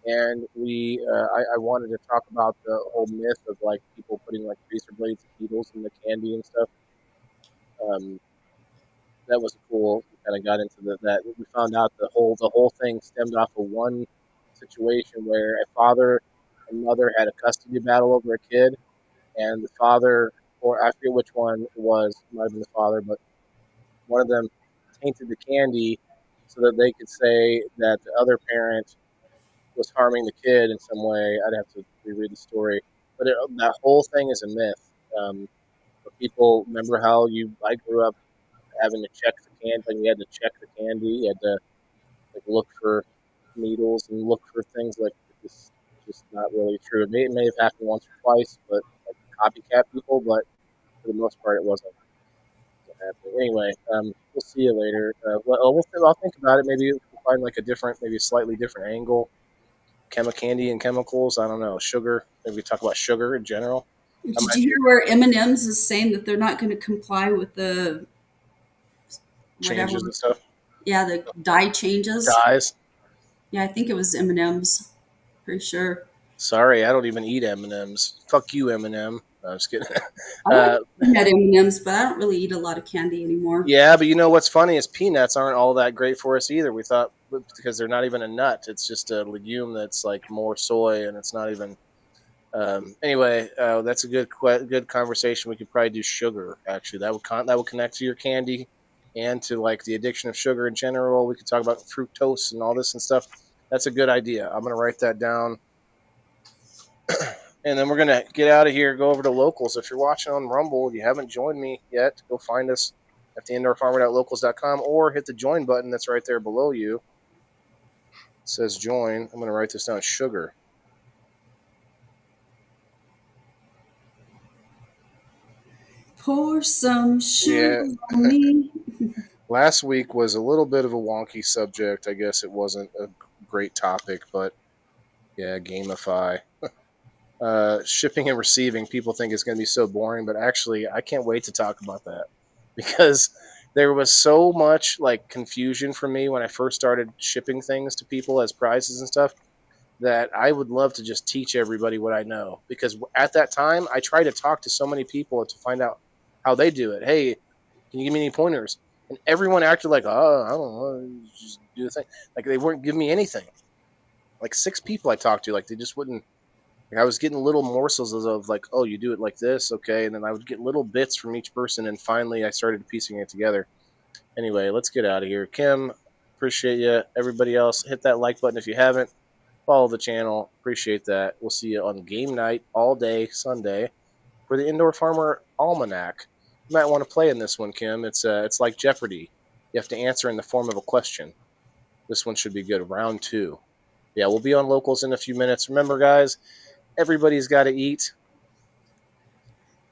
and I wanted to talk about the whole myth of like people putting like razor blades and needles in the candy and stuff. Um, that was cool. We kind of got into that. We found out the whole thing stemmed off of one situation where a father and mother had a custody battle over a kid, and the father, or I forget which one it was, might have been the father, but one of them tainted the candy so that they could say that the other parent was harming the kid in some way. I'd have to reread the story, but that whole thing is a myth. But people remember how I grew up having to check the candy. When you had to check the candy, you had to like look for needles and look for things like this. Just not really true. It may have happened once or twice, but like copycat people. But for the most part, it wasn't happening. Anyway, we'll see you later. I'll think about it. Maybe we'll find like a different, maybe a slightly different angle. Candy and chemicals. I don't know. Sugar. Maybe we talk about sugar in general. Did you hear where M&M's is saying that they're not going to comply with the Changes whatever? and stuff. Yeah, the dye changes. Dyes. Yeah, I think it was M&M's. Pretty sure. Sorry, I don't even eat M&Ms. Fuck you, M&M. No, I'm just kidding. I had M&Ms, but I don't really eat a lot of candy anymore. Yeah, but you know what's funny is peanuts aren't all that great for us either. We thought because they're not even a nut; it's just a legume that's like more soy, and it's not even. Anyway, that's a good conversation. We could probably do sugar. Actually, that would connect to your candy, and to like the addiction of sugar in general. We could talk about fructose and all this and stuff. That's a good idea. I'm gonna write that down. And then we're going to get out of here, go over to locals. If you're watching on Rumble, you haven't joined me yet, go find us at theindoorfarmer.locals.com or hit the join button that's right there below you. It says join. I'm going to write this down, sugar. Pour some sugar on me. Last week was a little bit of a wonky subject. I guess it wasn't a great topic, but yeah, gamify. Shipping and receiving, people think it's going to be so boring, but actually, I can't wait to talk about that because there was so much like confusion for me when I first started shipping things to people as prizes and stuff that I would love to just teach everybody what I know, because at that time I tried to talk to so many people to find out how they do it. Hey, can you give me any pointers? And everyone acted like, oh, I don't know, just do the thing. Like they weren't giving me anything. Like 6 people I talked to, like they just wouldn't. Like I was getting little morsels of like, oh, you do it like this, okay, and then I would get little bits from each person, and finally I started piecing it together. Anyway, let's get out of here. Kim, appreciate you. Everybody else, hit that like button if you haven't. Follow the channel. Appreciate that. We'll see you on game night all day Sunday for the Indoor Farmer Almanac. You might want to play in this one, Kim. It's like Jeopardy. You have to answer in the form of a question. This one should be good. Round 2. Yeah, we'll be on locals in a few minutes. Remember, guys, everybody's got to eat.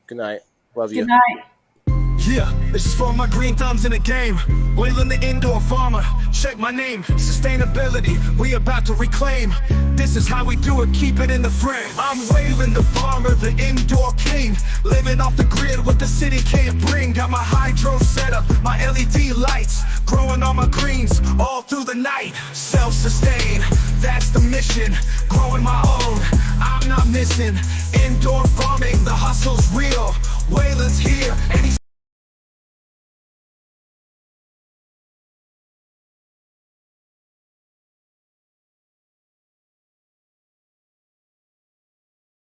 Good night. Love you. Good night. Yeah, this is for my green thumbs in the game. Wailing the indoor farmer, check my name. Sustainability, we about to reclaim. This is how we do it, keep it in the frame. I'm Wailing the farmer, the indoor king. Living off the grid, what the city can't bring. Got my hydro setup, my LED lights. Growing all my greens, all through the night. Self-sustain, that's the mission. Growing my own, I'm not missing. Indoor farming, the hustle's real. Wayland's here, and he's